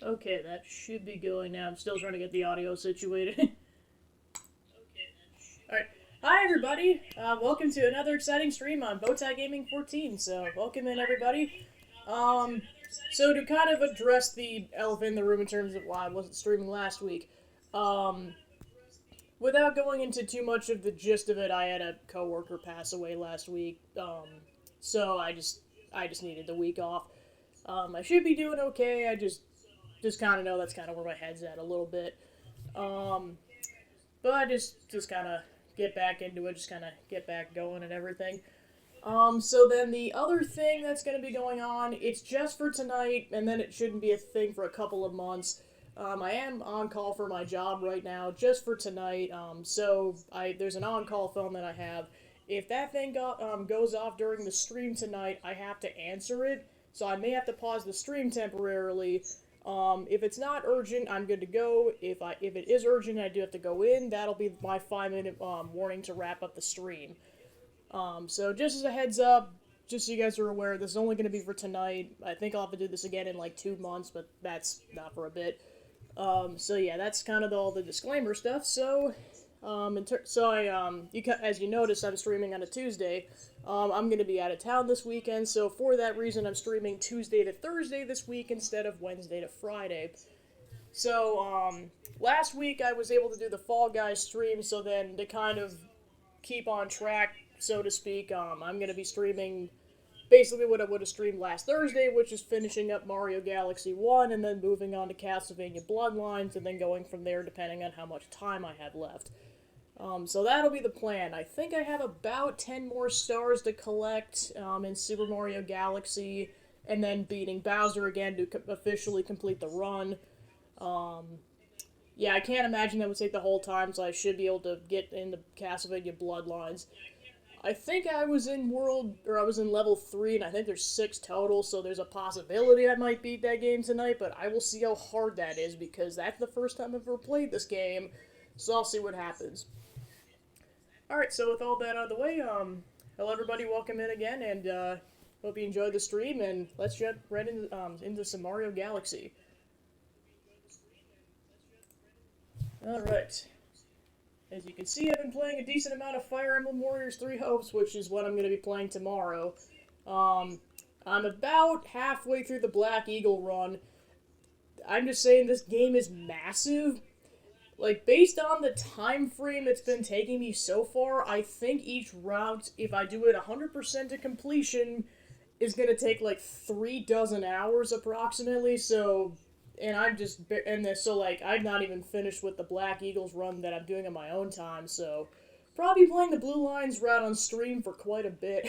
Okay, that should be going now. I'm still trying to get the audio situated. Alright. Hi, everybody. Welcome to another exciting stream on Bowtie Gaming 14. So, welcome in, everybody. Um, so to kind of address the elephant in the room in terms of why I wasn't streaming last week, um, without going into too much of the gist of it, I had a coworker pass away last week. So I just needed the week off. I should be doing okay. I just kind of know that's kind of where my head's at a little bit. Um, but I just kind of get back into it, just kind of get back going and everything. So then the other thing that's going to be going on, it's just for tonight, and then it shouldn't be a thing for a couple of months. I am on call for my job right now, just for tonight. There's an on-call phone that I have. If that thing goes off during the stream tonight, I have to answer it. So I may have to pause the stream temporarily. If it's not urgent, I'm good to go. If it is urgent, I do have to go in. That'll be my 5 minute warning to wrap up the stream. So just as a heads up, just so you guys are aware, this is only going to be for tonight. I think I'll have to do this again in like 2 months, but that's not for a bit. So yeah, that's kind of all the disclaimer stuff. So, as you noticed, I'm streaming on a Tuesday. I'm going to be out of town this weekend, so for that reason, I'm streaming Tuesday to Thursday this week instead of Wednesday to Friday. So, last week I was able to do the Fall Guys stream, so then to kind of keep on track, so to speak, I'm going to be streaming basically what I would have streamed last Thursday, which is finishing up Mario Galaxy 1 and then moving on to Castlevania Bloodlines and then going from there depending on how much time I have left. So that'll be the plan. I think I have about 10 more stars to collect in Super Mario Galaxy and then beating Bowser again to officially complete the run. Yeah, I can't imagine that would take the whole time, so I should be able to get into Castlevania Bloodlines. I think I was in level 3, and I think there's 6 total, so there's a possibility I might beat that game tonight, but I will see how hard that is, because that's the first time I've ever played this game, so I'll see what happens. Alright, so with all that out of the way, hello everybody, welcome in again, and, hope you enjoyed the stream, and let's jump right into some Mario Galaxy. Alright. As you can see, I've been playing a decent amount of Fire Emblem Warriors 3 Hopes, which is what I'm going to be playing tomorrow. I'm about halfway through the Black Eagle run. I'm just saying this game is massive. Like, based on the time frame it's been taking me so far, I think each route, if I do it 100% to completion, is going to take like 3 dozen hours approximately, so... I've not even finished with the Black Eagles run that I'm doing on my own time, so probably playing the Blue Lines route on stream for quite a bit.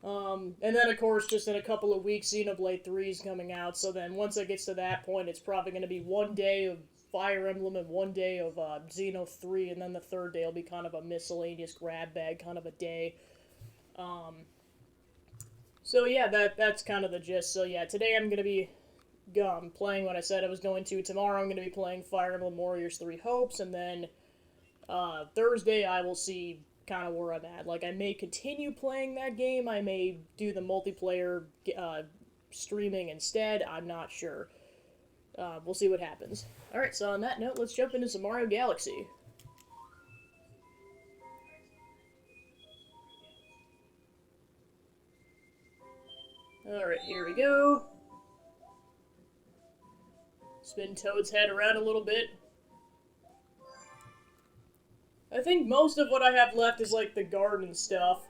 And then, of course, just in a couple of weeks, Xenoblade 3 is coming out, so then once it gets to that point, it's probably going to be 1 day of Fire Emblem and 1 day of Xeno 3, and then the third day will be kind of a miscellaneous grab bag kind of a day. So yeah, that's kind of the gist. So yeah, today I'm going to be playing what I said I was going to. Tomorrow I'm going to be playing Fire Emblem Warriors 3 Hopes, and then Thursday I will see kind of where I'm at. Like, I may continue playing that game, I may do the multiplayer streaming instead, I'm not sure. We'll see what happens. Alright, so on that note, let's jump into some Mario Galaxy. Alright, here we go. Spin Toad's head around a little bit. I think most of what I have left is like the garden stuff.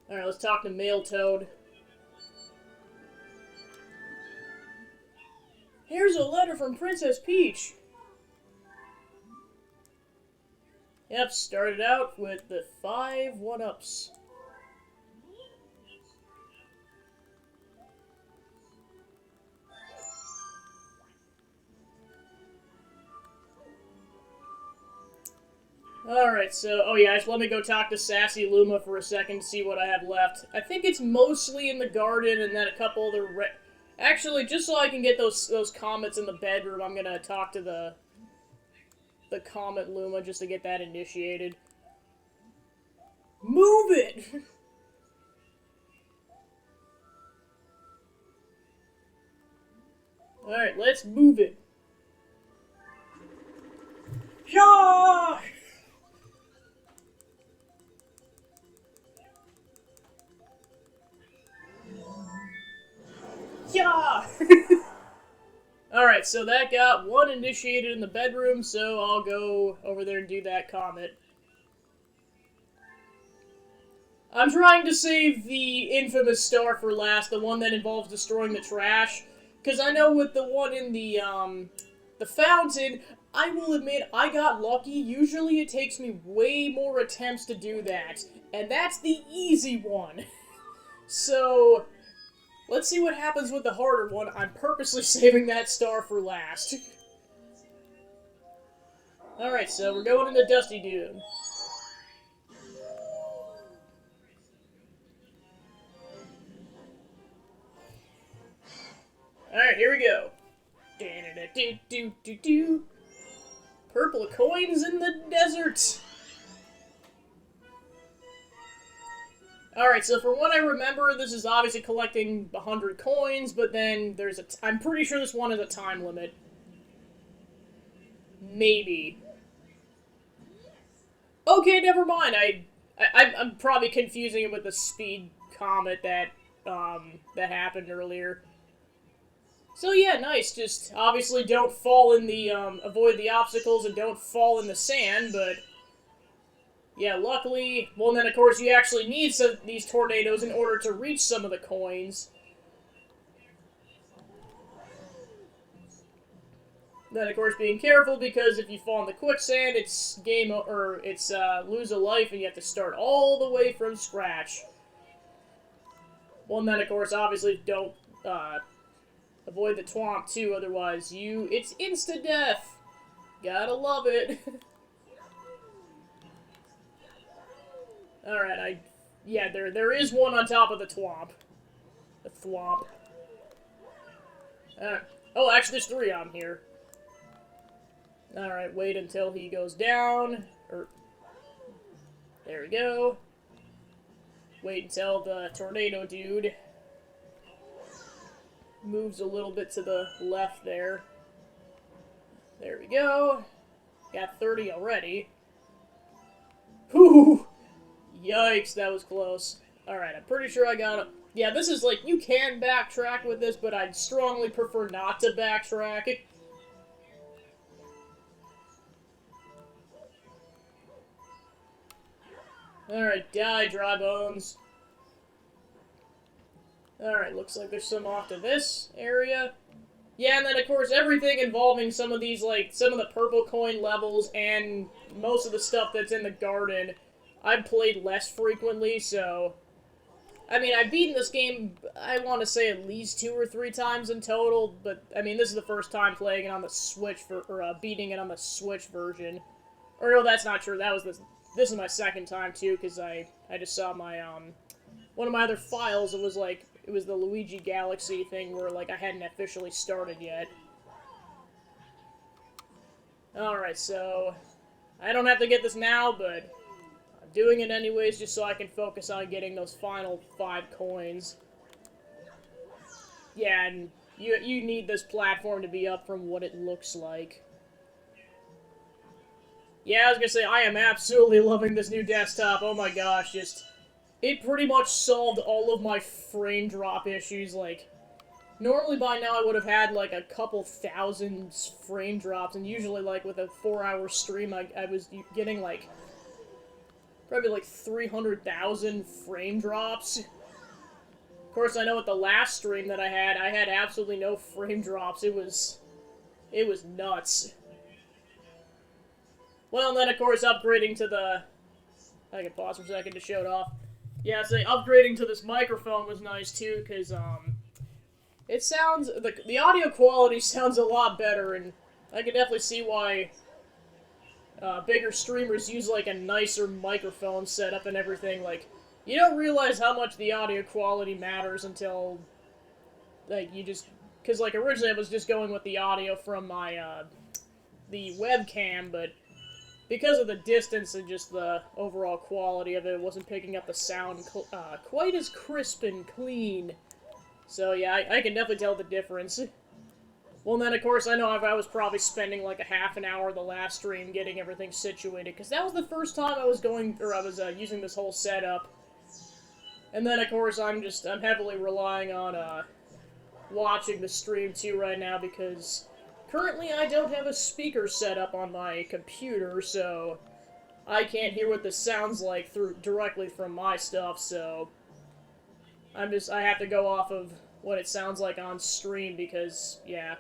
Alright, let's talk to Male Toad. Here's a letter from Princess Peach. Yep, started out with the 5 1-ups. Alright, so, oh yeah, just let me go talk to Sassy Luma for a second to see what I have left. I think it's mostly in the garden and then a couple other actually, just so I can get those comets in the bedroom, I'm gonna talk to the Comet Luma just to get that initiated. Move it! Alright, let's move it. Yeah! Yeah! Alright, so that got one initiated in the bedroom, so I'll go over there and do that comet. I'm trying to save the infamous star for last, the one that involves destroying the trash. Because I know with the one in the fountain, I will admit, I got lucky. Usually it takes me way more attempts to do that. And that's the easy one. So, let's see what happens with the harder one. I'm purposely saving that star for last. Alright, so we're going into Dusty Dune. Alright, here we go. Purple coins in the desert. Alright, so from what I remember, this is obviously collecting 100 coins, but then there's I'm pretty sure this one has a time limit. Maybe. Okay, never mind. I'm probably confusing it with the speed comet that happened earlier. So yeah, nice. Just obviously don't fall in the, avoid the obstacles and don't fall in the sand, but yeah, luckily, well then of course you actually need these tornadoes in order to reach some of the coins. Then of course being careful, because if you fall in the quicksand, it's lose a life and you have to start all the way from scratch. Well, and then of course obviously don't, avoid the twomp too, otherwise it's insta-death! Gotta love it! Alright, yeah, there is one on top of the twomp. The thwomp. Oh, actually there's 3 on here. Alright, wait until he goes down, there we go. Wait until the tornado dude moves a little bit to the left there. There we go. Got 30 already. Whew! Yikes, that was close. Alright, I'm pretty sure I got it. Yeah, this is like, you can backtrack with this, but I'd strongly prefer not to backtrack. Alright, die, dry bones. Alright, looks like there's some off to this area. Yeah, and then of course everything involving some of these, like, some of the purple coin levels and most of the stuff that's in the garden, I've played less frequently, so... I mean, I've beaten this game, I want to say at least 2 or 3 times in total, but, I mean, this is the first time playing it on the Switch, beating it on the Switch version. Or no, that's not true, this is my second time, too, because I just saw my, one of my other files, it was the Luigi Galaxy thing where, like, I hadn't officially started yet. Alright, so... I don't have to get this now, but... I'm doing it anyways just so I can focus on getting those final 5 coins. Yeah, and you need this platform to be up from what it looks like. Yeah, I was gonna say, I am absolutely loving this new desktop, oh my gosh, just... It pretty much solved all of my frame drop issues, like, normally by now I would have had, like, a couple thousand frame drops, and usually, like, with a 4-hour stream, I was getting, like, probably, like, 300,000 frame drops. Of course, I know with the last stream that I had absolutely no frame drops, it was nuts. Well, and then, of course, upgrading to the... I can pause for a second to show it off. Yeah, so upgrading to this microphone was nice too, because, it sounds, the audio quality sounds a lot better, and I can definitely see why, bigger streamers use, like, a nicer microphone setup and everything. Like, you don't realize how much the audio quality matters until, like, you just, because, like, originally I was just going with the audio from my, the webcam, but because of the distance and just the overall quality of it, it wasn't picking up the sound quite as crisp and clean. So yeah, I can definitely tell the difference. Well, then, of course, I know I was probably spending like a half an hour the last stream getting everything situated, because that was the first time I was using this whole setup. And then, of course, I'm heavily relying on, watching the stream, too, right now, because currently I don't have a speaker set up on my computer, so I can't hear what this sounds like directly from my stuff, so I have to go off of what it sounds like on stream, because, yeah.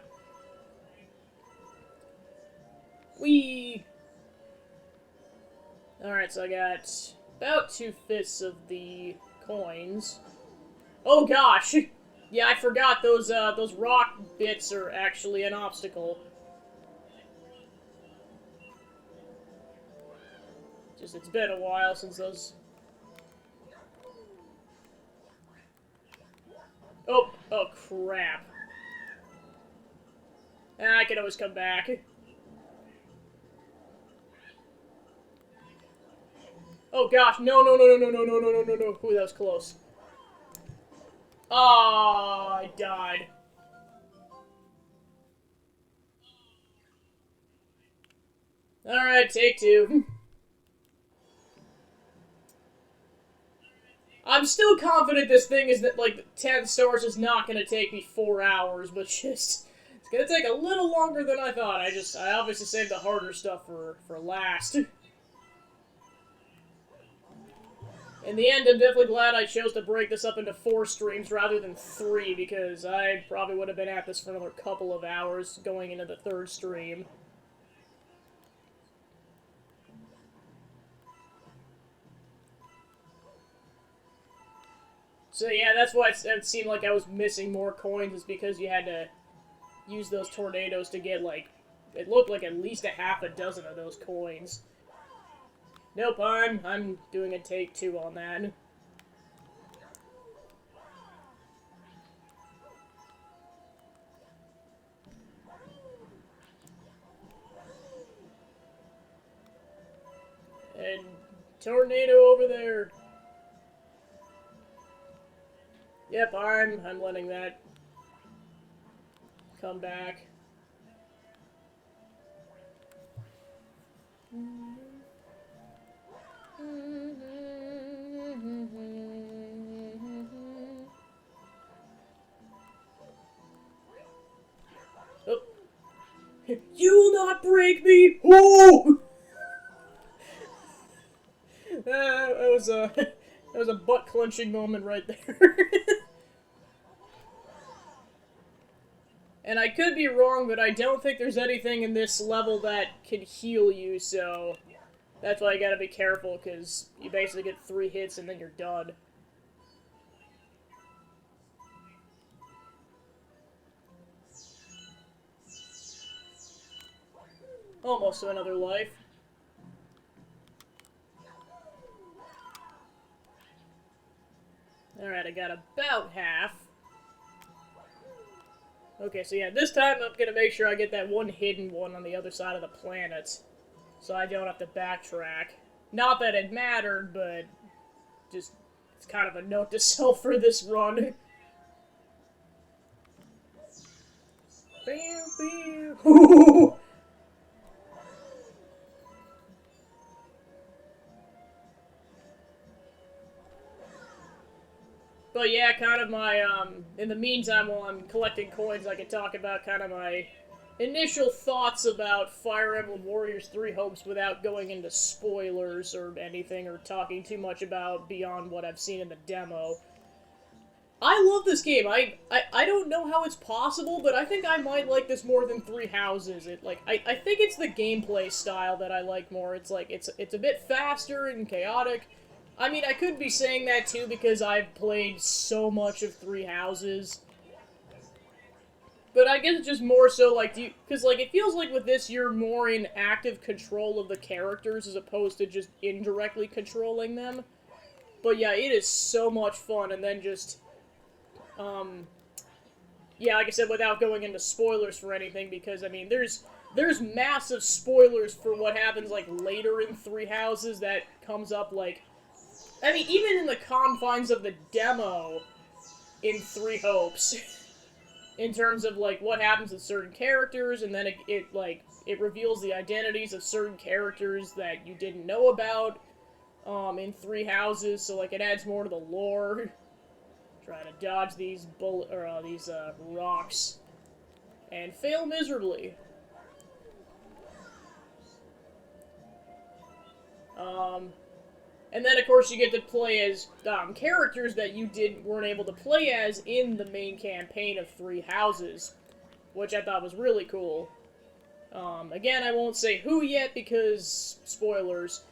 Alright, so I got about 2/5 of the coins. Oh gosh! Yeah, I forgot those rock bits are actually an obstacle. It's been a while since those... Oh crap. I can always come back. Oh gosh, no. Ooh, that was close. Oh, I died. Alright, take 2. I'm still confident this thing is that, like, 10 stars is not gonna take me 4 hours, but just... It's gonna take a little longer than I thought. I obviously saved the harder stuff for last. In the end, I'm definitely glad I chose to break this up into 4 streams rather than 3, because I probably would have been at this for another couple of hours going into the 3rd stream. So yeah, that's why it seemed like I was missing more coins, is because you had to use those tornadoes to get, like, it looked like at least a half a dozen of those coins. Nope, I'm doing a take 2 on that. And tornado over there. Yep, I'm letting that come back. Oh. You will not break me! Oh! That was a butt-clenching moment right there. And I could be wrong, but I don't think there's anything in this level that can heal you, so that's why I gotta be careful, because you basically get 3 hits and then you're done. Almost to another life. Alright, I got about half. Okay, so yeah, this time I'm gonna make sure I get that one hidden one on the other side of the planet, so I don't have to backtrack. Not that it mattered, but just, it's kind of a note to self for this run. Bam, bam. But yeah, kind of my, in the meantime, while I'm collecting coins, I can talk about kind of my initial thoughts about Fire Emblem Warriors 3 Hopes without going into spoilers or anything, or talking too much about beyond what I've seen in the demo. I love this game. I don't know how it's possible, but I think I might like this more than Three Houses. I think it's the gameplay style that I like more. It's like, it's a bit faster and chaotic. I mean, I could be saying that too because I've played so much of Three Houses. But I guess it's just more so, like, because, like, it feels like with this, you're more in active control of the characters as opposed to just indirectly controlling them. But yeah, it is so much fun, and then just, yeah, like I said, without going into spoilers for anything, because, I mean, there's massive spoilers for what happens, like, later in Three Houses that comes up, like, I mean, even in the confines of the demo in Three Hopes. in terms of like what happens with certain characters, and then it reveals the identities of certain characters that you didn't know about in Three Houses. So like it adds more to the lore. Try to dodge these these rocks and fail miserably. And then, of course, you get to play as characters that you weren't able to play as in the main campaign of Three Houses, which I thought was really cool. Again, I won't say who yet because spoilers.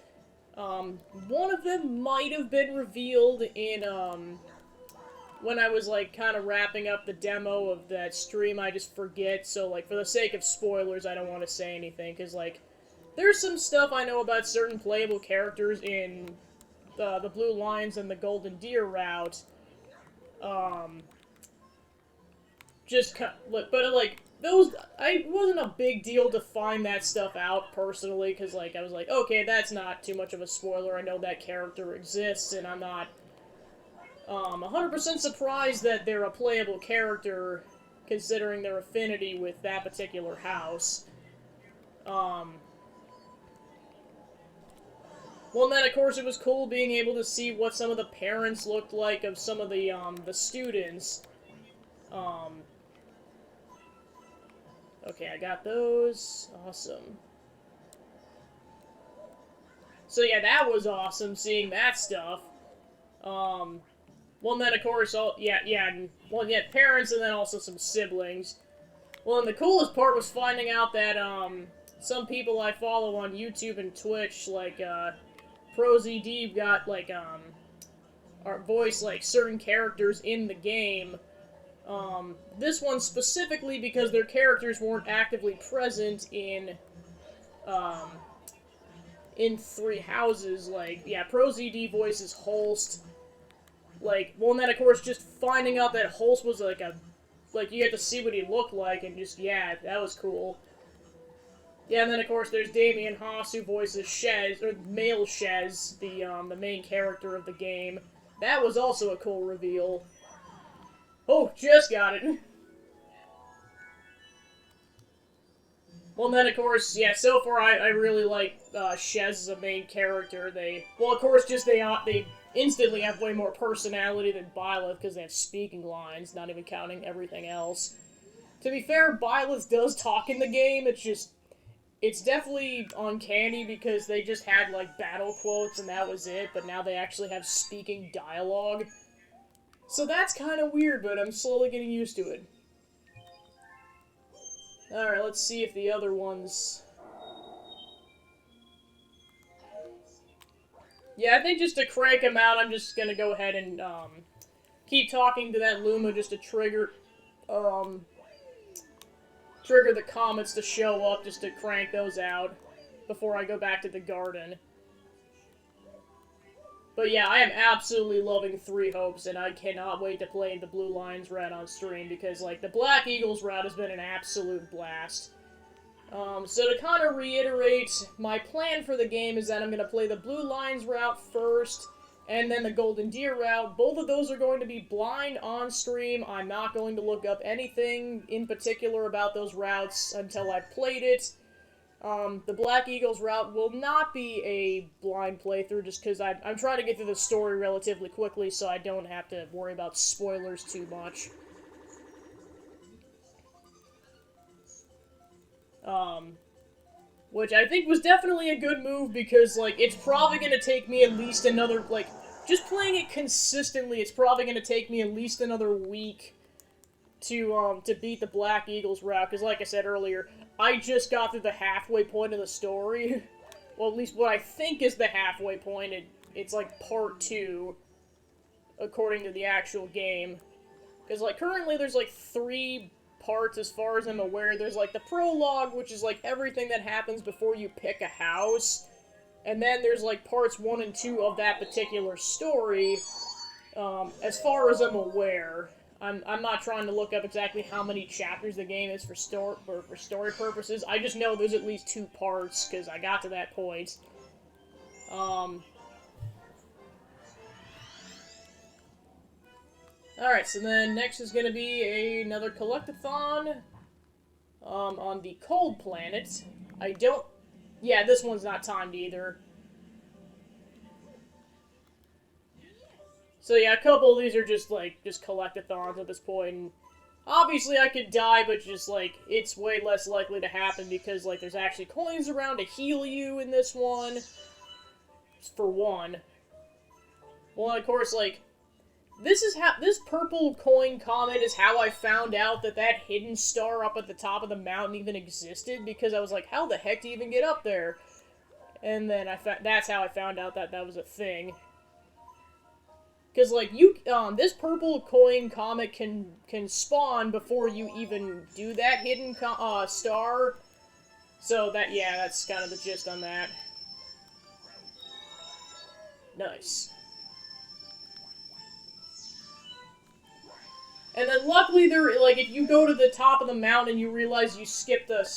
One of them might have been revealed in when I was like kind of wrapping up the demo of that stream. I just forget, so like for the sake of spoilers, I don't want to say anything because like there's some stuff I know about certain playable characters in the Blue Lions and the Golden Deer route. But like those, it wasn't a big deal to find that stuff out personally, because like I was like, okay, that's not too much of a spoiler. I know that character exists, and I'm not 100% surprised that they're a playable character, considering their affinity with that particular house. Well, and then, of course, it was cool being able to see what some of the parents looked like of some of the students. Okay, I got those. Awesome. So, yeah, that was awesome, seeing that stuff. Well, and then, of course, parents and then also some siblings. Well, and the coolest part was finding out that, some people I follow on YouTube and Twitch, like, ProZD got, like, voice, like, certain characters in the game. This one specifically because their characters weren't actively present in Three Houses. Like, yeah, ProZD voices Holst. Like, well, and then, of course, just finding out that Holst was, like, you had to see what he looked like, and just, yeah, that was cool. Yeah, and then, of course, there's Damien Haas, who voices Shez, or male Shez, the main character of the game. That was also a cool reveal. Oh, just got it. Well, and then, of course, yeah, so far I really like Shez as a main character. Well, of course, they instantly have way more personality than Byleth, because they have speaking lines, not even counting everything else. To be fair, Byleth does talk in the game, it's definitely uncanny because they just had, like, battle quotes and that was it, but now they actually have speaking dialogue. So that's kind of weird, but I'm slowly getting used to it. Alright, let's see if the other ones... Yeah, I think just to crank them out, I'm just gonna go ahead and, keep talking to that Luma just to trigger the comments to show up, just to crank those out before I go back to the garden. But yeah, I am absolutely loving Three Hopes, and I cannot wait to play the Blue Lions route on stream, because, like, the Black Eagles route has been an absolute blast. So to kind of reiterate, my plan for the game is that I'm going to play the Blue Lions route first, and then the Golden Deer route. Both of those are going to be blind on stream. I'm not going to look up anything in particular about those routes until I've played it. The Black Eagles route will not be a blind playthrough, just because I'm trying to get through the story relatively quickly, so I don't have to worry about spoilers too much. Which I think was definitely a good move, because, like, it's probably going to take me at least another, like, just playing it consistently, it's probably going to take me at least another week to beat the Black Eagles route, because like I said earlier, I just got through the halfway point of the story. Well, at least what I think is the halfway point. It's like part 2, according to the actual game. Because, like, currently there's, like, 3 parts as far as I'm aware. There's, like, the prologue, which is, like, everything that happens before you pick a house. And then there's, like, parts 1 and 2 of that particular story, as far as I'm aware. I'm not trying to look up exactly how many chapters the game is for story purposes. I just know there's at least 2 parts, because I got to that point. Alright, so then next is going to be another collectathon on the Cold Planet. I don't... Yeah, this one's not timed either. So yeah, a couple of these are just, like, just collectathons at this point. Obviously, I could die, but just, like, it's way less likely to happen because, like, there's actually coins around to heal you in this one. For one. Well, of course, like, this purple coin comet is how I found out that hidden star up at the top of the mountain even existed, because I was like, how the heck do you even get up there? And then that's how I found out that was a thing. Because, like, this purple coin comet can spawn before you even do that hidden star. So that's kind of the gist on that. Nice. And then luckily if you go to the top of the mountain and you realize you skipped like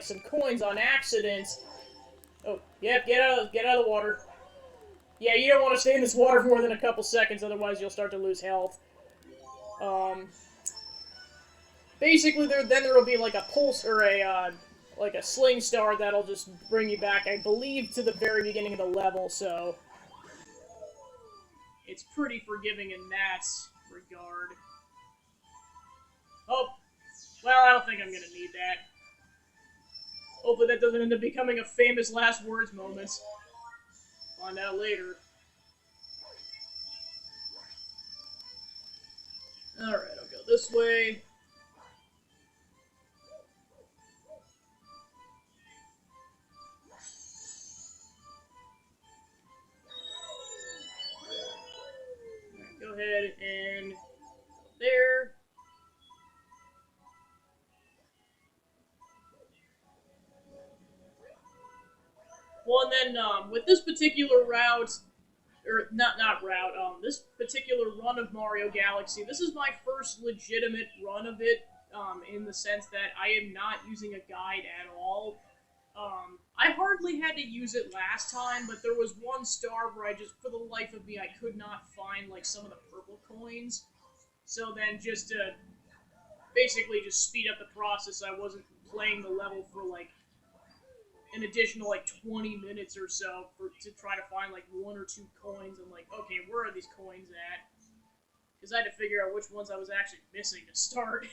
some coins on accident. Oh, yep, get out of the water. Yeah, you don't want to stay in this water for more than a couple seconds, otherwise you'll start to lose health. Basically, there will be like a pulse or like a sling star that'll just bring you back, I believe, to the very beginning of the level. So it's pretty forgiving in that regard. Oh, well, I don't think I'm gonna need that. Hopefully, that doesn't end up becoming a famous last words moment. Find out later. Alright, I'll go this way. Right, go ahead and go there. Well, and then with this particular route, or not route, this particular run of Mario Galaxy, this is my first legitimate run of it, in the sense that I am not using a guide at all. I hardly had to use it last time, but there was one star where I just, for the life of me, I could not find, like, some of the purple coins. So then just to basically just speed up the process, I wasn't playing the level for, like, an additional, like, 20 minutes or so to try to find, like, one or two coins. I'm like, okay, where are these coins at? Because I had to figure out which ones I was actually missing to start.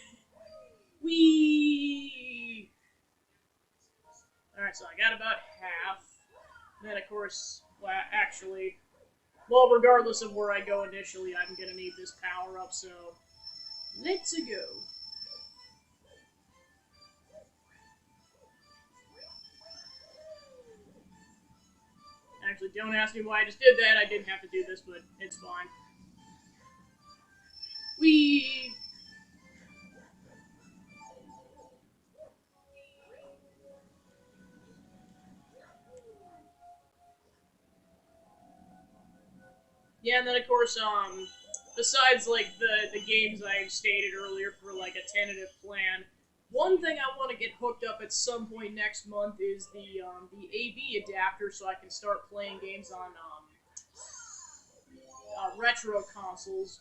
Whee! Alright, so I got about half. And then, of course, well, regardless of where I go initially, I'm gonna need this power-up, so let's go. Actually, don't ask me why I just did that. I didn't have to do this, but it's fine. Whee! Yeah, and then of course, besides like the games I stated earlier for like a tentative plan, one thing I want to get hooked up at some point next month is the AV adapter, so I can start playing games on retro consoles.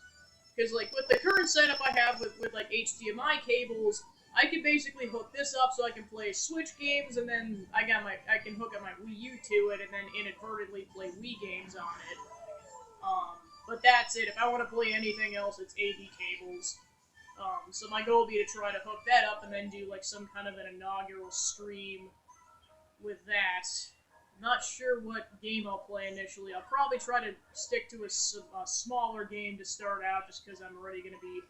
Because like with the current setup I have with like HDMI cables, I can basically hook this up so I can play Switch games, and then I can hook up my Wii U to it, and then inadvertently play Wii games on it. But that's it. If I want to play anything else, it's AV cables. So my goal will be to try to hook that up and then do like some kind of an inaugural stream with that. I'm not sure what game I'll play initially. I'll probably try to stick to a smaller game to start out, just because I'm already going to be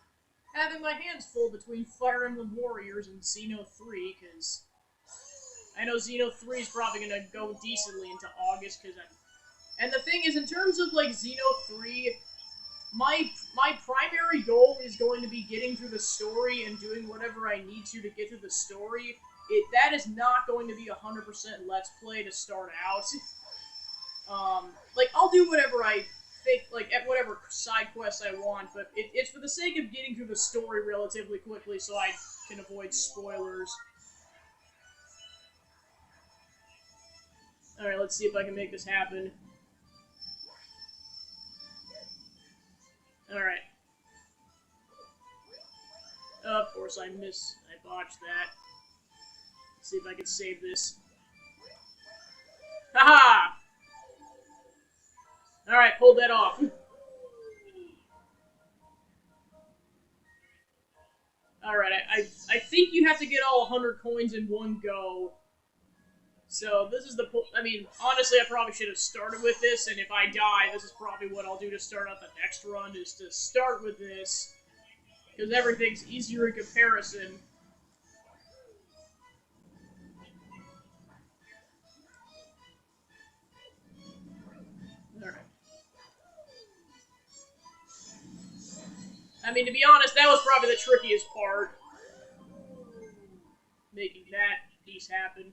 having my hands full between Fire Emblem Warriors and Xeno 3, because I know Xeno 3 is probably going to go decently into August, because and the thing is, in terms of, like, Xeno 3, my primary goal is going to be getting through the story and doing whatever I need to get through the story. That is not going to be 100% Let's Play to start out. Like, I'll do whatever I think, like, at whatever side quests I want, but it's for the sake of getting through the story relatively quickly so I can avoid spoilers. Alright, let's see if I can make this happen. Alright. course, I botched that. Let's see if I can save this. Haha! Alright, pulled that off. Alright, I think you have to get all 100 coins in one go. So, this is the... I mean, honestly, I probably should have started with this, and if I die, this is probably what I'll do to start out the next run, is to start with this. Because everything's easier in comparison. Alright. I mean, to be honest, that was probably the trickiest part. Making that piece happen.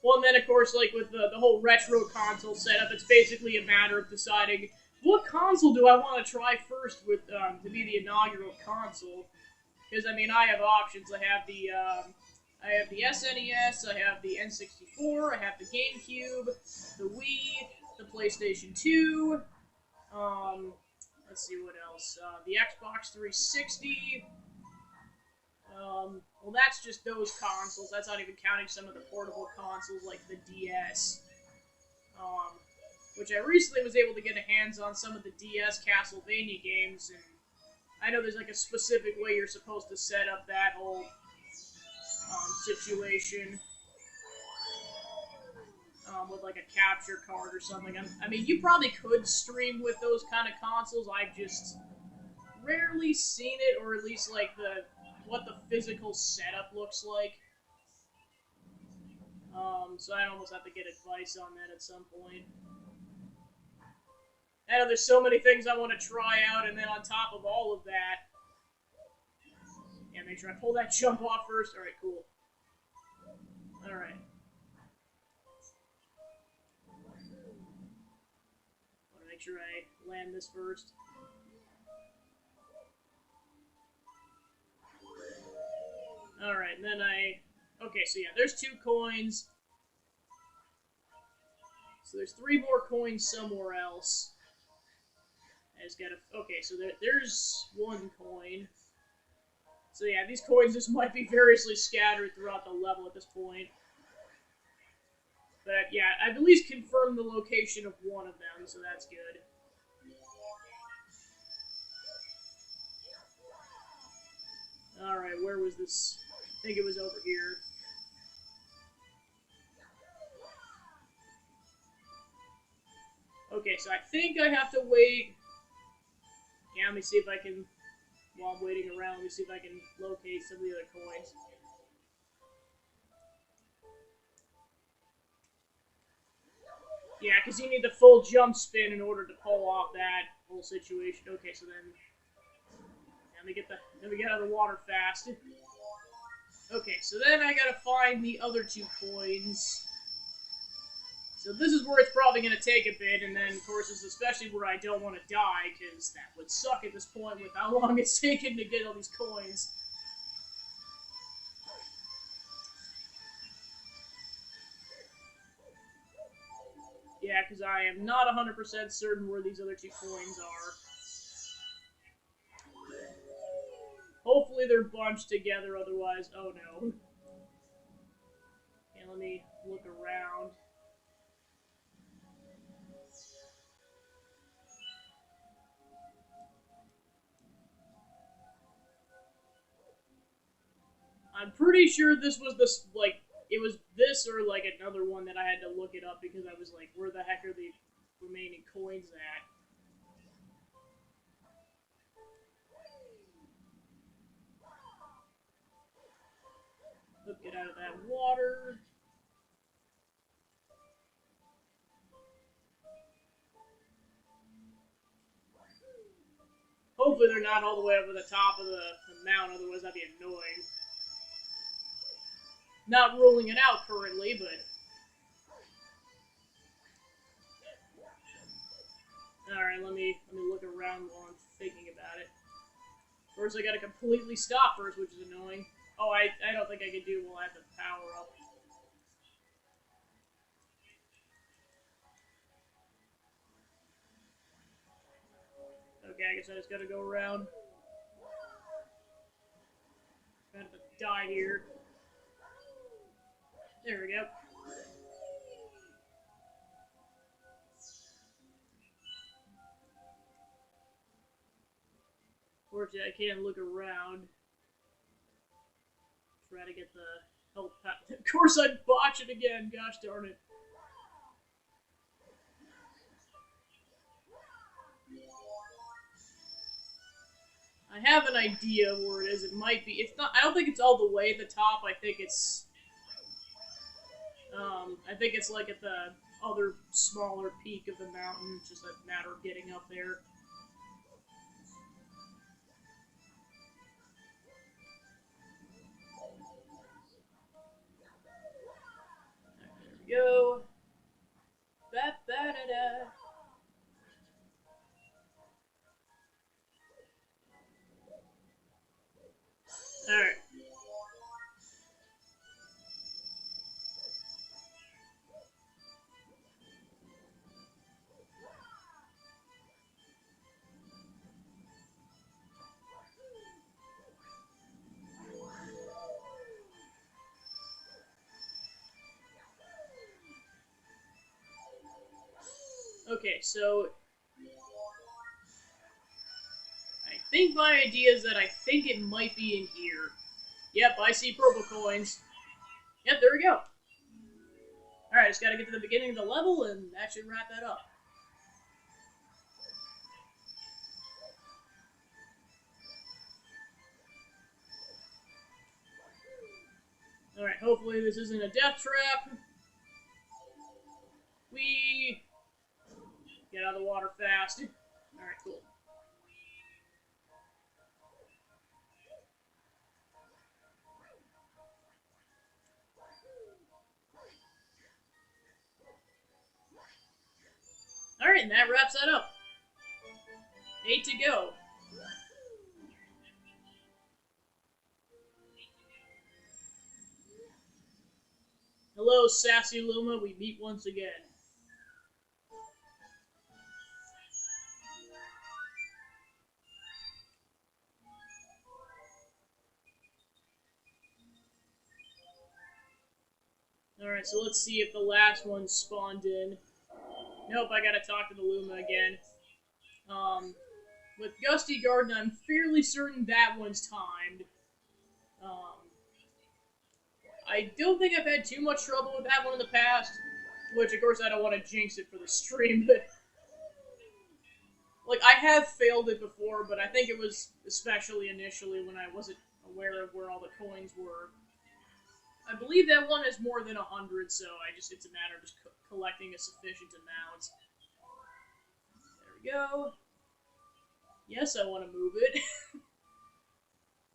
Well, and then, of course, like, with the whole retro console setup, it's basically a matter of deciding what console do I want to try first with to be the inaugural console. Because, I mean, I have options. I have the SNES, I have the N64, I have the GameCube, the Wii, the PlayStation 2, let's see what else, the Xbox 360, well, that's just those consoles. That's not even counting some of the portable consoles like the DS, which I recently was able to get a hands on some of the DS Castlevania games, and I know there's like a specific way you're supposed to set up that whole situation with like a capture card or something. I mean, you probably could stream with those kind of consoles. I've just rarely seen it, or at least like what the physical setup looks like. So I'd almost have to get advice on that at some point. I know there's so many things I want to try out, and then on top of all of that, yeah, make sure I pull that jump off first. Alright, cool. Alright. Want to make sure I land this first. Alright, and then okay, so yeah, there's 2 coins. So there's 3 more coins somewhere else. I just gotta... Okay, so there's 1 coin. So yeah, these coins just might be variously scattered throughout the level at this point. But yeah, I've at least confirmed the location of one of them, so that's good. Alright, where was this? I think it was over here. Okay, so I think I have to wait. Yeah, let me see if I can, while I'm waiting around, let me see if I can locate some of the other coins. Yeah, because you need the full jump spin in order to pull off that whole situation. Okay, so then let me get out of the water fast. Okay, so then I gotta find the other 2 coins. So this is where it's probably gonna take a bit, and then of course it's especially where I don't want to die, because that would suck at this point with how long it's taken to get all these coins. Yeah, because I am not 100% certain where these other 2 coins are. Hopefully they're bunched together, otherwise, oh no. Okay, let me look around. I'm pretty sure this was this, like, it was this or, like, another one that I had to look it up because I was like, where the heck are the remaining coins at? Let's get out of that water. Hopefully they're not all the way over the top of the mount, otherwise that'd be annoying. Not ruling it out currently, but... Alright, let me look around while I'm thinking about it. Of course, I gotta completely stop first, which is annoying. Oh, I don't think I can do while I have the power up. I guess I just gotta go around. Kind of die here. There we go. Fortunately, I can't look around. Try to get the health pack. Of course, I'd botch it again. Gosh darn it. I have an idea where it is. It might be. It's not. I don't think it's all the way at the top. I think it's. I think it's like at the other smaller peak of the mountain. It's just a matter of getting up there. There we go. Ba-ba-da-da. Alright. Okay, so I think my idea is that I think it might be in here. Yep, I see purple coins. Yep, there we go. Alright, just gotta get to the beginning of the level and that should wrap that up. Alright, hopefully this isn't a death trap. We get out of the water fast. Alright, cool. Alright, and that wraps that up. 8 to go. Hello, Sassy Luma, we meet once again. Alright, so let's see if the last one spawned in. Nope, I gotta talk to the Luma again. With Gusty Garden, I'm fairly certain that one's timed. I don't think I've had too much trouble with that one in the past, which, of course, I don't want to jinx it for the stream, but... Like, I have failed it before, but I think it was especially initially when I wasn't aware of where all the coins were. I believe that one is more than 100, so it's a matter of just collecting a sufficient amount. There we go. Yes, I want to move it.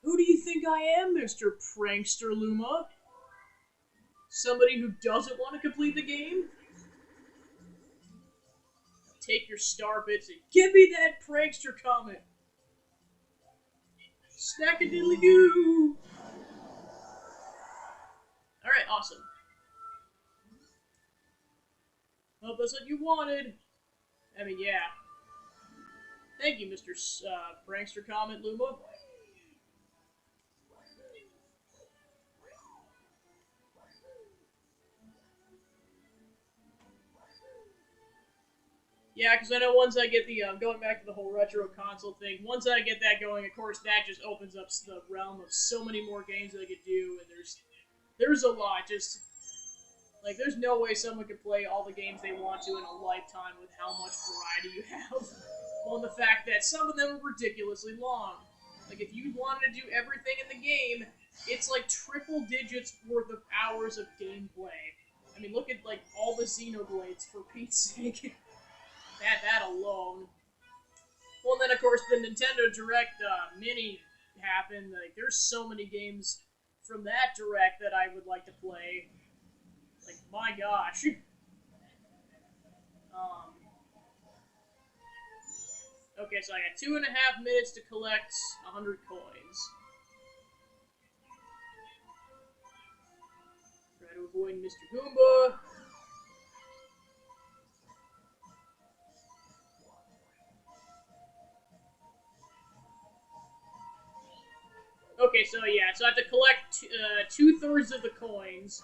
Who do you think I am, Mr. Prankster Luma? Somebody who doesn't want to complete the game? Take your star bits and give me that Prankster comment. Snack-a-diddly-doo! Alright, awesome. Well, that's what you wanted. I mean, yeah. Thank you, Mr. Prankster comment, Luma. Yeah, because I know once I get the, going back to the whole retro console thing, once I get that going, of course, that just opens up the realm of so many more games that I could do, and there's a lot, just, like, there's no way someone could play all the games they want to in a lifetime with how much variety you have. Well, and the fact that some of them are ridiculously long. Like, if you wanted to do everything in the game, it's like triple digits worth of hours of gameplay. I mean, look at, like, all the Xenoblades, for Pete's sake. That alone. Well, and then, of course, the Nintendo Direct Mini happened. Like, there's so many games from that Direct that I would like to play. Like, my gosh. Okay, so I got 2.5 minutes to collect 100 coins. Try to avoid Mr. Goomba. Okay, so yeah, so I have to collect 2/3 of the coins.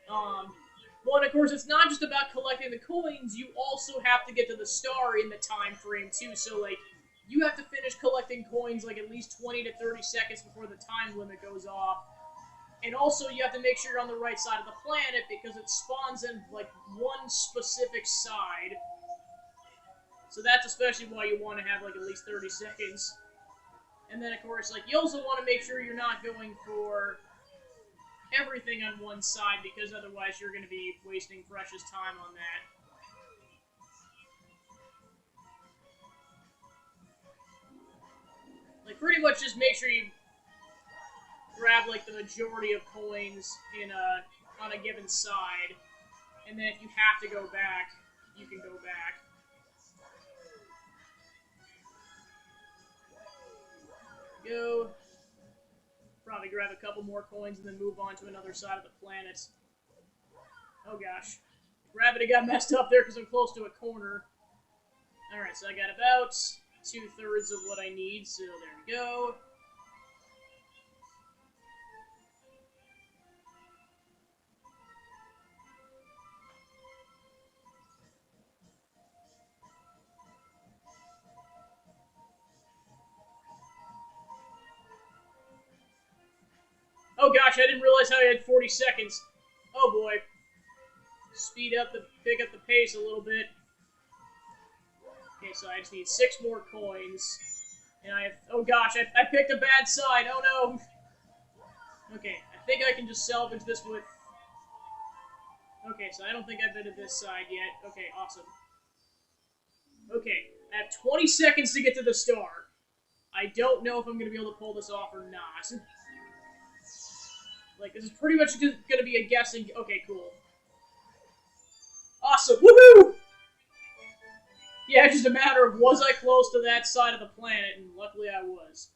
Well, and of course, it's not just about collecting the coins. You also have to get to the star in the time frame too. So like, you have to finish collecting coins like at least 20 to 30 seconds before the time limit goes off. And also, you have to make sure you're on the right side of the planet because it spawns in like one specific side. So that's especially why you want to have like at least 30 seconds. And then, of course, like you also want to make sure you're not going for everything on one side because otherwise you're going to be wasting precious time on that. Like pretty much just make sure you grab like the majority of coins in on a given side, and then if you have to go back, you can go back. Go. Probably grab a couple more coins and then move on to another side of the planet. Oh gosh. Gravity got messed up there because I'm close to a corner. Alright, so I got about 2/3 of what I need, so there we go. Oh gosh, I didn't realize how I had 40 seconds. Oh boy. Pick up the pace a little bit. Okay, so I just need 6 more coins. And I have, oh gosh, I picked a bad side, oh no! Okay, I think I can just salvage this with... Okay, so I don't think I've been to this side yet. Okay, awesome. Okay, I have 20 seconds to get to the star. I don't know if I'm going to be able to pull this off or not. Like, this is pretty much going to be a guessing... Okay, cool. Awesome, woohoo! Yeah, it's just a matter of was I close to that side of the planet, and luckily I was.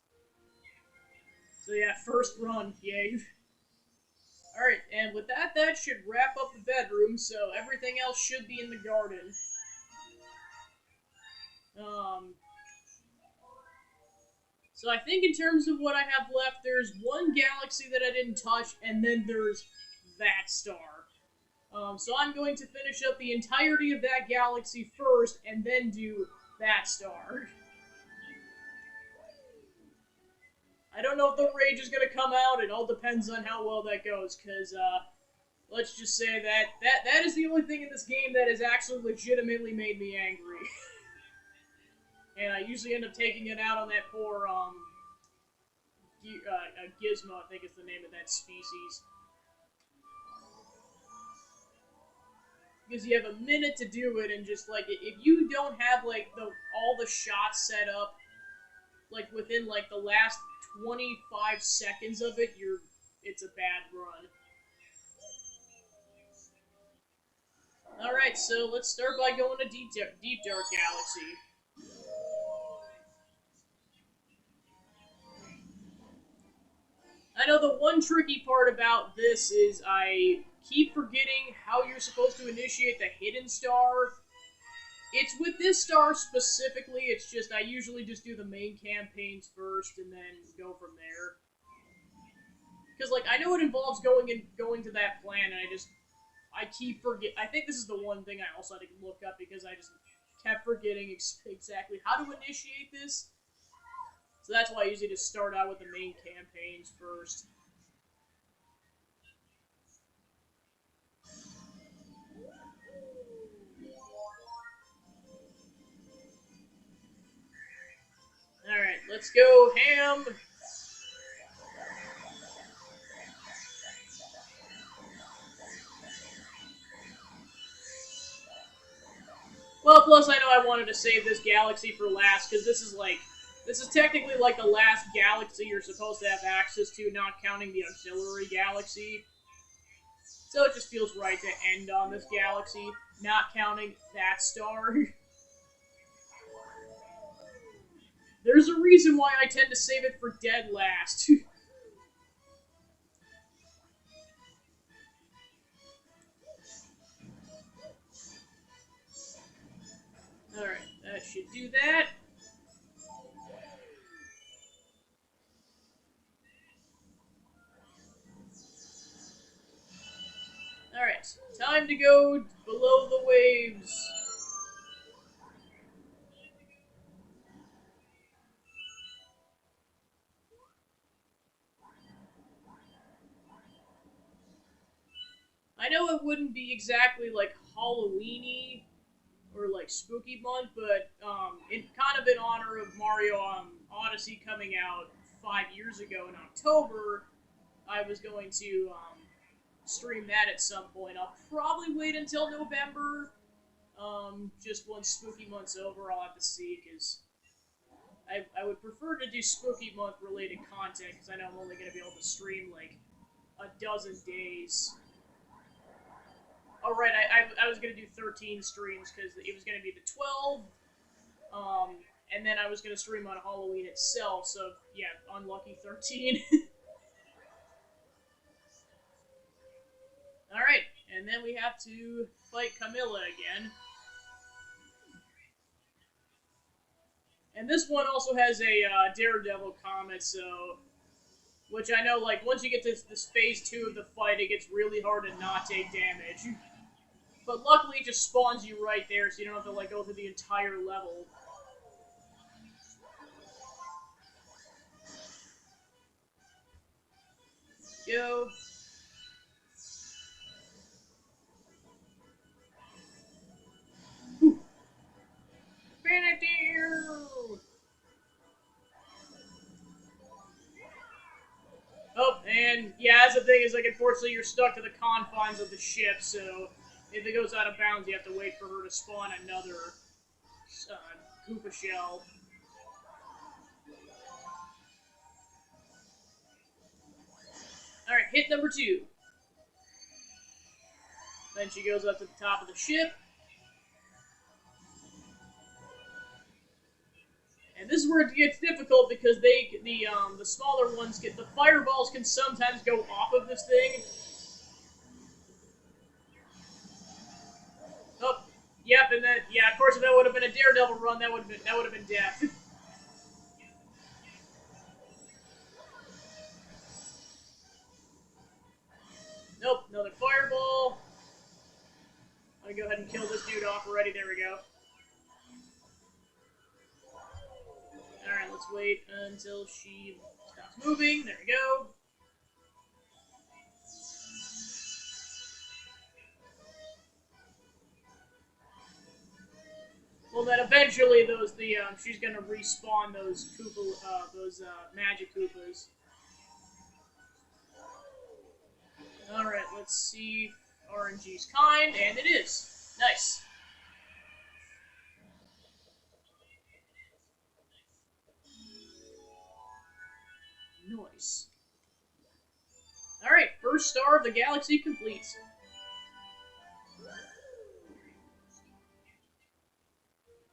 So yeah, first run, yay. Alright, and with that, that should wrap up the bedroom, so everything else should be in the garden. So I think in terms of what I have left, there's one galaxy that I didn't touch, and then there's that star. So I'm going to finish up the entirety of that galaxy first, and then do that star. I don't know if the rage is going to come out. It all depends on how well that goes, because, let's just say that is the only thing in this game that has actually legitimately made me angry. And I usually end up taking it out on that poor, Gizmo, I think is the name of that species. Because you have a minute to do it, and just, like, if you don't have, like, all the shots set up, like, within, like, the last 25 seconds of it, it's a bad run. Alright, so let's start by going to Deep Dark Galaxy. I know the one tricky part about this is I keep forgetting how you're supposed to initiate the hidden star. It's with this star specifically, it's just I usually just do the main campaigns first and then go from there. Because like I know it involves going to that planet, I keep forget. I think this is the one thing I also had to look up because I just kept forgetting exactly how to initiate this. So that's why I usually just start out with the main campaigns first. Alright, let's go ham. Well, plus I know I wanted to save this galaxy for last, because this is technically like the last galaxy you're supposed to have access to, not counting the auxiliary galaxy. So it just feels right to end on this galaxy, not counting that star. There's a reason why I tend to save it for dead last. Alright, that should do that. Time to go below the waves. I know it wouldn't be exactly like Halloweeny or like spooky month, but in kind of in honor of Mario Odyssey coming out 5 years ago in October, I was going to stream that at some point. I'll probably wait until November. Just once spooky month's over, I'll have to see because I would prefer to do spooky month related content because I know I'm only going to be able to stream like a dozen days. Oh, right, I was going to do 13 streams because it was going to be the 12, and then I was going to stream on Halloween itself, so yeah, unlucky 13. Alright, and then we have to fight Camilla again. And this one also has a Daredevil comet, so... Which I know, like, once you get to this phase 2 of the fight, it gets really hard to not take damage. But luckily it just spawns you right there, so you don't have to, like, go through the entire level. Go. Oh, and yeah, that's the thing is, like, unfortunately you're stuck to the confines of the ship, so if it goes out of bounds, you have to wait for her to spawn another Koopa shell. Alright, hit number 2. Then she goes up to the top of the ship. And this is where it gets difficult because the smaller ones the fireballs can sometimes go off of this thing. Oh, yep, and then yeah, of course if that would have been a Daredevil run, that would have been death. Nope, another fireball. I'm gonna go ahead and kill this dude off already. There we go. Alright, let's wait until she stops moving. There we go. Well, then eventually she's gonna respawn those magic Koopas. Alright, let's see if RNG's kind, and it is. Nice. Nice. Alright, first star of the galaxy complete.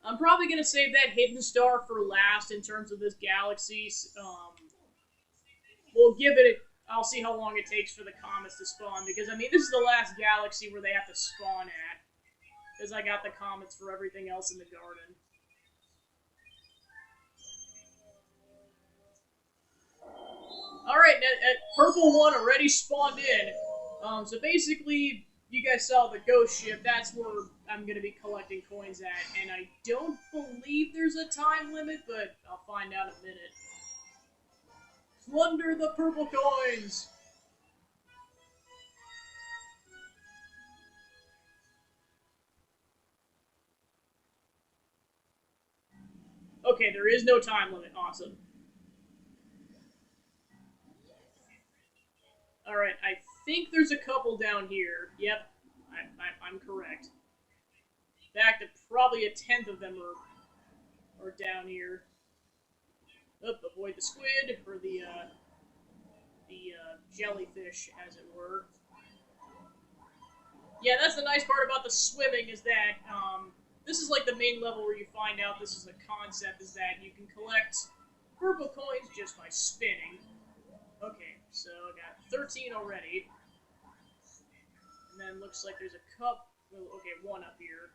I'm probably going to save that hidden star for last in terms of this galaxy. We'll give it I'll see how long it takes for the comets to spawn, because, I mean, this is the last galaxy where they have to spawn at. Because I got the comets for everything else in the garden. Alright, purple one already spawned in. So basically, you guys saw the ghost ship. That's where I'm going to be collecting coins at. And I don't believe there's a time limit, but I'll find out in a minute. Plunder the purple coins! Okay, there is no time limit. Awesome. Alright, I think there's a couple down here. Yep, I'm correct. In fact, probably a tenth of them are down here. Up, avoid the squid, or the jellyfish, as it were. Yeah, that's the nice part about the swimming, is that, this is like the main level where you find out this is a concept, is that you can collect purple coins just by spinning. Okay, so I got 13 already. And then looks like there's a cup. Okay, one up here.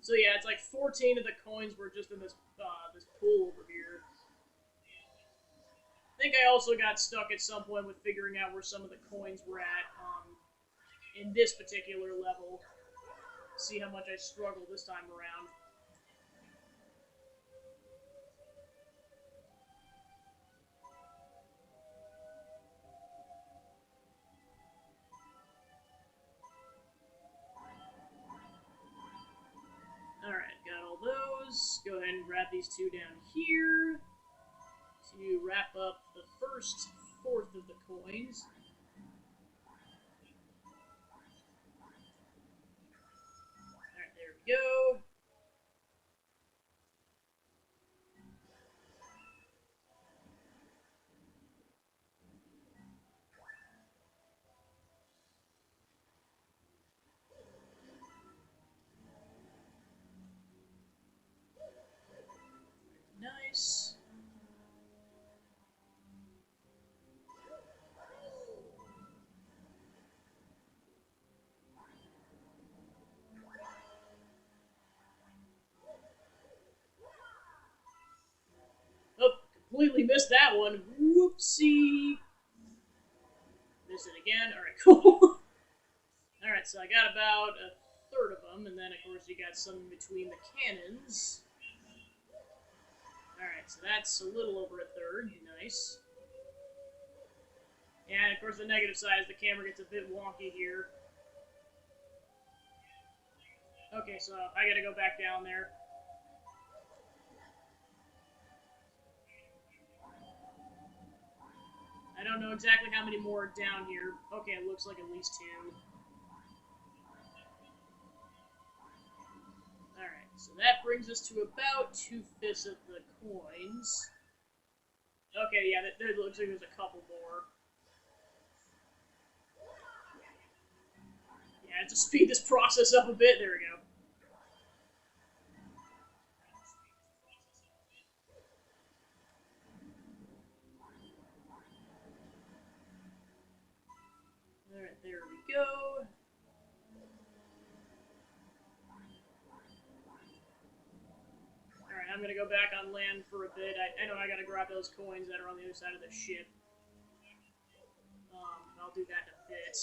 So yeah, it's like 14 of the coins were just in this this pool over here. I think I also got stuck at some point with figuring out where some of the coins were at in this particular level. See how much I struggle this time around. Alright, got all those. Go ahead and grab these two down here to wrap up the first fourth of the coins. Alright, there we go. Nice. Oh, completely missed that one. Whoopsie. Missed it again. Alright, cool. Alright, so I got about a third of them, and then of course you got some in between the cannons. Alright, so that's a little over a third. Nice. And of course the negative side is the camera gets a bit wonky here. Okay, so I gotta go back down there. I don't know exactly how many more are down here. Okay, it looks like at least two. Alright, so that brings us to about 2/5 of the coins. Okay, yeah, there looks like there's a couple more. Yeah, to speed this process up a bit, there we go. Alright, there we go. Alright, I'm gonna go back on land for a bit. I know I gotta grab those coins that are on the other side of the ship. I'll do that in a bit.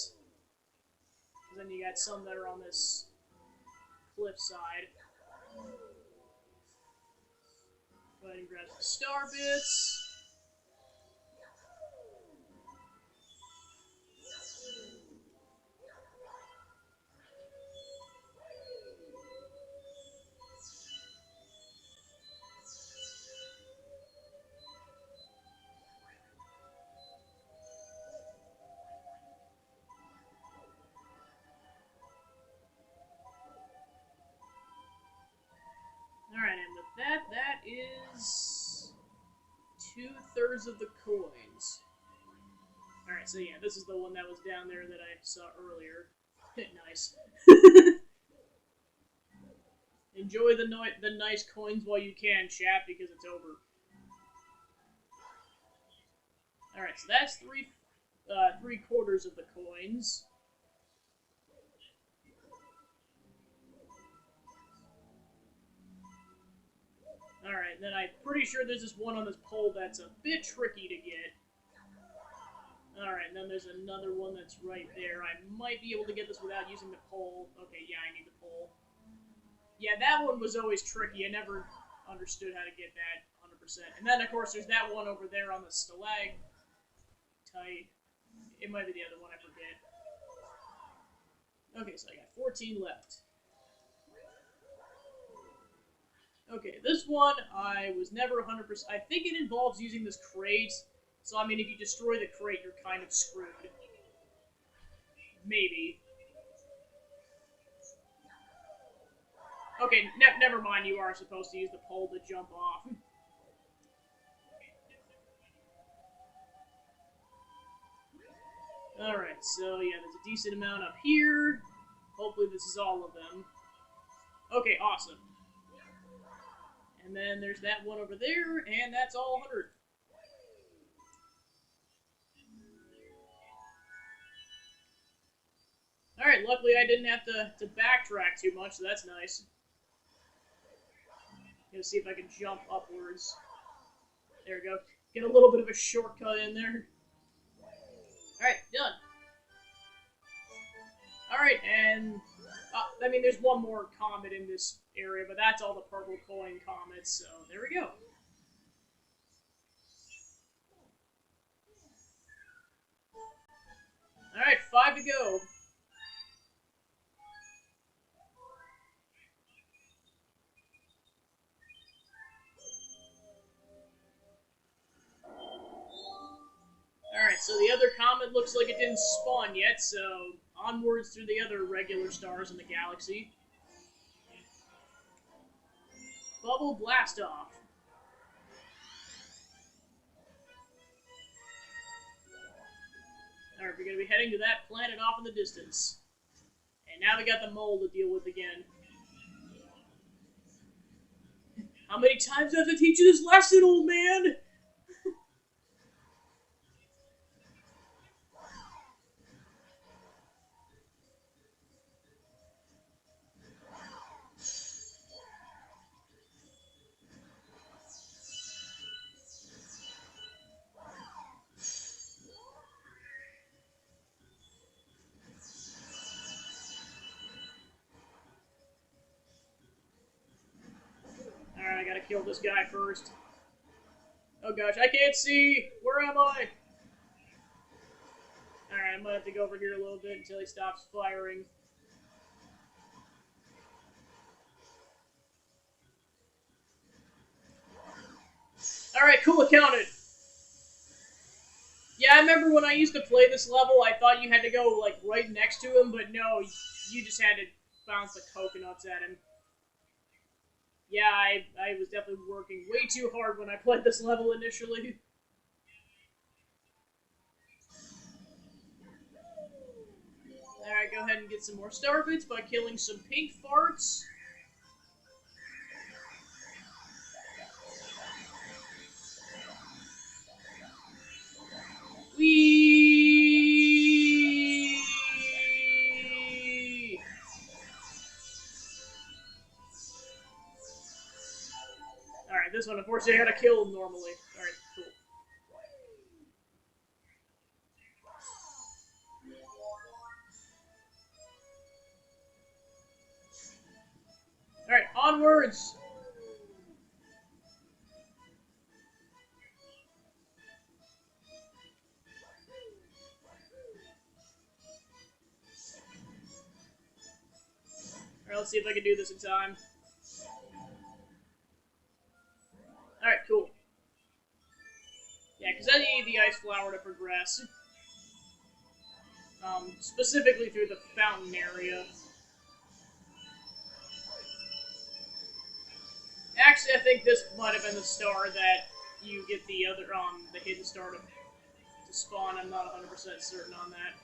Then you got some that are on this cliff side. Go ahead and grab some star bits. Alright, and with that, that is 2/3 of the coins. Alright, so yeah, this is the one that was down there that I saw earlier. Nice. Enjoy the nice coins while you can, chat, because it's over. Alright, so that's 3/4 of the coins. Alright, then I'm pretty sure there's this one on this pole that's a bit tricky to get. Alright, and then there's another one that's right there. I might be able to get this without using the pole. Okay, yeah, I need the pole. Yeah, that one was always tricky. I never understood how to get that 100%. And then, of course, there's that one over there on the stalagmite. It might be the other one, I forget. Okay, so I got 14 left. Okay, this one, I was never 100%... I think it involves using this crate. So, I mean, if you destroy the crate, you're kind of screwed. Maybe. Okay, never mind, you are supposed to use the pole to jump off. Alright, so yeah, there's a decent amount up here. Hopefully this is all of them. Okay, awesome. And then there's that one over there, and that's all 100. Alright, luckily I didn't have to backtrack too much, so that's nice. Gonna see if I can jump upwards. There we go. Get a little bit of a shortcut in there. Alright, done. Alright, and I mean, there's one more comet in this area, but that's all the purple coin comets, so there we go. Alright, 5 to go. Alright, so the other comet looks like it didn't spawn yet, so onwards through the other regular stars in the galaxy. Bubble blast off. Alright, we're going to be heading to that planet off in the distance. And now we got the mole to deal with again. How many times do I have to teach you this lesson, old man? Alright, I gotta kill this guy first. Oh gosh, I can't see! Where am I? Alright, I might have to go over here a little bit until he stops firing. Alright, cool, accounted. Yeah, I remember when I used to play this level, I thought you had to go, like, right next to him, but no, you just had to bounce the coconuts at him. Yeah, I was definitely working way too hard when I played this level initially. Alright, go ahead and get some more star bits by killing some pink farts. Whee! Alright, this one, unfortunately, I gotta kill normally. Alright, cool. Alright, onwards! Alright, let's see if I can do this in time. Alright, cool. Yeah, because I need the ice flower to progress. Specifically through the fountain area. Actually, I think this might have been the star that you get the other, the hidden star to spawn. I'm not 100% certain on that.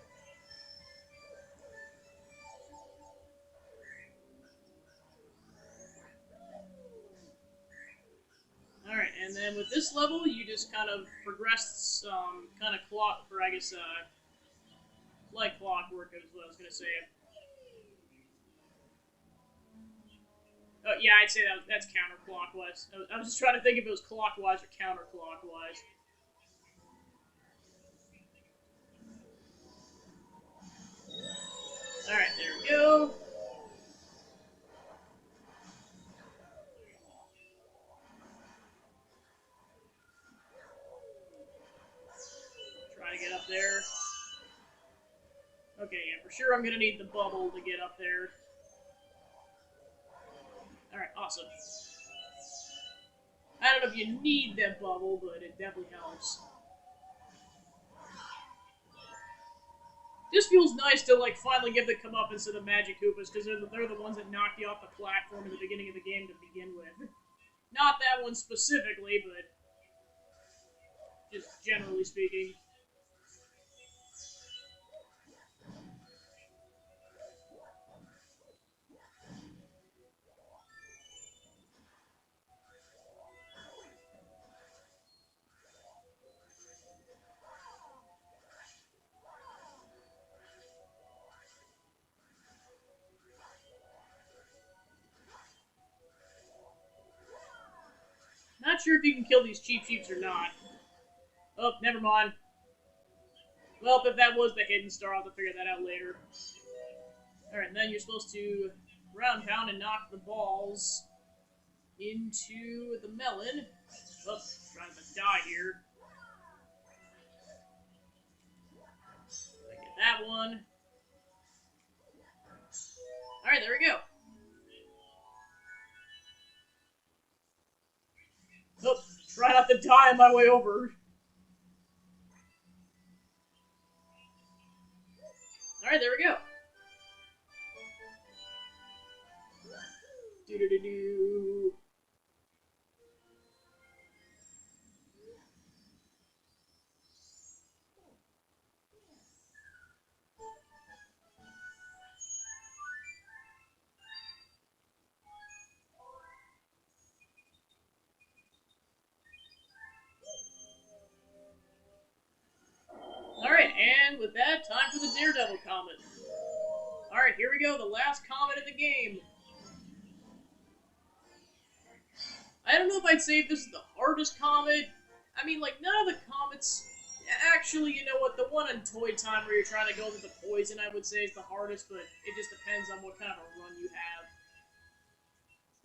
Alright, and then with this level, you just kind of progress, kind of clock, or I guess, like clockwork is what I was going to say. Yeah, I'd say that's counterclockwise. I was just trying to think if it was clockwise or counterclockwise. Alright, there we go. Try to get up there. Okay, yeah, for sure I'm going to need the bubble to get up there. Alright, awesome. I don't know if you need that bubble, but it definitely helps. This feels nice to, like, finally give the comeuppance to the Magic Koopas, because they're the ones that knocked you off the platform at the beginning of the game to begin with. Not that one specifically, but just generally speaking. Not sure if you can kill these Cheep Cheeps or not. Oh, never mind. Well, if that was the hidden star, I'll have to figure that out later. Alright, and then you're supposed to ground pound and knock the balls into the melon. Oh, trying to die here. I get that one. Alright, there we go. Oh, try not to die on my way over. Alright, there we go. Do-do-do-do. Alright, and with that, time for the Daredevil Comet. Alright, here we go, the last comet in the game. I don't know if I'd say this is the hardest comet. I mean, like, none of the comets... Actually, you know what, the one on Toy Time where you're trying to go through the poison, I would say is the hardest, but it just depends on what kind of a run you have.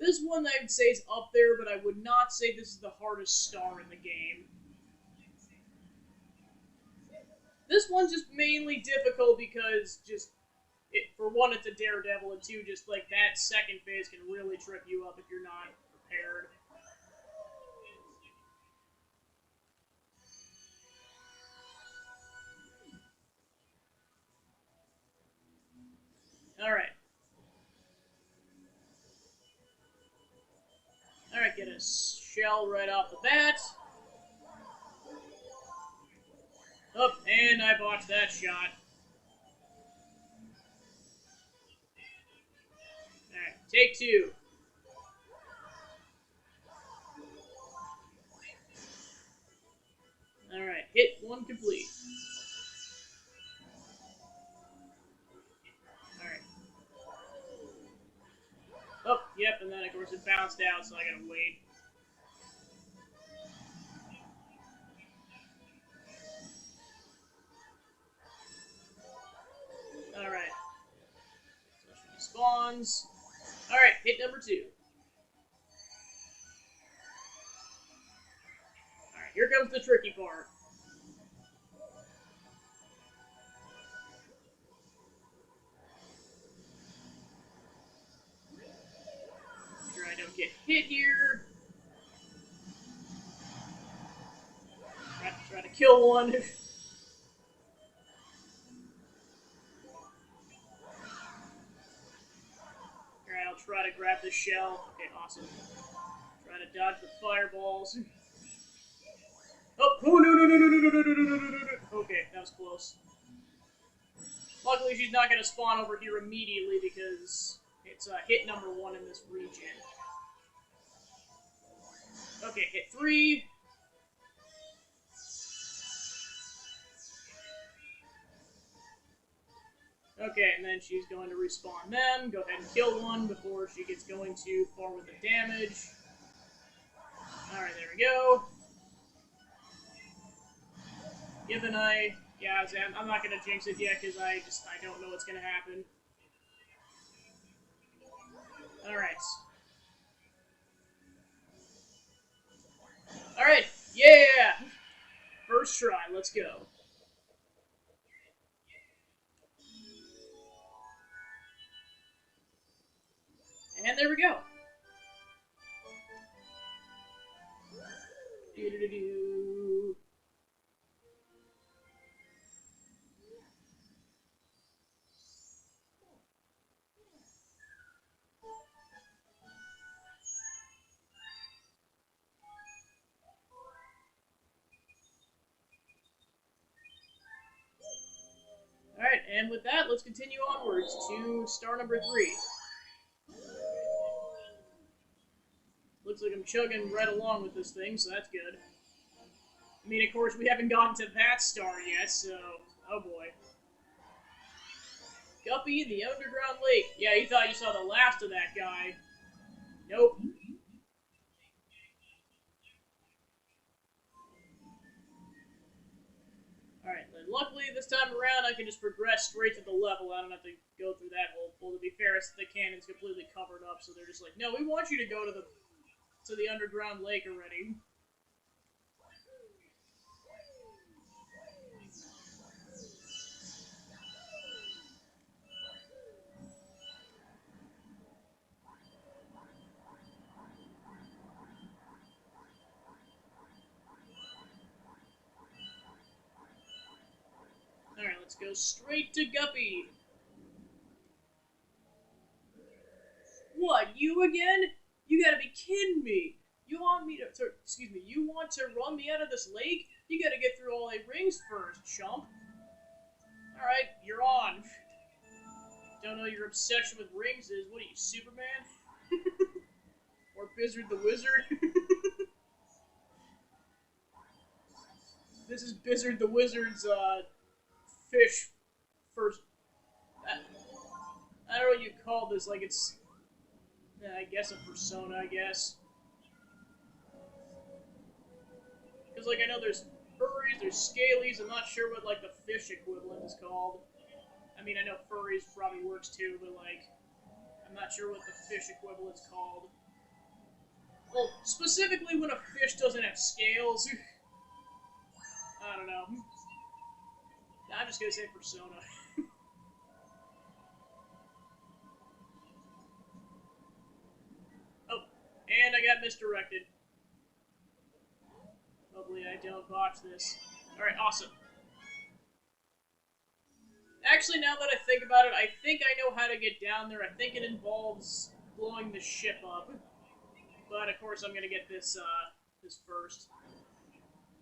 This one I would say is up there, but I would not say this is the hardest star in the game. This one's just mainly difficult because for one, it's a Daredevil, and two, just like that second phase can really trip you up if you're not prepared. Alright. Alright, get a shell right off the bat. Oh, and I botched that shot. Alright, take two. Alright, hit one complete. Alright. Oh, yep, and then of course it bounced out, so I gotta wait. Alright. So spawns. Alright, hit number two. Alright, here comes the tricky part. Make sure I don't get hit here. Try to kill one. Alright, I'll try to grab the shell. Okay, awesome. Try to dodge the fireballs. Oh, no, no, no, no, no, no, no, no, no, no, no, no. Okay, that was close. Luckily, she's not going to spawn over here immediately because it's hit number one in this region. Okay, hit three. Okay, and then she's going to respawn them. Go ahead and kill one before she gets going too far with the damage. Alright, there we go. Given yeah, I'm not going to jinx it yet because I don't know what's going to happen. Alright. Alright, yeah! First try, let's go. And there we go. Do-do-do-do. Alright, and with that, let's continue onwards to star number 3. Looks like I'm chugging right along with this thing, so that's good. I mean, of course, we haven't gotten to that star yet, so... Oh boy. Guppy, the underground lake. Yeah, you thought you saw the last of that guy. Nope. Alright, luckily this time around I can just progress straight to the level. I don't have to go through that whole fair, the canyon's completely covered up, so they're just like, no, we want you to go to the underground lake already. Alright, let's go straight to Guppy. What, you again? You gotta be kidding me. You want to run me out of this lake? You gotta get through all 8 rings first, chump. Alright, you're on. Don't know your obsession with rings is. What are you, Superman? Or Bizzard the Wizard? This is Bizzard the Wizard's, fish first. I don't know what you call this, like it's. I guess a persona, I guess. Because, like, I know there's furries, there's scalies, I'm not sure what, like, the fish equivalent is called. I mean, I know furries probably works too, but, like, I'm not sure what the fish equivalent's called. Well, specifically when a fish doesn't have scales. I don't know. I'm just gonna say persona. Oh, and I got misdirected. Hopefully I don't botch this. Alright, awesome. Actually, now that I think about it, I think I know how to get down there. I think it involves blowing the ship up. But, of course, I'm gonna get this, this first.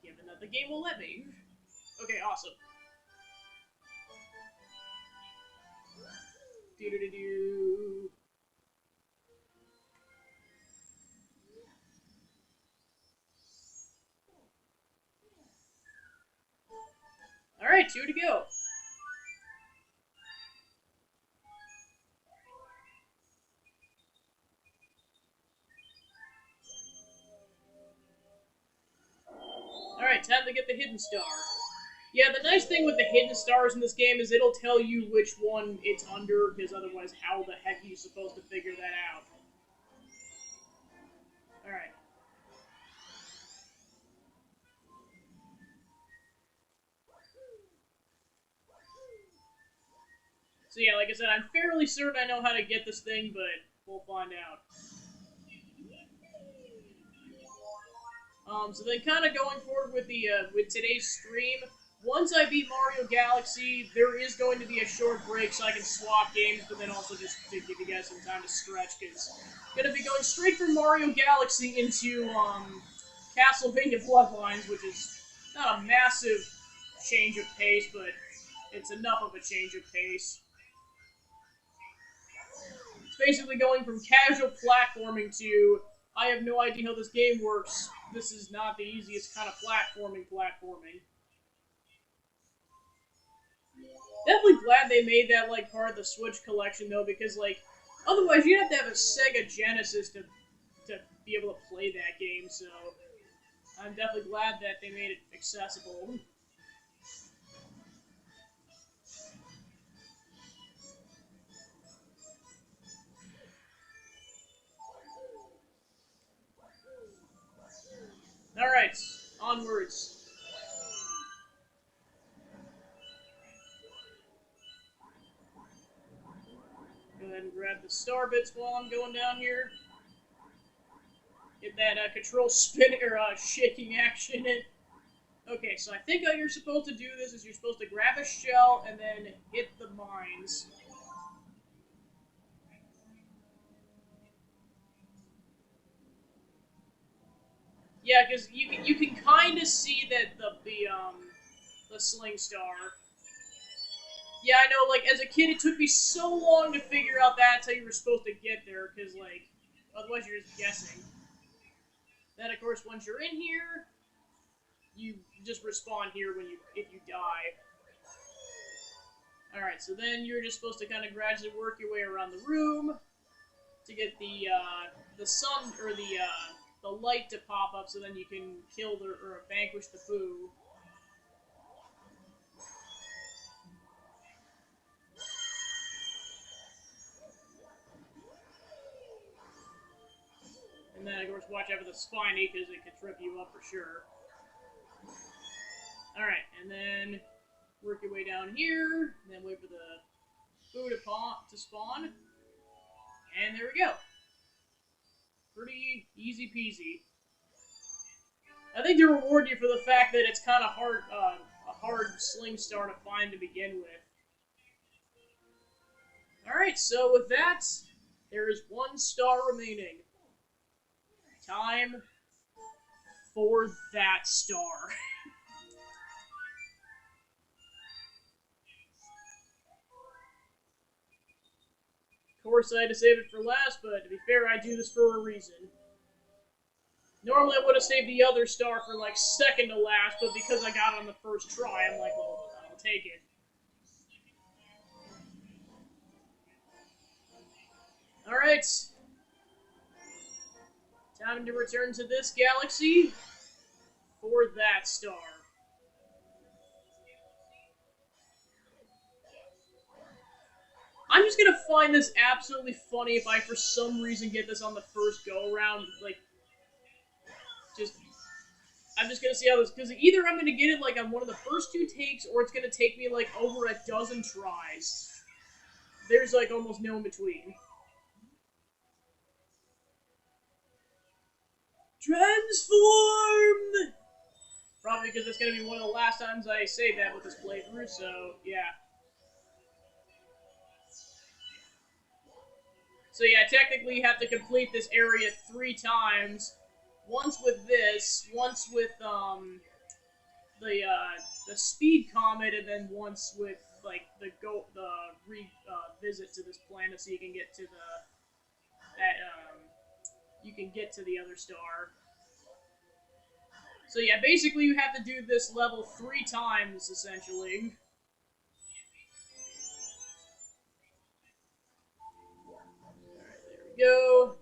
Given that the game will let me. Okay, awesome. Do-do-do-do. Alright, 2 to go. Alright, time to get the hidden star. Yeah, the nice thing with the hidden stars in this game is it'll tell you which one it's under, because otherwise how the heck are you supposed to figure that out? Alright. So yeah, like I said, I'm fairly certain I know how to get this thing, but we'll find out. So then kind of going forward with the with today's stream, once I beat Mario Galaxy, there is going to be a short break so I can swap games, but then also just to give you guys some time to stretch, because I'm going to be going straight from Mario Galaxy into Castlevania Bloodlines, which is not a massive change of pace, but it's enough of a change of pace. It's basically going from casual platforming to, I have no idea how this game works. This is not the easiest kind of platforming. Definitely glad they made that, like, part of the Switch collection, though, because, like, otherwise you'd have to have a Sega Genesis to be able to play that game, so I'm definitely glad that they made it accessible. Alright, onwards. Go ahead and grab the star bits while I'm going down here. Get that control spin or shaking action in. Okay, so I think how you're supposed to do this is you're supposed to grab a shell and then hit the mines. Yeah, because you can kind of see that the Sling Star. Yeah, I know. Like as a kid, it took me so long to figure out that's how you were supposed to get there, because like otherwise you're just guessing. Then of course once you're in here, you just respawn here if you die. All right, so then you're just supposed to kind of gradually work your way around the room to get the sun or the light to pop up, so then you can kill or vanquish the Boo. then, of course, watch out for the spiny, because it could trip you up for sure. Alright, and then work your way down here, and then wait for the food to spawn. And there we go. Pretty easy peasy. I think they reward you for the fact that it's kind of hard, a hard sling star to find to begin with. Alright, so with that, there is 1 star remaining. Time for that star. Of course, I had to save it for last, but to be fair, I do this for a reason. Normally, I would have saved the other star for, like, second to last, but because I got it on the first try, I'm like, well, I'll take it. Alright. Time to return to this galaxy for that star. I'm just gonna find this absolutely funny if I, for some reason, get this on the first go-around. Like, I'm just gonna see how this, because either I'm gonna get it, like, on one of the first 2 takes, or it's gonna take me, like, over a dozen tries. There's, like, almost no in-between. Transform! Probably because it's gonna be one of the last times I say that with this playthrough, so, yeah. So yeah, technically you have to complete this area 3 times. Once with this, once with the speed comet, and then once with like the visit to this planet, so you can get to the other star. So yeah, basically you have to do this level 3 times essentially. Go.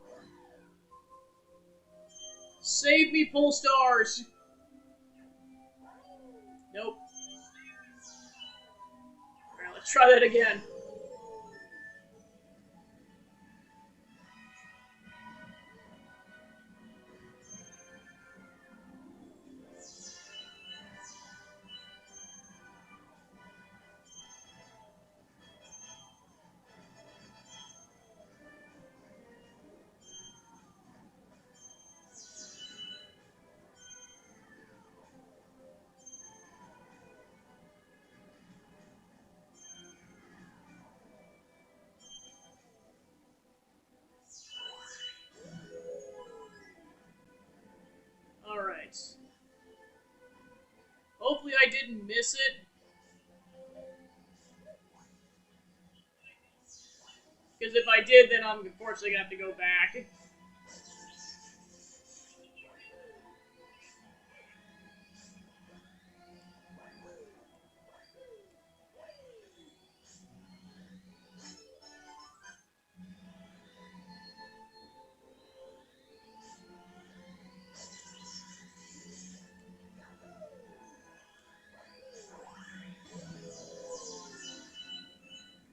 Save me, pull stars. Nope. Alright, let's try that again. Alright. Hopefully I didn't miss it. Because if I did, then I'm unfortunately going to have to go back.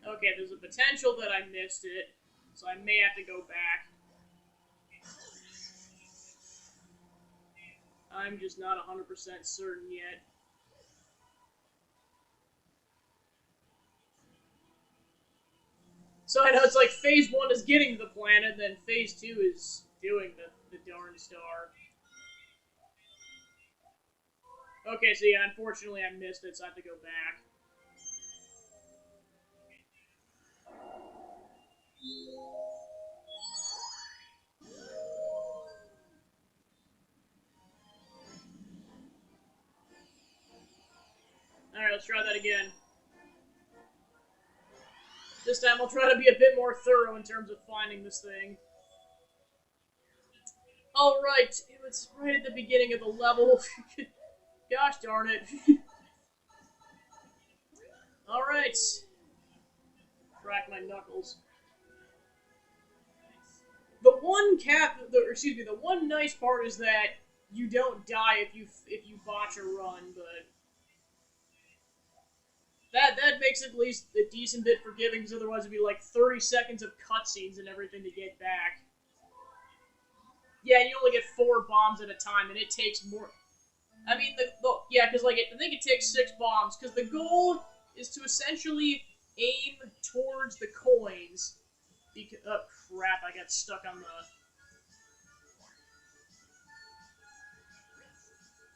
Okay, there's a potential that I missed it, so I may have to go back. I'm just not 100% certain yet. So I know it's like Phase 1 is getting to the planet, then Phase 2 is doing the darn star. Okay, so yeah, unfortunately I missed it, so I have to go back. Alright, let's try that again. This time I'll try to be a bit more thorough in terms of finding this thing. Alright, it was right at the beginning of the level. Gosh darn it. Alright. Crack my knuckles. The one nice part is that you don't die if you botch a run, but that makes it at least a decent bit forgiving, because otherwise it'd be like 30 seconds of cutscenes and everything to get back. Yeah, you only get 4 bombs at a time, and it takes more. I mean, yeah, because like I think it takes 6 bombs, because the goal is to essentially aim towards the coins. Because oh crap, I got stuck on the.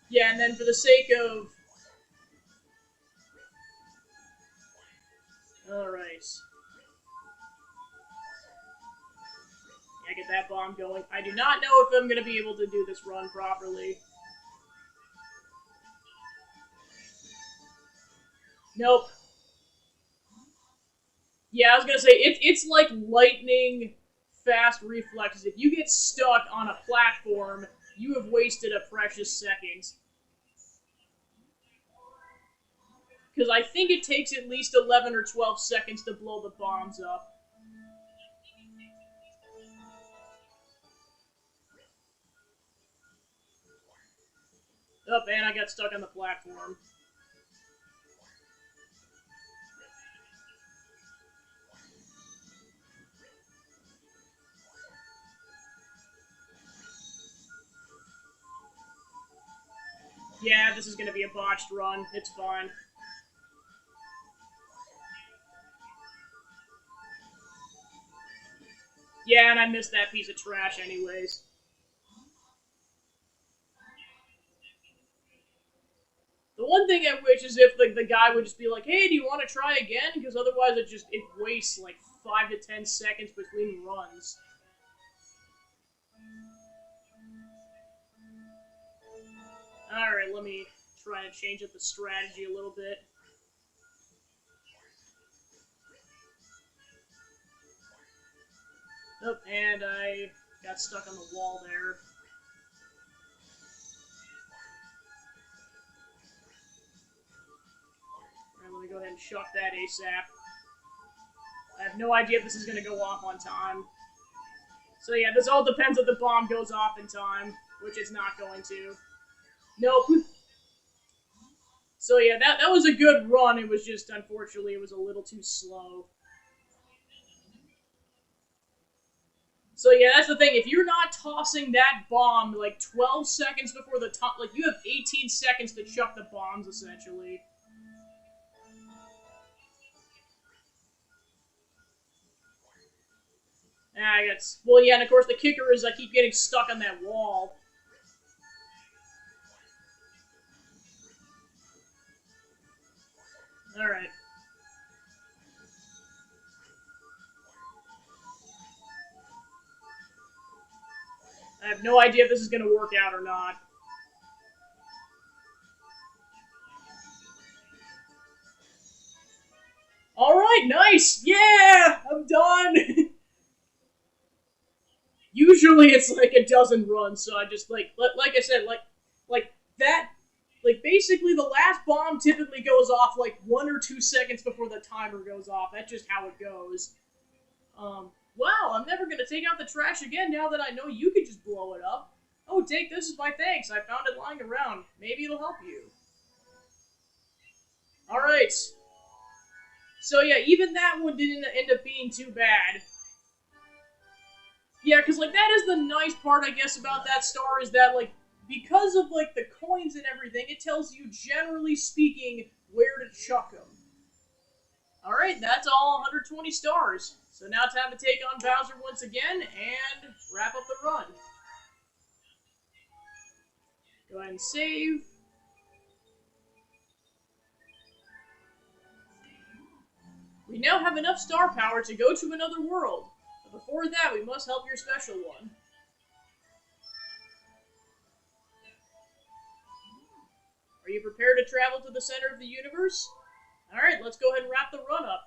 Yeah, and then for the sake of. All right. Yeah, get that bomb going. I do not know if I'm gonna be able to do this run properly. Nope. Yeah, I was gonna say it's like lightning fast reflexes. If you get stuck on a platform, you have wasted a precious second. Because I think it takes at least 11 or 12 seconds to blow the bombs up. Oh, and I got stuck on the platform. Yeah, this is gonna be a botched run. It's fine. Yeah, and I missed that piece of trash anyways. The one thing I wish is if the guy would just be like, "Hey, do you want to try again?" Because otherwise, it wastes like 5 to 10 seconds between runs. All right, let me try to change up the strategy a little bit. Oh, and I got stuck on the wall there. Alright, let me go ahead and chuck that ASAP. I have no idea if this is going to go off on time. So yeah, this all depends if the bomb goes off in time, which it's not going to. Nope. So yeah, that was a good run. It was just, unfortunately, it was a little too slow. So yeah, that's the thing. If you're not tossing that bomb like 12 seconds before the top, like you have 18 seconds to chuck the bombs essentially. I got well, yeah, and of course the kicker is I keep getting stuck on that wall. All right. I have no idea if this is going to work out or not. All right, nice. Yeah, I'm done. Usually it's like a dozen runs, so I just like I said, like that, like basically the last bomb typically goes off like 1 or 2 seconds before the timer goes off. That's just how it goes. Wow, I'm never gonna take out the trash again now that I know you can just blow it up. Oh, take this as my thanks. I found it lying around. Maybe it'll help you. All right. So yeah, even that one didn't end up being too bad. Yeah, because like that is the nice part, I guess, about that star is that like because of like the coins and everything, it tells you generally speaking where to chuck them. All right, that's all 120 stars. So now time to take on Bowser once again and wrap up the run. Go ahead and save. We now have enough star power to go to another world. But before that, we must help your special one. Are you prepared to travel to the center of the universe? Alright, let's go ahead and wrap the run up.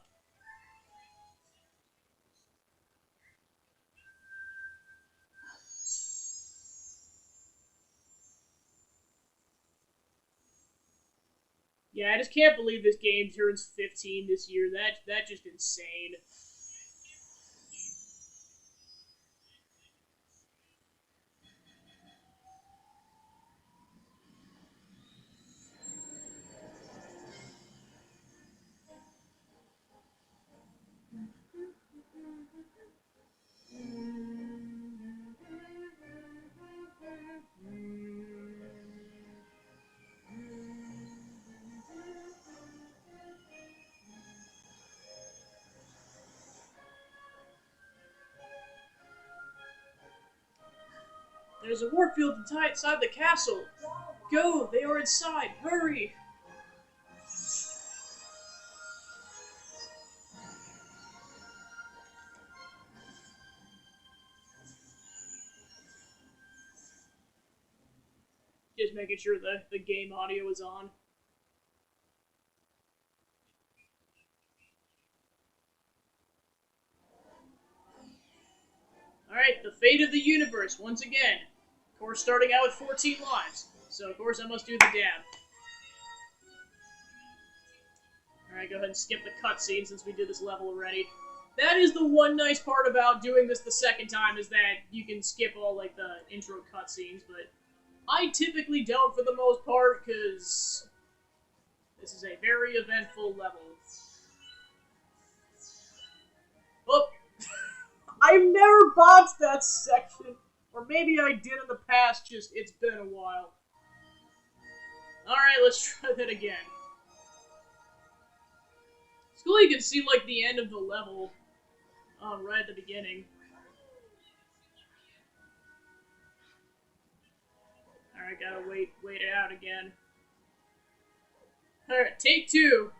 Yeah, I just can't believe this game turns 15 this year. That's just insane. There's a warp field inside the castle. Go, they are inside. Hurry. Just making sure the game audio is on. Alright, the fate of the universe, once again. Of course, starting out with 14 lives. So, of course, I must do the dab. Alright, go ahead and skip the cutscene since we did this level already. That is the one nice part about doing this the second time, is that you can skip all, like, the intro cutscenes, but I typically don't for the most part, because this is a very eventful level. Oh! I've never botched that section. Or maybe I did in the past, just it's been a while. Alright, let's try that again. It's cool you can see, like, the end of the level right at the beginning. Alright, gotta wait it out again. Alright, take 2.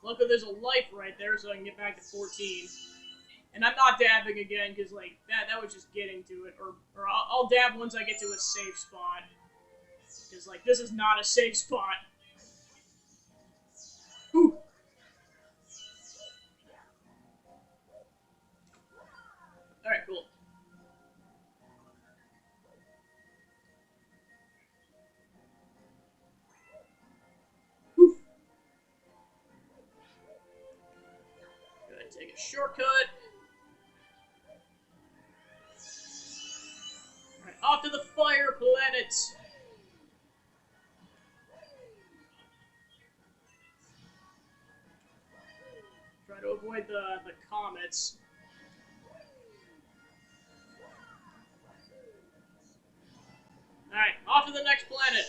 Luckily there's a life right there so I can get back to 14. And I'm not dabbing again, because, like, that was just getting to it. Or I'll dab once I get to a safe spot. Because, like, this is not a safe spot. Whew. Alright, cool. Whew. Go ahead and take a shortcut. Off to the fire planet! Try to avoid the comets. Alright, off to the next planet!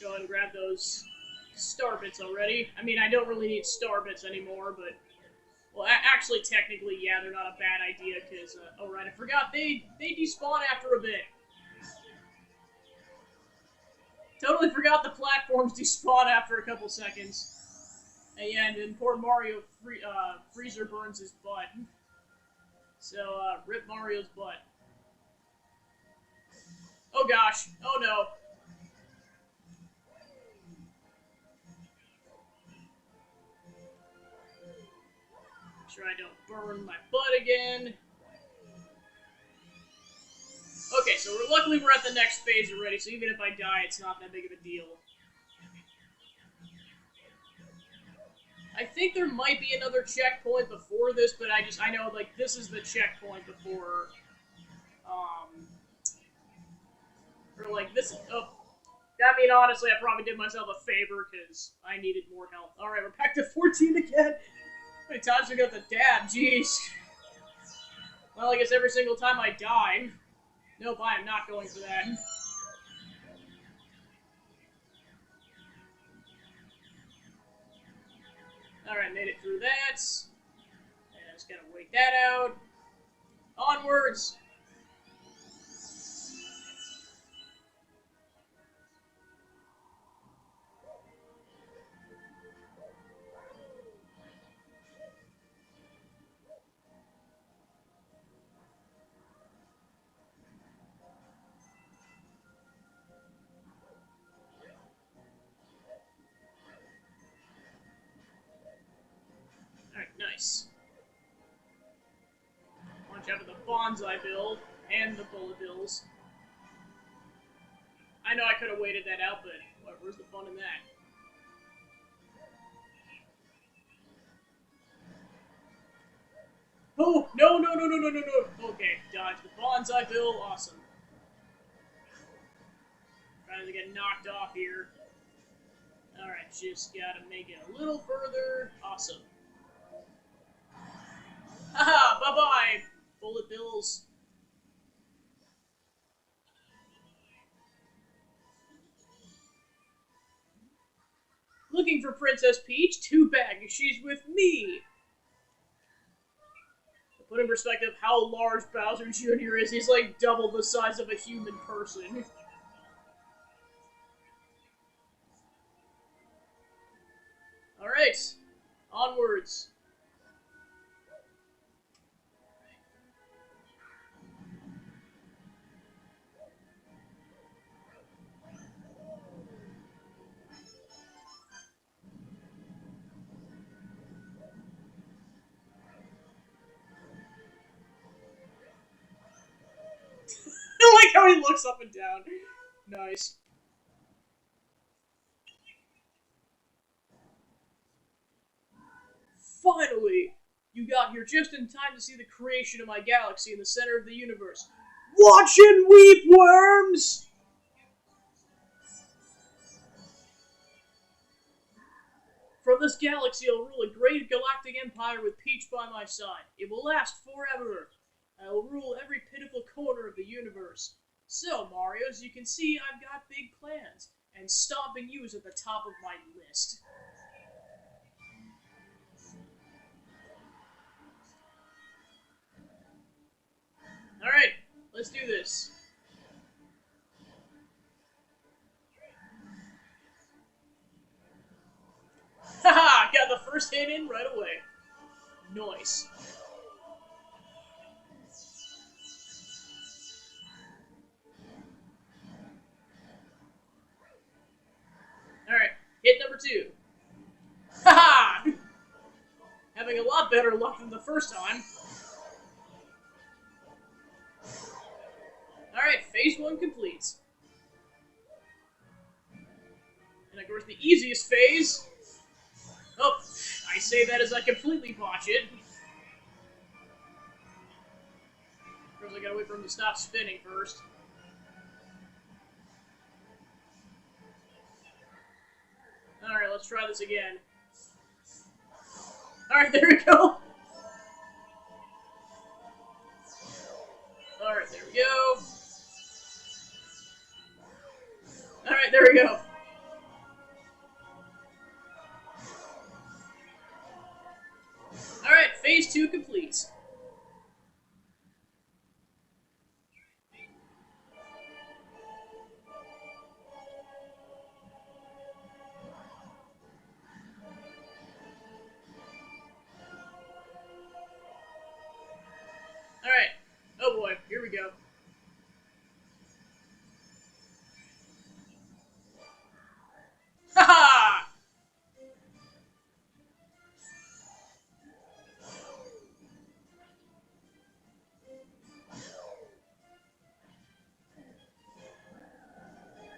Go ahead and grab those star bits already. I mean, I don't really need star bits anymore, but... Well, actually, technically, yeah, they're not a bad idea, because... oh, right, I forgot, they despawn after a bit. Totally forgot the platforms despawn after a couple seconds. And yeah, and then poor Mario Freezer burns his butt. So, rip Mario's butt. Oh gosh, oh no. Sure I don't burn my butt again. Okay, so luckily we're at the next phase already, so even if I die, it's not that big of a deal. I think there might be another checkpoint before this, but I know, like, this is the checkpoint before, or, like, this, oh, I mean, honestly, I probably did myself a favor, because I needed more health. Alright, we're back to 14 again! How many times we got the dab? Jeez. Well, I guess every single time I die. Nope, I am not going for that. Alright, made it through that. And just gotta wait that out. Onwards! Alright, nice. Watch out for the bonsai bill and the bullet bills. I know I could have waited that out, but where's the fun in that? Oh, no, no, no, no, no, no, no. Okay, dodge the bonsai bill. Awesome. Trying to get knocked off here. Alright, just gotta make it a little further. Awesome. Haha, bye-bye, bullet bills. looking for Princess Peach? Too bad, 'cause she's with me. To put in perspective how large Bowser Jr. is, he's like double the size of a human person. Alright, onwards. I like how he looks up and down. Nice. Finally! You got here just in time to see the creation of my galaxy in the center of the universe. Watch and weep, worms! From this galaxy I'll rule a great galactic empire with Peach by my side. It will last forever. I will rule every pitiful corner of the universe. So, Mario, as you can see, I've got big plans, and stomping you is at the top of my list. Alright, let's do this. Haha, got the first hit in right away. Nice. Alright, hit number 2. Haha! Having a lot better luck than the first time. Alright, phase 1 complete. And of course the easiest phase... Oh, I say that as I completely botch it. Of course I gotta wait for him to stop spinning first. Alright, let's try this again. Alright, there we go. Alright, there we go. Alright, there we go. Alright, phase 2 complete. Alright. Oh boy, here we go. Haha!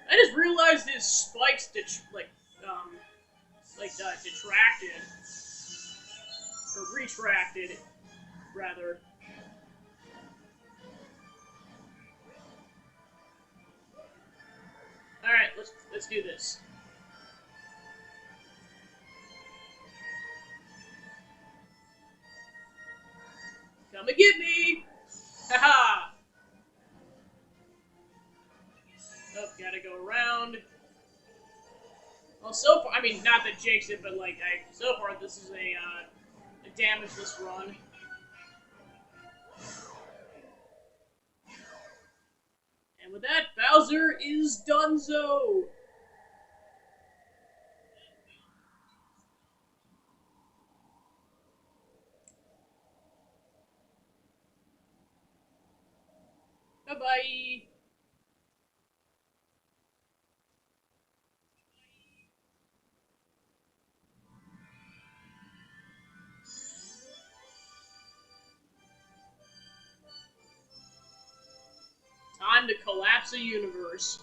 I just realized his spikes detracted. Or retracted, rather. Alright, let's do this. Come and get me! Haha! Oh, gotta go around. Well, so far, I mean, not that Jake's it, but like, so far this is a damageless run. And with that, Bowser is donezo! Bye-bye! Time to collapse a universe.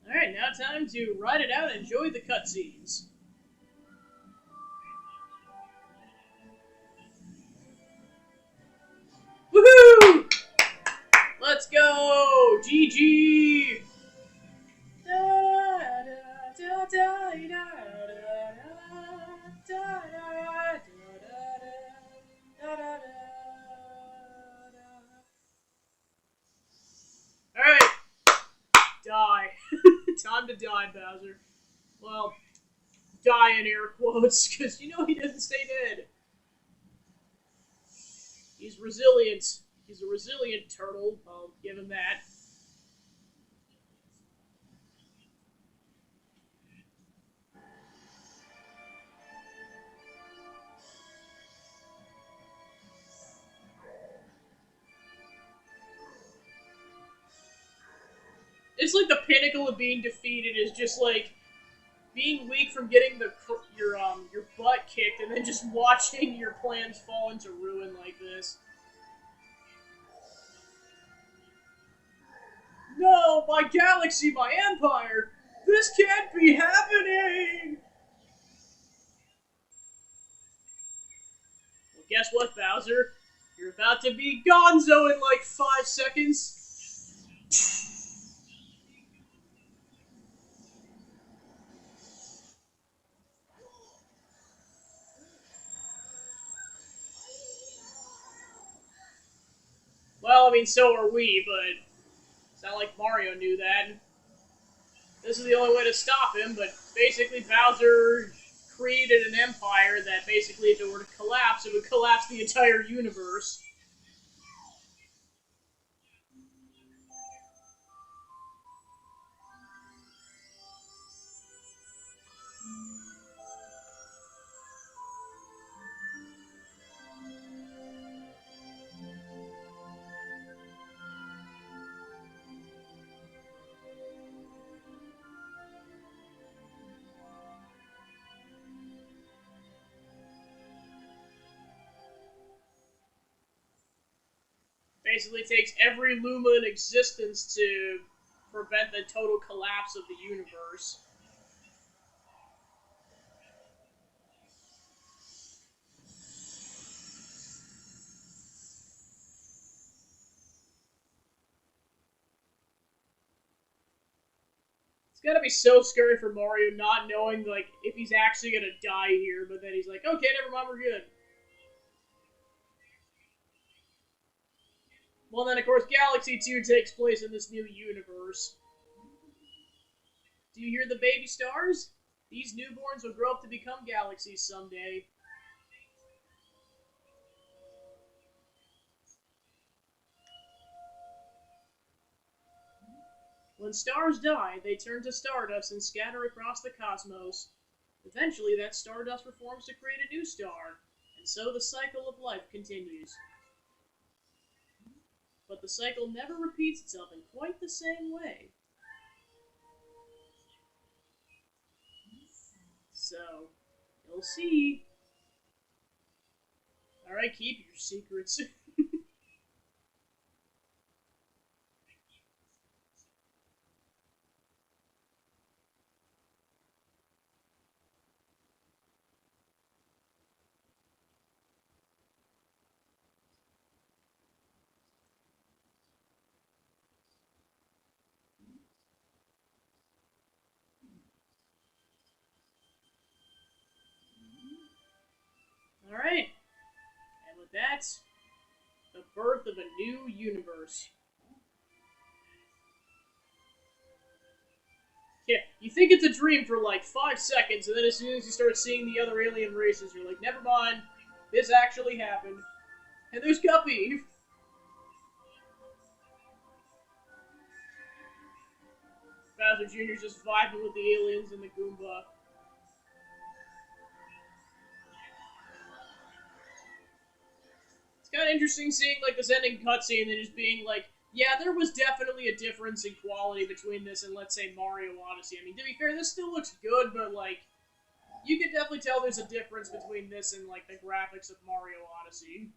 Alright, now time to ride it out and enjoy the cutscenes. Woohoo! Let's go! GG! Alright, die. Time to die, Bowser. Well, die in air quotes, because you know he doesn't stay dead. He's resilient. He's a resilient turtle. I'll give him that. It's like the pinnacle of being defeated is just like being weak from getting your butt kicked and then just watching your plans fall into ruin like this. No, my galaxy, my empire! This can't be happening! Well, guess what, Bowser? You're about to be gonzo in like 5 seconds. Well, I mean, so are we, but it's not like Mario knew that. This is the only way to stop him, but basically Bowser created an empire that basically, if it were to collapse, it would collapse the entire universe. Basically takes every Luma in existence to prevent the total collapse of the universe. It's gotta be so scary for Mario not knowing, like, if he's actually gonna die here, but then he's like, okay, never mind, we're good. Well, then, of course, Galaxy 2 takes place in this new universe. Do you hear the baby stars? These newborns will grow up to become galaxies someday. When stars die, they turn to stardust and scatter across the cosmos. Eventually, that stardust reforms to create a new star, and so the cycle of life continues. But the cycle never repeats itself in quite the same way. So, you'll see. Alright, keep your secrets. Alright, and with that, the birth of a new universe. Yeah, you think it's a dream for like 5 seconds, and then as soon as you start seeing the other alien races, you're like, never mind, this actually happened. And there's Guppy! Bowser Jr.'s just vibing with the aliens and the Goomba. It's kind of interesting seeing like this ending cutscene and just being like, yeah, there was definitely a difference in quality between this and, let's say, Mario Odyssey. I mean, to be fair, this still looks good, but like, you can definitely tell there's a difference between this and like the graphics of Mario Odyssey.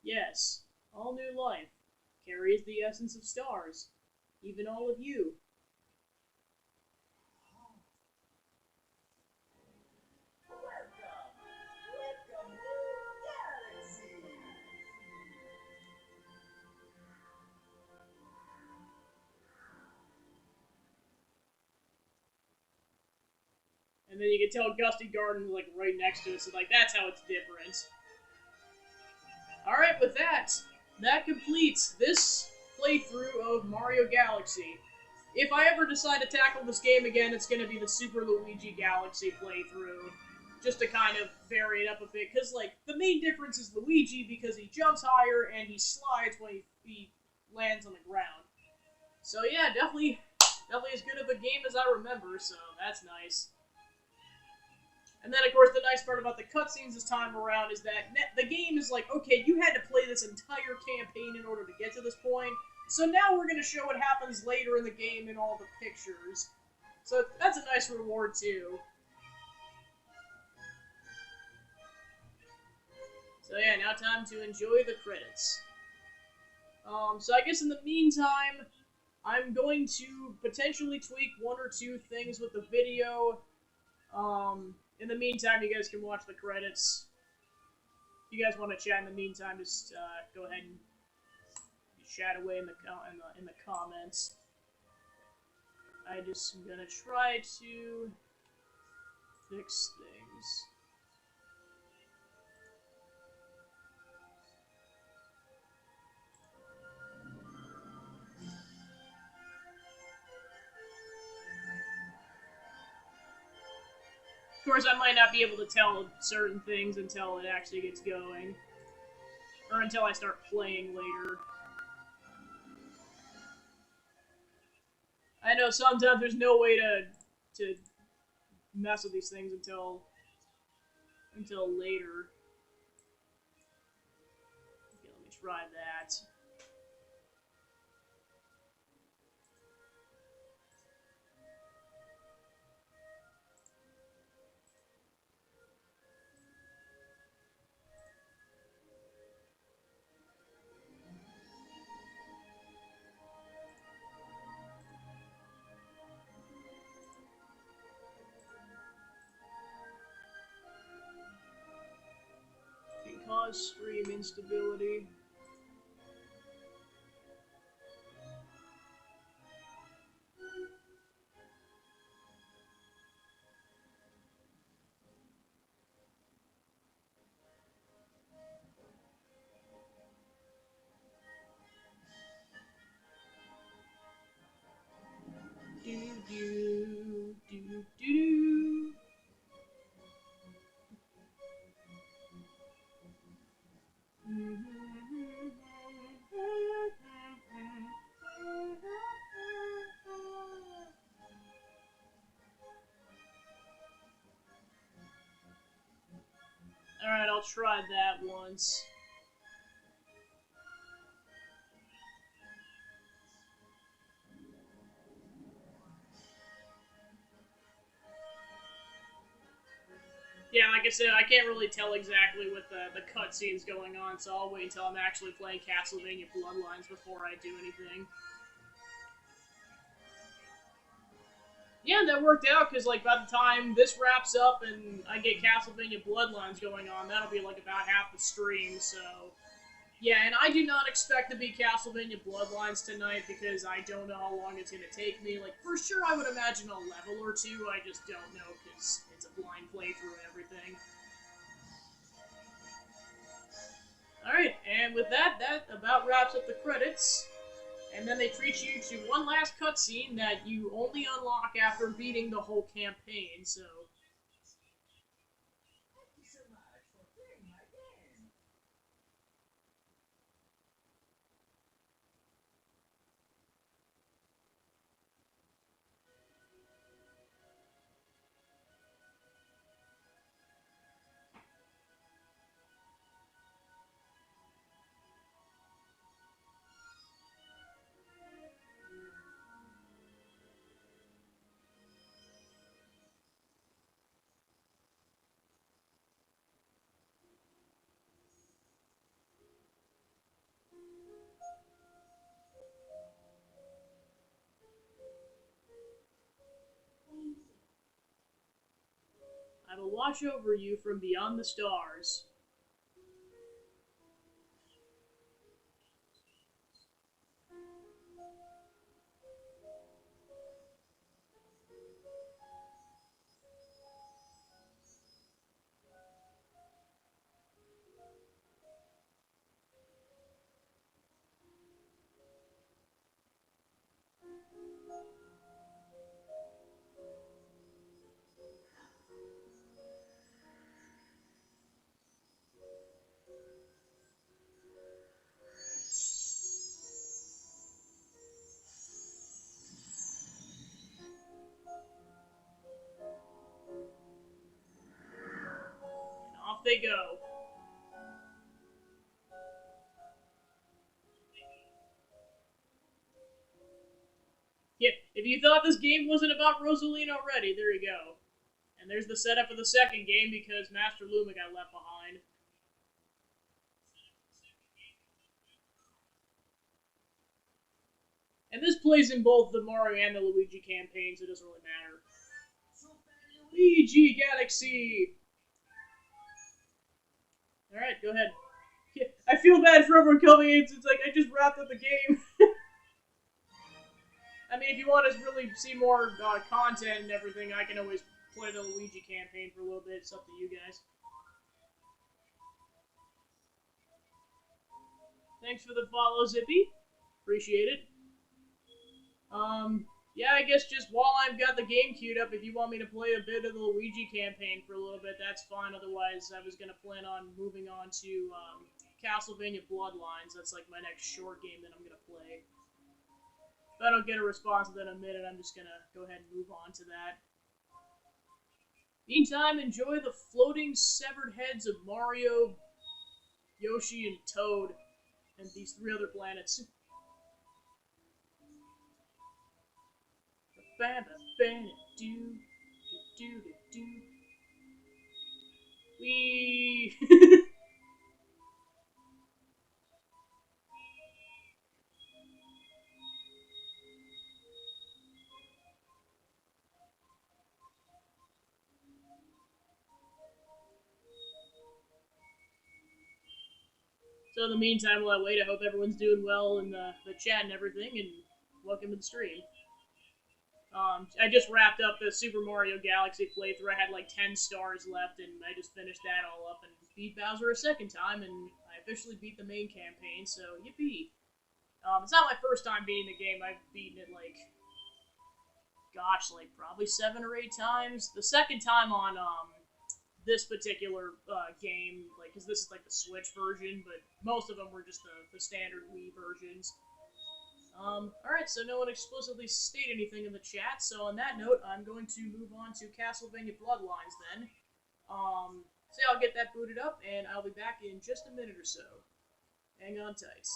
Yes, all new life carries the essence of stars, even all of you. And then you can tell Gusty Garden like right next to it, so like that's how it's different. Alright, with that, that completes this playthrough of Mario Galaxy. If I ever decide to tackle this game again, it's going to be the Super Luigi Galaxy playthrough. Just to kind of vary it up a bit, because like the main difference is Luigi because he jumps higher and he slides when he lands on the ground. So yeah, definitely as good of a game as I remember, so that's nice. And then, of course, the nice part about the cutscenes this time around is that the game is like, okay, you had to play this entire campaign in order to get to this point, so now we're going to show what happens later in the game in all the pictures. So that's a nice reward, too. So yeah, now time to enjoy the credits. So I guess in the meantime, I'm going to potentially tweak one or two things with the video. In the meantime, you guys can watch the credits. If you guys want to chat in the meantime, just go ahead and chat away in the comments. I just am gonna try to fix things. Of course, I might not be able to tell certain things until it actually gets going. Or until I start playing later. I know sometimes there's no way to mess with these things until later. Okay, let me try that. Can cause stream instability. Do do do do. Alright, I'll try that once. Yeah, like I said, I can't really tell exactly with the cutscenes going on, so I'll wait until I'm actually playing Castlevania Bloodlines before I do anything. Yeah, that worked out, because like by the time this wraps up and I get Castlevania Bloodlines going on, that'll be like about half the stream, so... Yeah, and I do not expect to be Castlevania Bloodlines tonight, because I don't know how long it's going to take me. Like, for sure I would imagine a level or two, I just don't know, because it's a blind playthrough and everything. Alright, and with that, that about wraps up the credits. And then they treat you to one last cutscene that you only unlock after beating the whole campaign, so... I will watch over you from beyond the stars. And off they go. Yeah, if you thought this game wasn't about Rosaline already, there you go. And there's the setup for the second game because Master Luma got left behind. And this plays in both the Mario and the Luigi campaigns, so it doesn't really matter. Luigi Galaxy! Alright, go ahead. Yeah, I feel bad for everyone coming in, it's like I just wrapped up the game. I mean, if you want to really see more content and everything, I can always play the Luigi campaign for a little bit. It's up to you guys. Thanks for the follow, Zippy. Appreciate it. Yeah, I guess just while I've got the game queued up, if you want me to play a bit of the Luigi campaign for a little bit, that's fine. Otherwise, I was going to plan on moving on to Castlevania Bloodlines. That's like my next short game that I'm going to play. If I don't get a response within a minute, I'm just going to go ahead and move on to that. Meantime, enjoy the floating severed heads of Mario, Yoshi, and Toad, and these 3 other planets. Wee. So in the meantime, while I wait, I hope everyone's doing well in the chat and everything, and welcome to the stream. I just wrapped up the Super Mario Galaxy playthrough. I had like 10 stars left, and I just finished that all up and beat Bowser a second time, and I officially beat the main campaign, so yippee. It's not my first time beating the game. I've beaten it like, gosh, like probably 7 or 8 times. The second time on this particular game, like, because this is like the Switch version, but most of them were just the standard Wii versions. Alright, so no one explicitly stated anything in the chat, so on that note, I'm going to move on to Castlevania Bloodlines then. So I'll get that booted up, and I'll be back in just a minute or so. Hang on tight.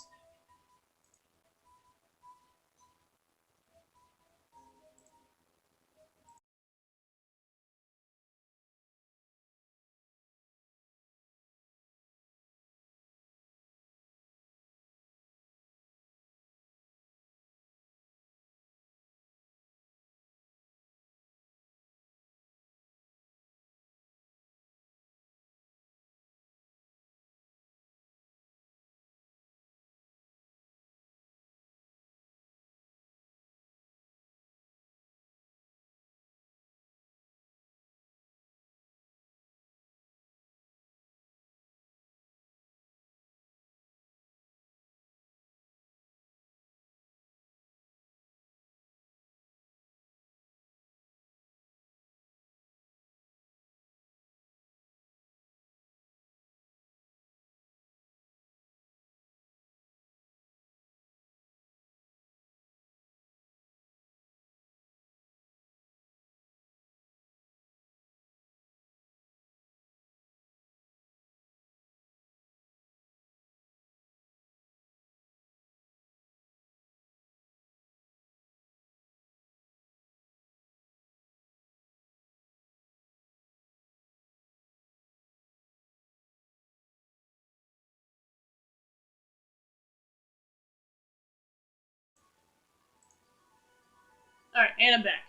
Alright, and I'm back.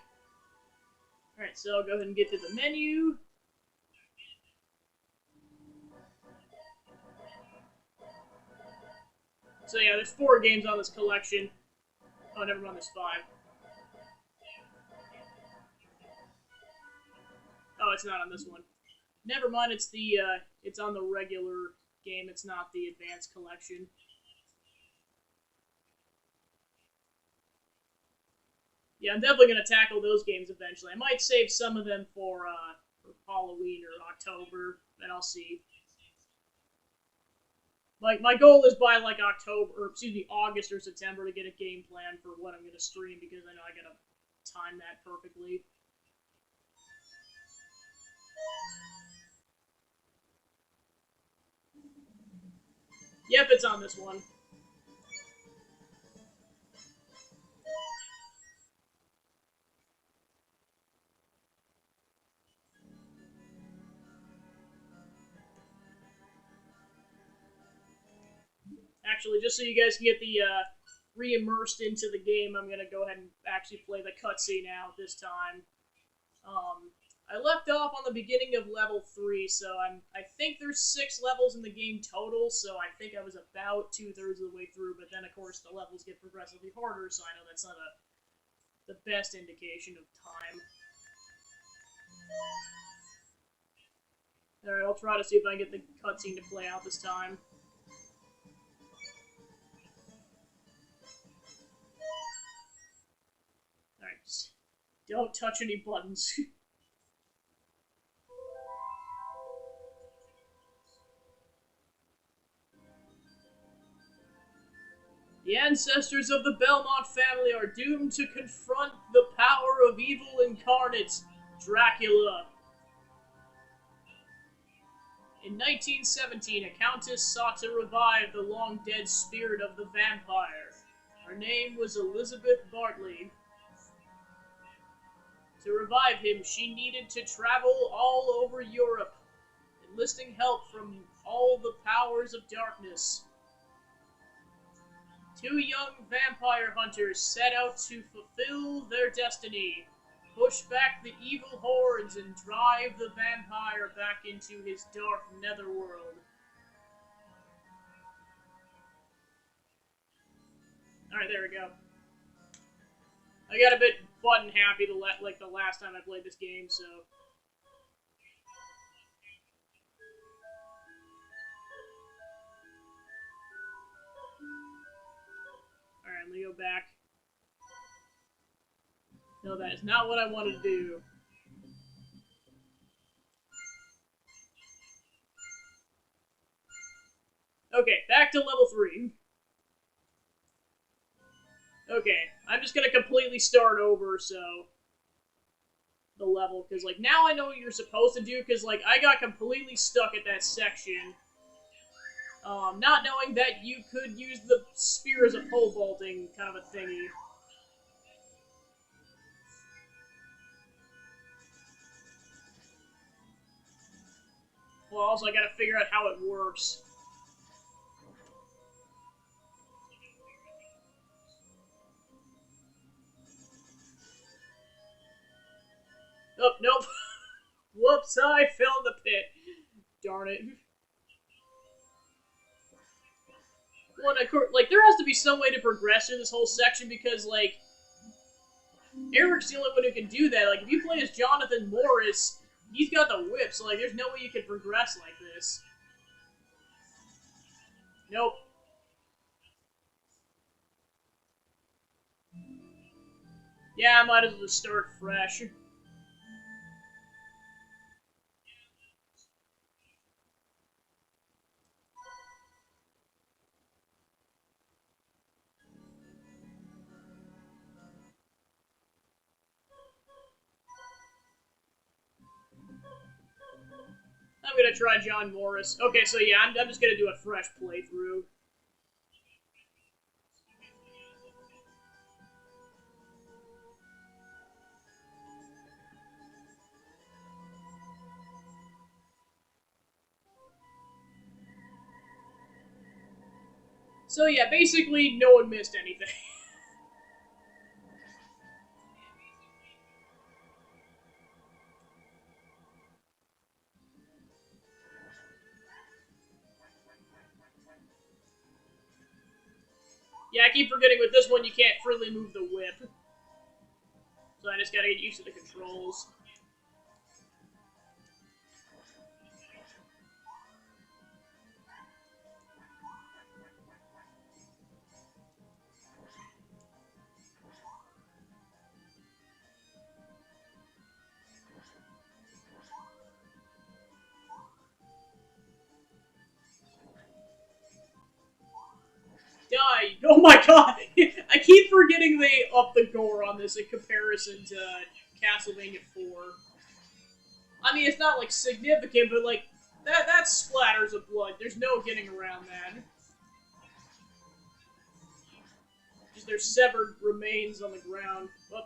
Alright, so I'll go ahead and get to the menu. So yeah, there's 4 games on this collection. Oh, never mind, there's 5. Oh, it's not on this one. Never mind, it's the it's on the regular game. It's not the advanced collection. Yeah, I'm definitely gonna tackle those games eventually. I might save some of them for Halloween or October, and I'll see. My goal is by like October, or excuse me, August or September to get a game plan for what I'm gonna stream because I know I gotta time that perfectly. Yep, it's on this one. Actually, just so you guys can get the re-immersed into the game, I'm gonna go ahead and actually play the cutscene out this time. I left off on the beginning of level 3, so I think there's 6 levels in the game total, so I think I was about 2/3 of the way through, but then of course the levels get progressively harder, so I know that's not the best indication of time. Alright, I'll try to see if I can get the cutscene to play out this time. Alright, just don't touch any buttons. The ancestors of the Belmont family are doomed to confront the power of evil incarnate, Dracula. In 1917, a countess sought to revive the long-dead spirit of the vampire. Her name was Elizabeth Bartley. To revive him, she needed to travel all over Europe, enlisting help from all the powers of darkness. 2 young vampire hunters set out to fulfill their destiny, push back the evil hordes, and drive the vampire back into his dark netherworld. Alright, there we go. I got a bit button happy like the last time I played this game, so... Alright, let me go back. No, that is not what I wanted to do. Okay, back to level 3. Okay, I'm just gonna completely start over, so... the level, because, like, now I know what you're supposed to do, because, like, I got completely stuck at that section. Not knowing that you could use the spear as a pole vaulting kind of a thingy. Well, also I gotta figure out how it works. Oh, nope. Whoops, I fell in the pit. Darn it. Well, of course, like, there has to be some way to progress in this whole section because, like, Eric's the only one who can do that. Like, if you play as Jonathan Morris, he's got the whip, so, like, there's no way you can progress like this. Nope. Yeah, I might as well just start fresh. I'm gonna try John Morris. Okay, so yeah, I'm just gonna do a fresh playthrough. So yeah, basically, no one missed anything. Yeah, I keep forgetting with this one you can't freely move the whip. So I just gotta get used to the controls. Die! Oh my god! I keep forgetting they up the gore on this in comparison to Castlevania 4. I mean, it's not like significant, but like that splatters of blood. There's no getting around that. Just their severed remains on the ground. Oh.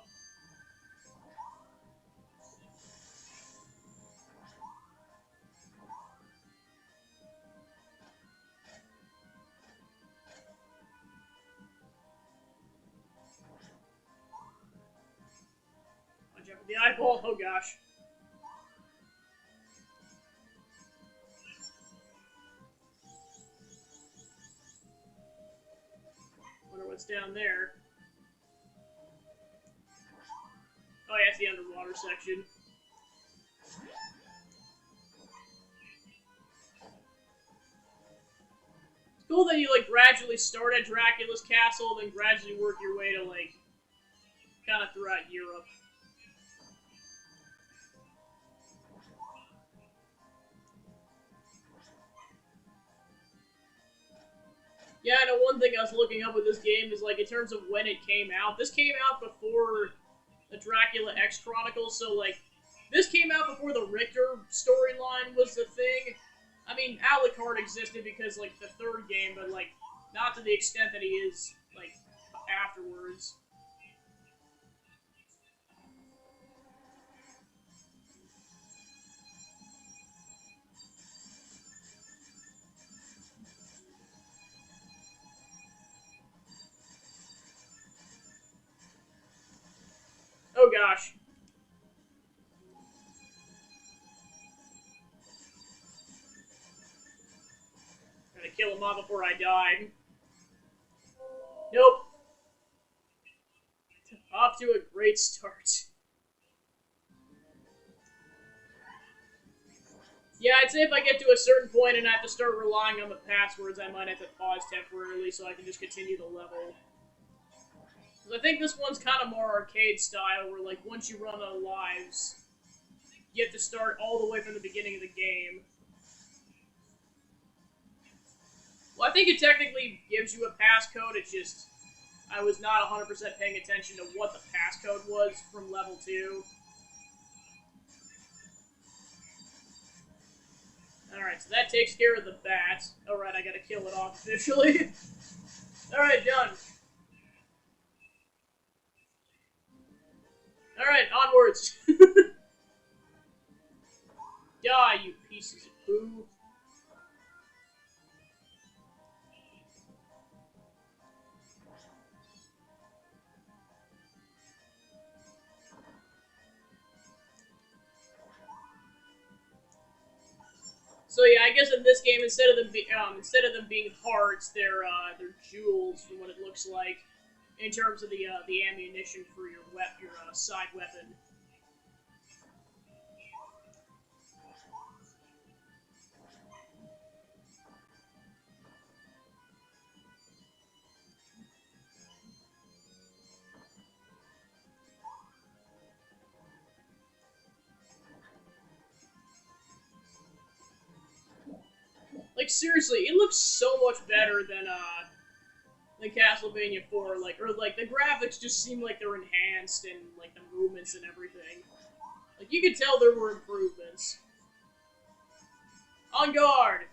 Watch out for the eyeball. Oh gosh. Wonder what's down there. Oh yeah, it's the underwater section. It's cool that you like gradually start at Dracula's castle, then gradually work your way to like kind of throughout Europe. Yeah, I know one thing I was looking up with this game is like in terms of when it came out. This came out before the Dracula X Chronicles, so like this came out before the Richter storyline was the thing. I mean, Alucard existed because like the third game, but like not to the extent that he is like afterwards. Oh gosh. Gotta kill him off before I die. Nope. Off to a great start. Yeah, I'd say if I get to a certain point and I have to start relying on the passwords, I might have to pause temporarily so I can just continue the level. Because I think this one's kind of more arcade style, where like once you run out of lives, you have to start all the way from the beginning of the game. Well, I think it technically gives you a passcode, it's just I was not 100% paying attention to what the passcode was from level 2. Alright, so that takes care of the bat. Alright, I gotta kill it off officially. Alright, done. Alright, onwards. Die, you pieces of poo. So yeah, I guess in this game, instead of them being hearts, they're jewels from what it looks like, in terms of the ammunition for your side weapon. Like seriously, it looks so much better than Castlevania 4. Like the graphics just seem like they're enhanced and like the movements and everything. Like you could tell there were improvements. On guard.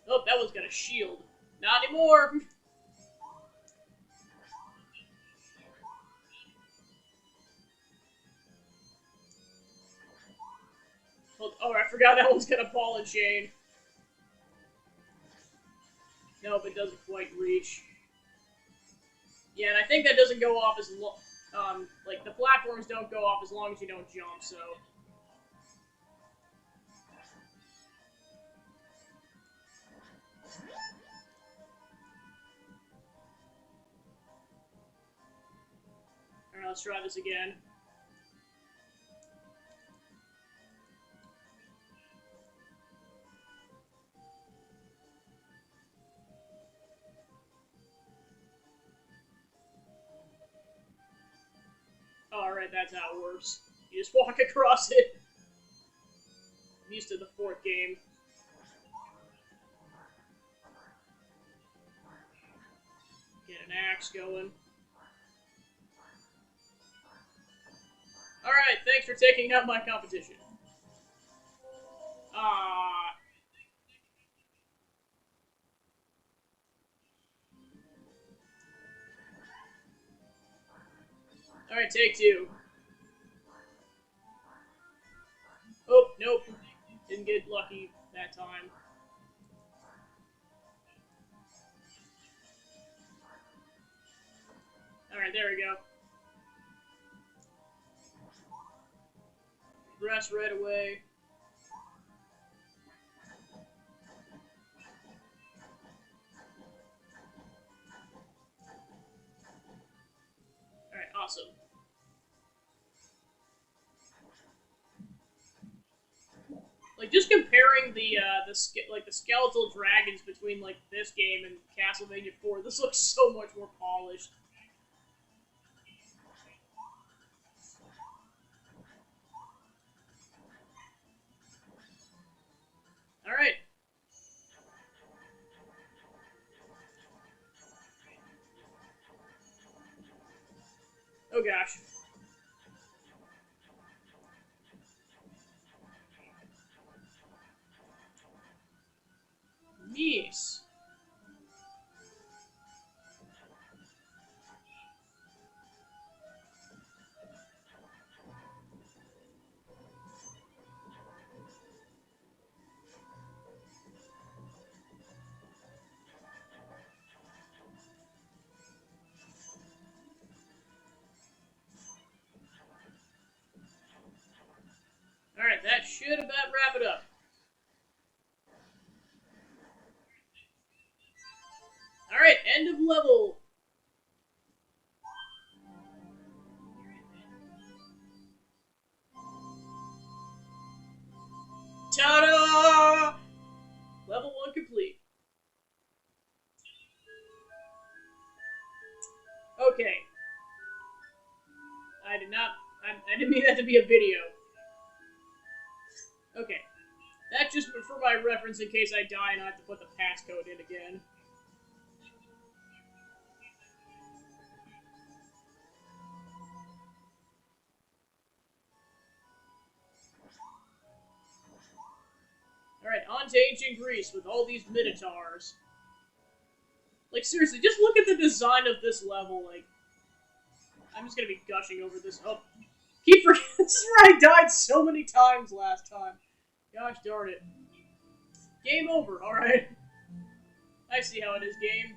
Oh, that one's got a shield. Not anymore. Oh, I forgot that one's got a ball and chain. Nope, it doesn't quite reach. Yeah, and I think that doesn't go off as like the platforms don't go off as long as you don't jump. So. All right, let's try this again. Alright, that's how it works. You just walk across it. I'm used to the fourth game. Get an axe going. Alright, thanks for taking out my competition. Alright, take two. Oh, nope. Didn't get lucky that time. Alright, there we go. Rest right away. Alright, awesome. Like, just comparing the skeletal dragons between, like, this game and Castlevania 4, this looks so much more polished. Alright. Oh gosh. Yes. Alright, that should about wrap it up. Alright, end of level. Ta-da! Level 1 complete. Okay. I didn't mean that to be a video. Okay. That's just for my reference in case I die and I have to put the passcode in again. Alright, on to ancient Greece with all these minotaurs. Like, seriously, just look at the design of this level, like... I'm just gonna be gushing over this. Oh, keep forgetting. This is where I died so many times last time. Gosh darn it. Game over, alright. I see how it is, game.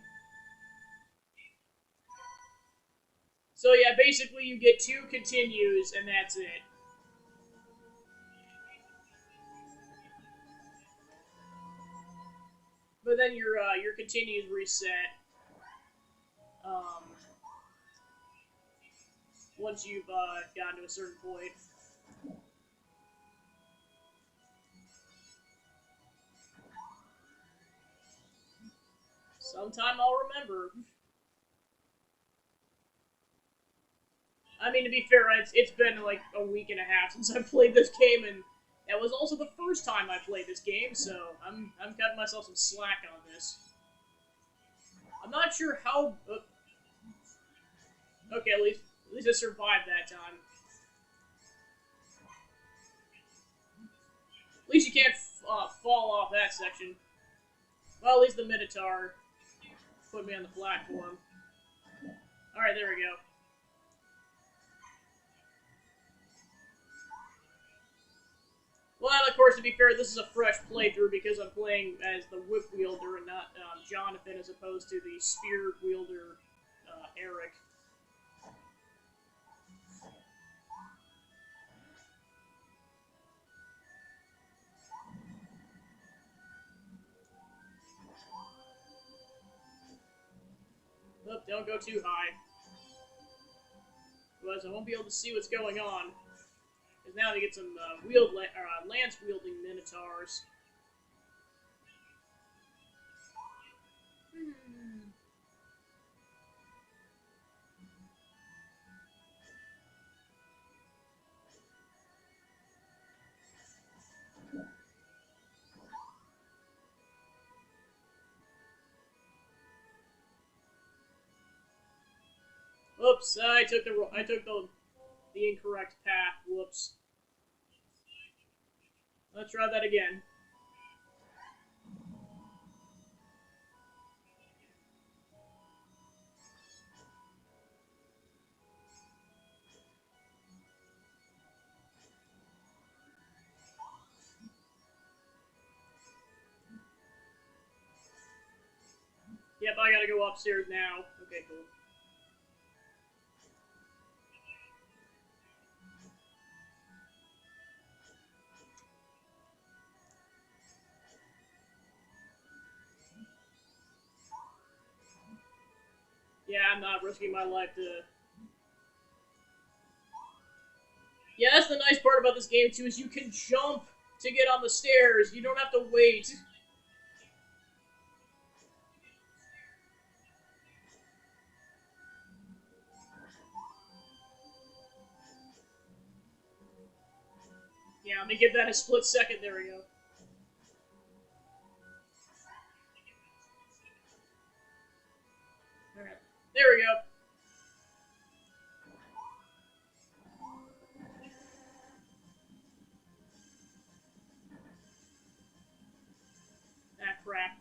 So yeah, basically you get 2 continues, and that's it. But then your continues reset. Once you've gotten to a certain point. Sometime I'll remember. I mean, to be fair, it's been like a week and a half since I played this game, and that was also the first time I played this game, so I'm cutting myself some slack on this. I'm not sure how... okay, at least I survived that time. At least you can't fall off that section. Well, at least the Minotaur put me on the platform. Alright, there we go. Well, and of course, to be fair, this is a fresh playthrough because I'm playing as the whip wielder and not Jonathan as opposed to the spear wielder Eric. Oh, don't go too high. Otherwise I won't be able to see what's going on. Because now they get some lance-wielding minotaurs. Oops, I took the incorrect path. Whoops. Let's try that again. Yep, I gotta go upstairs now. Okay, cool. Yeah, I'm not risking my life to... Yeah, that's the nice part about this game, too, is you can jump to get on the stairs. You don't have to wait. Yeah, let me give that a split second. There we go. Alright. There we go. Ah, crap.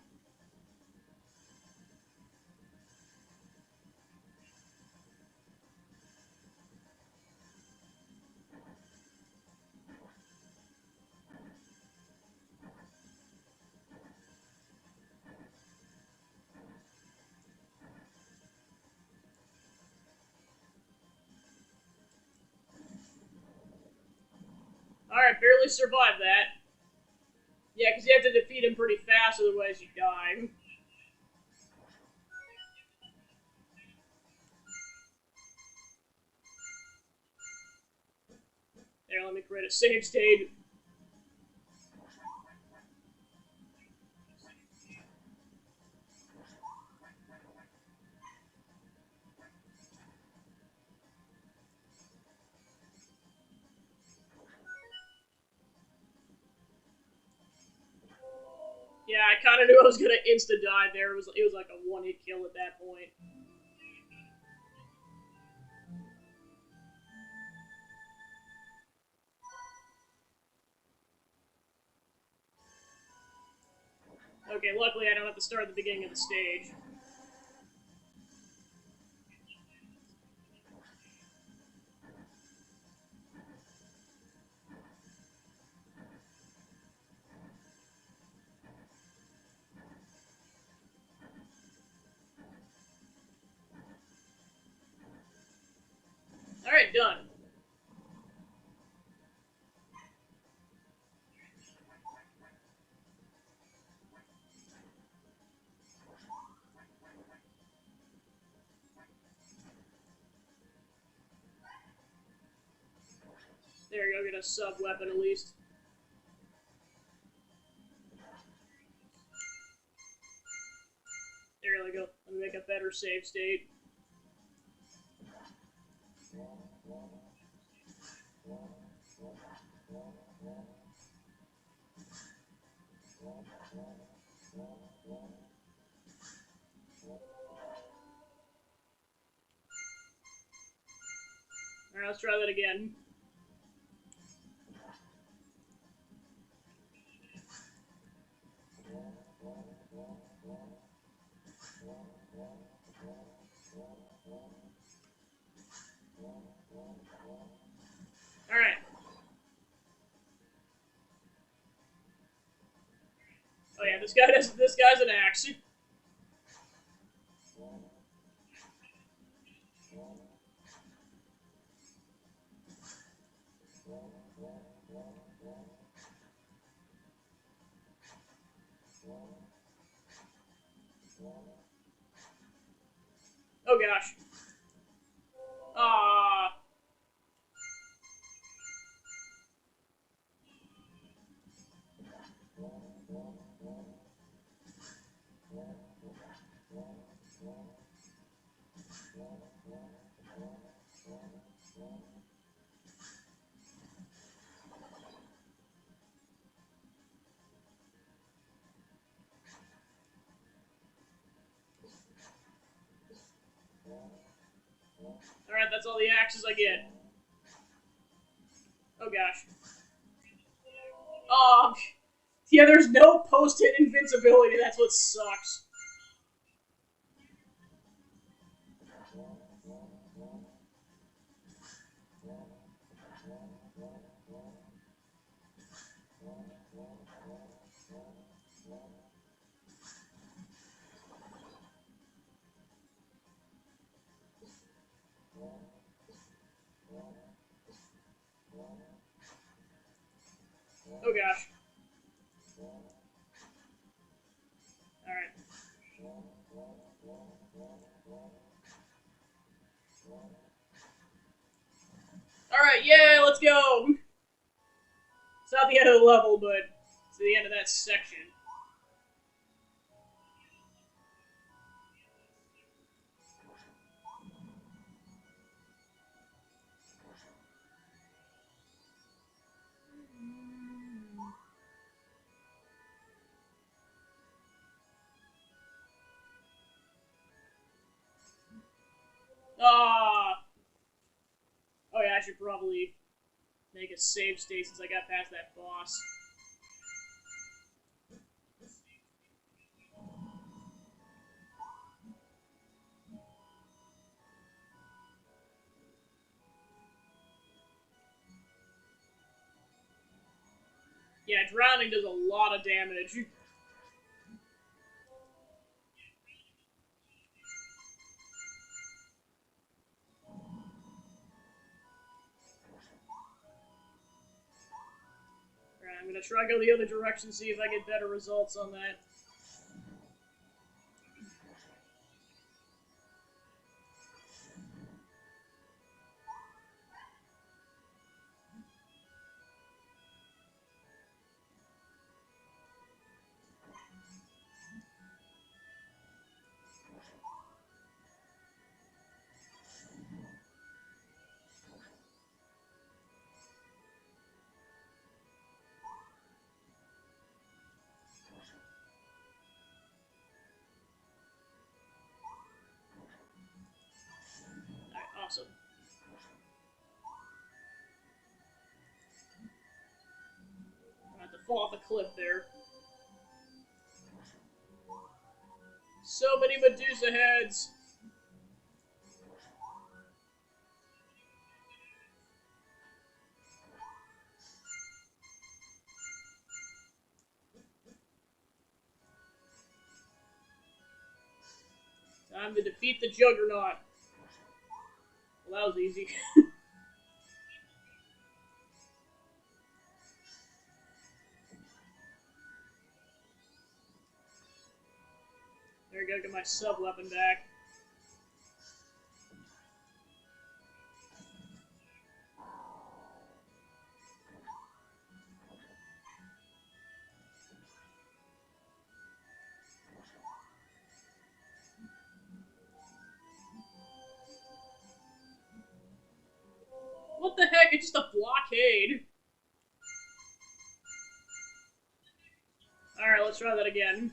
Alright, barely survived that. Yeah, because you have to defeat him pretty fast, otherwise you die. There, let me create a save state. Yeah, I kind of knew I was gonna insta die there. It was like a one-hit kill at that point. Okay, luckily I don't have to start at the beginning of the stage. Alright, done. There you go, get a sub-weapon at least. There we go. Let me make a better save state. Alright, let's try that again. Alright. Oh yeah, this guy's an axe. Oh gosh. Ah. Alright, that's all the axes I get. Oh gosh. Yeah, there's no post-hit invincibility, that's what sucks. Oh gosh. Alright. Alright, yeah, let's go! It's not the end of the level, but it's the end of that section. Ah! Oh yeah, I should probably make a save state since I got past that boss. Yeah, drowning does a lot of damage. Alright, I'm gonna try go the other direction, see if I get better results on that. Alright, awesome. I'm gonna have to fall off a cliff there. So many Medusa heads! Time to defeat the Juggernaut. Well, that was easy. There we go, get my sub-weapon back. What the heck? It's just a blockade. Alright, let's try that again.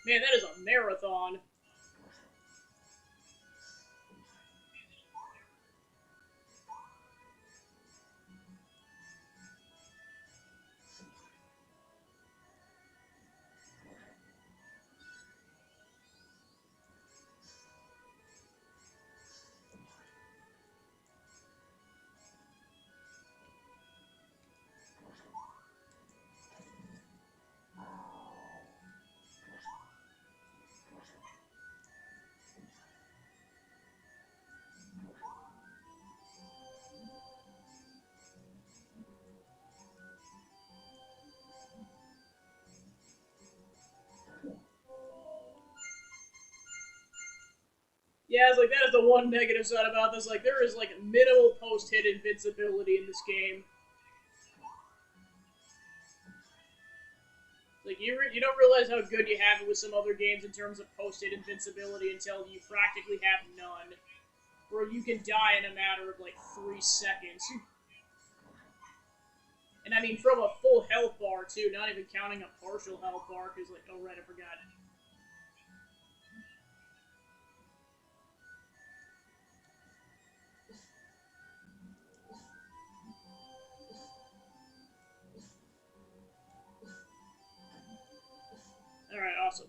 Man, that is a marathon. Yeah, it's like that is the one negative side about this. Like there is like minimal post-hit invincibility in this game. Like you don't realize how good you have it with some other games in terms of post-hit invincibility until you practically have none, where you can die in a matter of like 3 seconds. And I mean from a full health bar too, not even counting a partial health bar. Because like, oh right, I forgot. All right, awesome.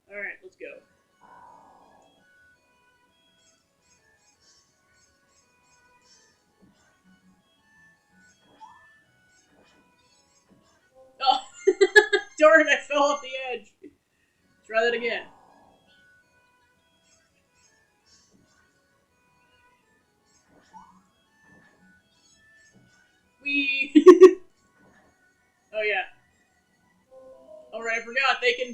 All right, let's go. Oh, darn it! I fell off the edge. Try that again. Wee. Oh yeah. All right, I forgot they can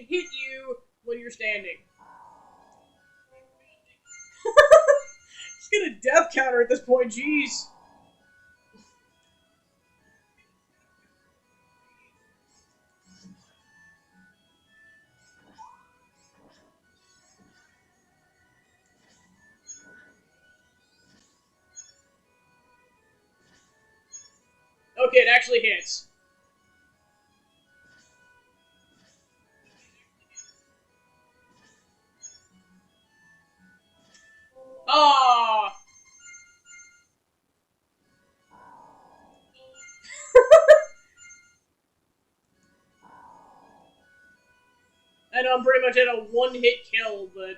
hit you when you're standing. Just get a death counter at this point. Jeez. Okay, it actually hits. Ah. I know I'm pretty much at a one-hit kill, but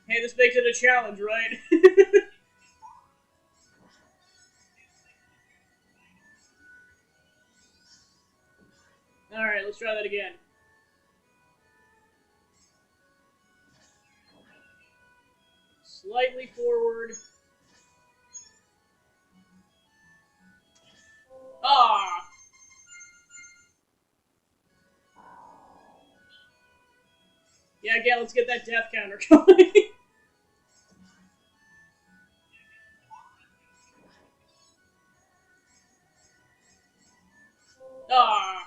hey, this makes it a challenge, right? All right, let's try that again. Slightly forward. Ah. Yeah, again, let's get that death counter going. Ah.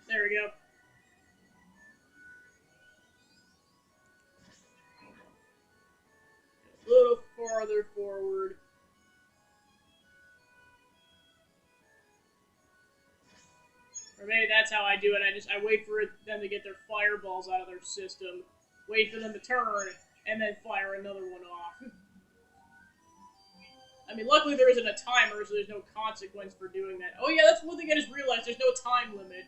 There we go. A little farther forward. Or maybe that's how I do it. I wait for them to get their fireballs out of their system, wait for them to turn, and then fire another one off. I mean, luckily there isn't a timer, so there's no consequence for doing that. Oh yeah, that's one thing I just realized. There's no time limit.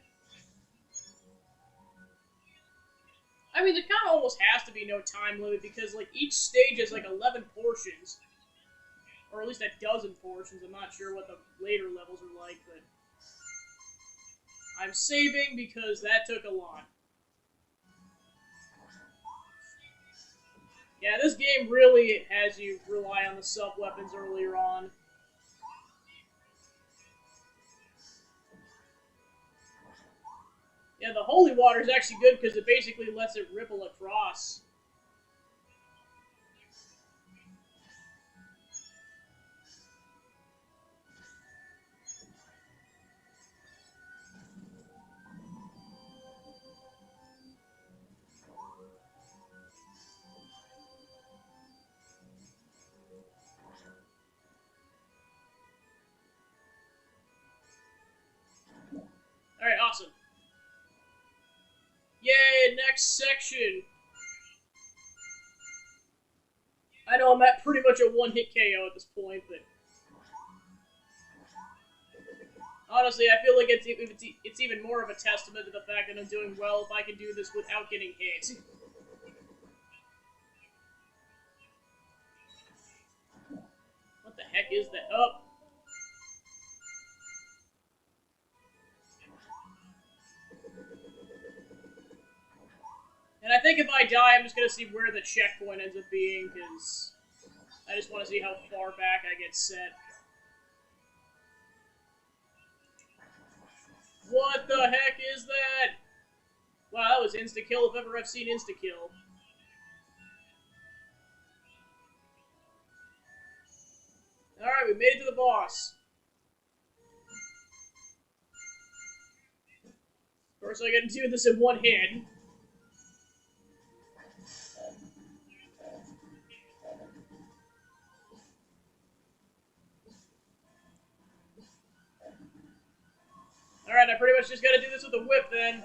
I mean, there kind of almost has to be no time limit because like each stage has like 11 portions, or at least a dozen portions. I'm not sure what the later levels are like, but I'm saving because that took a lot. Yeah, this game really has you rely on the sub-weapons earlier on. Yeah, the holy water is actually good because it basically lets it ripple across. Alright, awesome. Yay, next section! I know I'm at pretty much a one-hit KO at this point, but... honestly, I feel like it's even more of a testament to the fact that I'm doing well if I can do this without getting hit. What the heck is that? Oh! And I think if I die, I'm just gonna see where the checkpoint ends up being, because I just want to see how far back I get set. What the heck is that? Wow, that was insta-kill if ever I've seen insta-kill. Alright, we made it to the boss. Of course, I gotta do this in one hit. Alright, I pretty much just gotta do this with a whip then.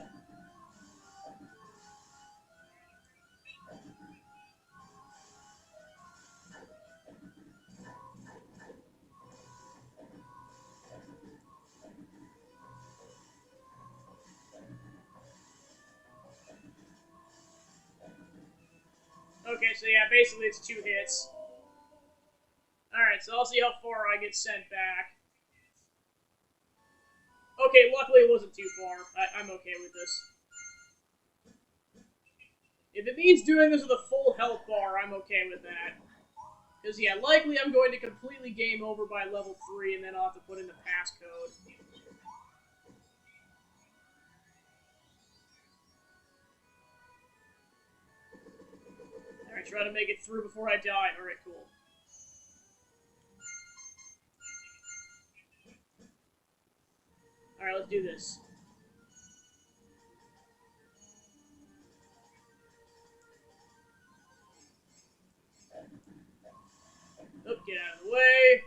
Okay, so yeah, basically it's 2 hits. Alright, so I'll see how far I get sent back. Okay, luckily it wasn't too far. I'm okay with this. If it means doing this with a full health bar, I'm okay with that. Because, yeah, likely I'm going to completely game over by level 3, and then I'll have to put in the passcode. Alright, try to make it through before I die. Alright, cool. Alright, let's do this. Oh, get out of the way.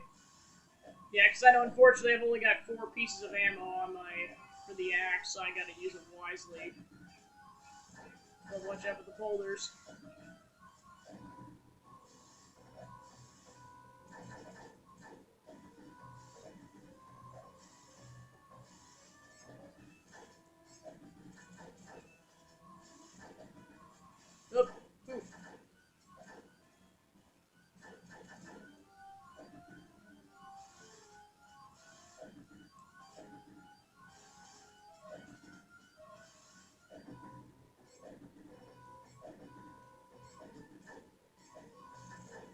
Yeah, because I know, unfortunately, I've only got 4 pieces of ammo on for the axe, so I gotta use them wisely. So watch out for the boulders. Oh, ooh.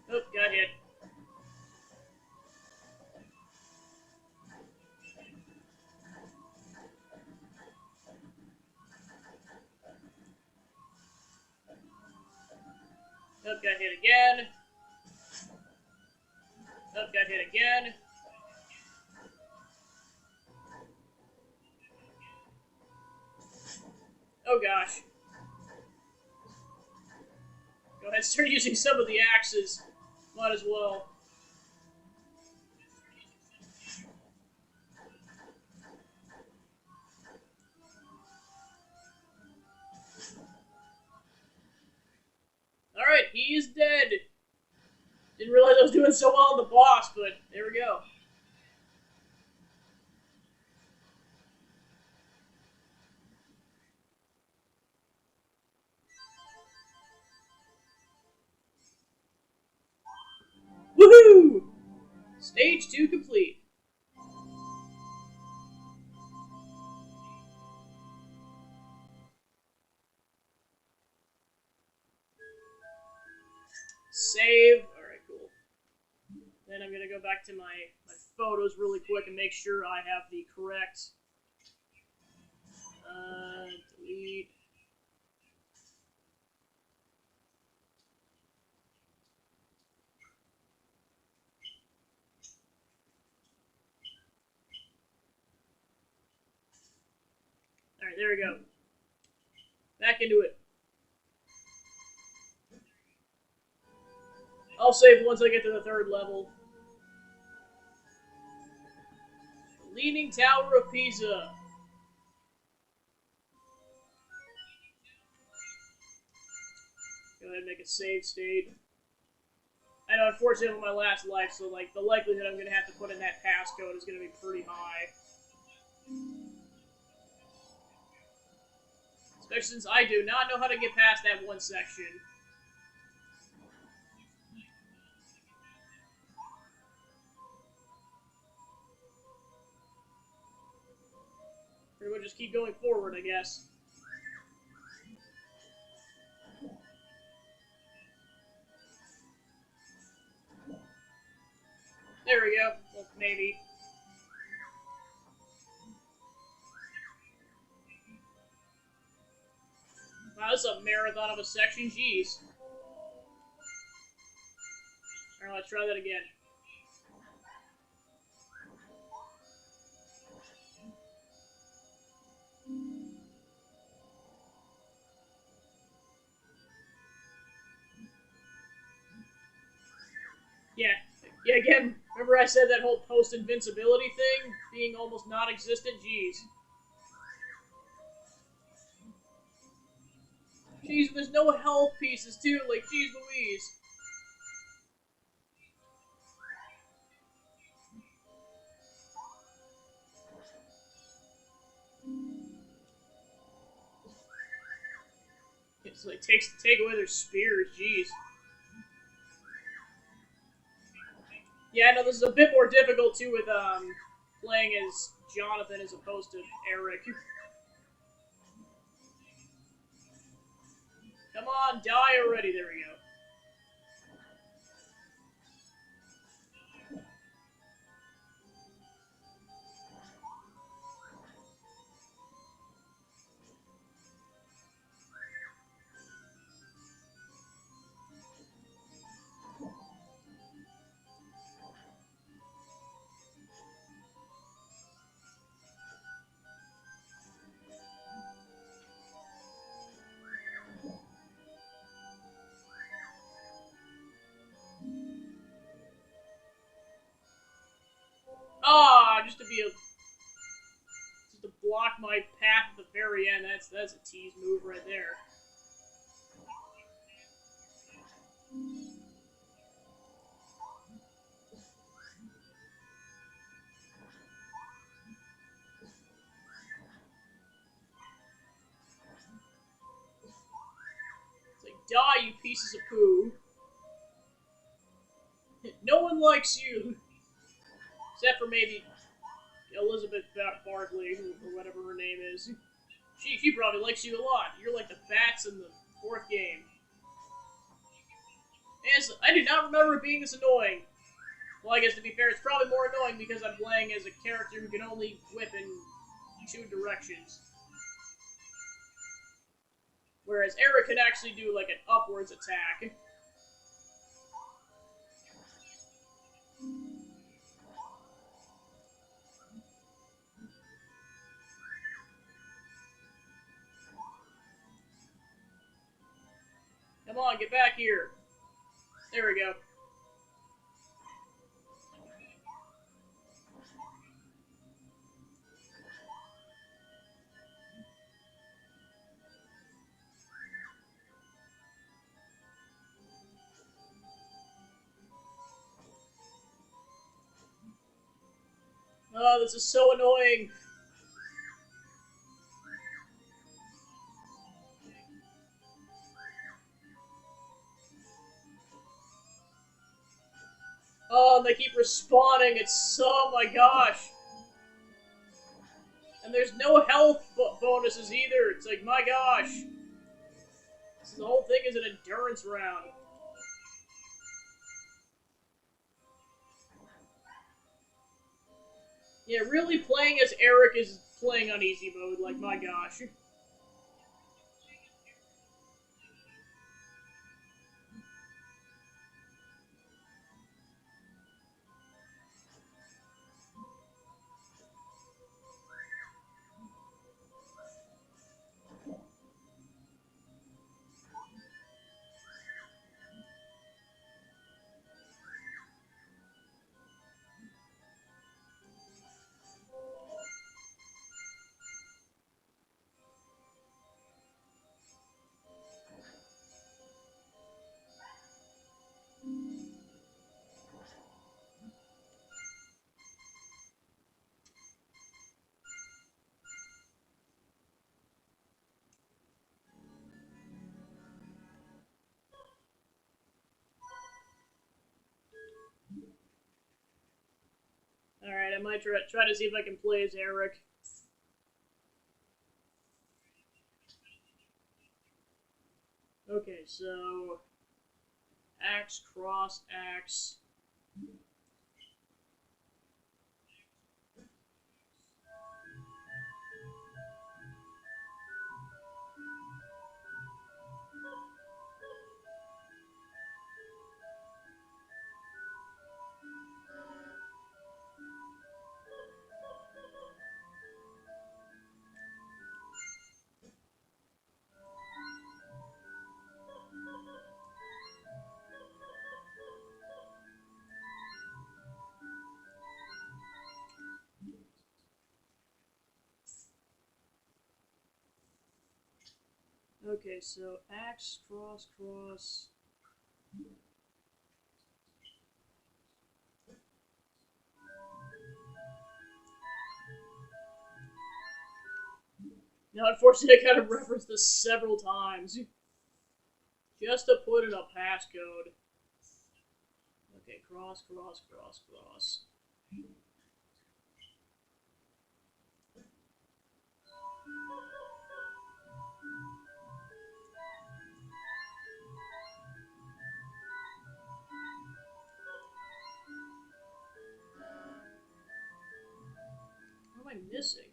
Oh, got hit. Oh, got hit again. Oh, got hit again. Oh gosh. Go ahead, start using some of the axes. Might as well. Alright, he is dead. Didn't realize I was doing so well on the boss, but there we go. Woohoo! Stage 2 complete. Save. Alright, cool. Then I'm gonna go back to my photos really quick and make sure I have the correct delete. Alright, there we go. Back into it. I'll save once I get to the 3rd level. Leaning Tower of Pisa. Go ahead and make a save state. I know, unfortunately, I'm on my last life, so like the likelihood I'm gonna have to put in that passcode is gonna be pretty high. Especially since I do not know how to get past that one section. Pretty much just keep going forward, I guess. There we go. Well, maybe. Wow, this is a marathon of a section. Jeez. Alright, let's try that again. Yeah, again, remember I said that whole post-invincibility thing being almost non-existent? Jeez. Jeez, there's no health pieces, too. Like, jeez Louise. It's like, take away their spears, jeez. Yeah, no, this is a bit more difficult, too, with, playing as Jonathan as opposed to Eric. Come on, die already. There we go. Ah, just to block my path at the very end. That's a tease move right there. It's like, die, you pieces of poo. No one likes you. Except for maybe Elizabeth Barkley, or whatever her name is. She probably likes you a lot. You're like the bats in the fourth game. Yes, I do not remember it being this annoying. Well, I guess to be fair, it's probably more annoying because I'm playing as a character who can only whip in two directions. Whereas Eric can actually do like an upwards attack. Come on, get back here. There we go. Oh, this is so annoying. Oh, and they keep respawning. It's, oh my gosh. And there's no health bonuses either. It's like, my gosh. The whole thing is an endurance round. Yeah, really playing as Eric is playing on easy mode, like, my gosh. Alright, I might try to see if I can play as Eric. Okay, so axe, cross, axe. Okay, so axe, cross, cross. Now, unfortunately, I gotta reference this several times. Just to put in a passcode. Okay, cross, cross, cross, cross. What am I missing?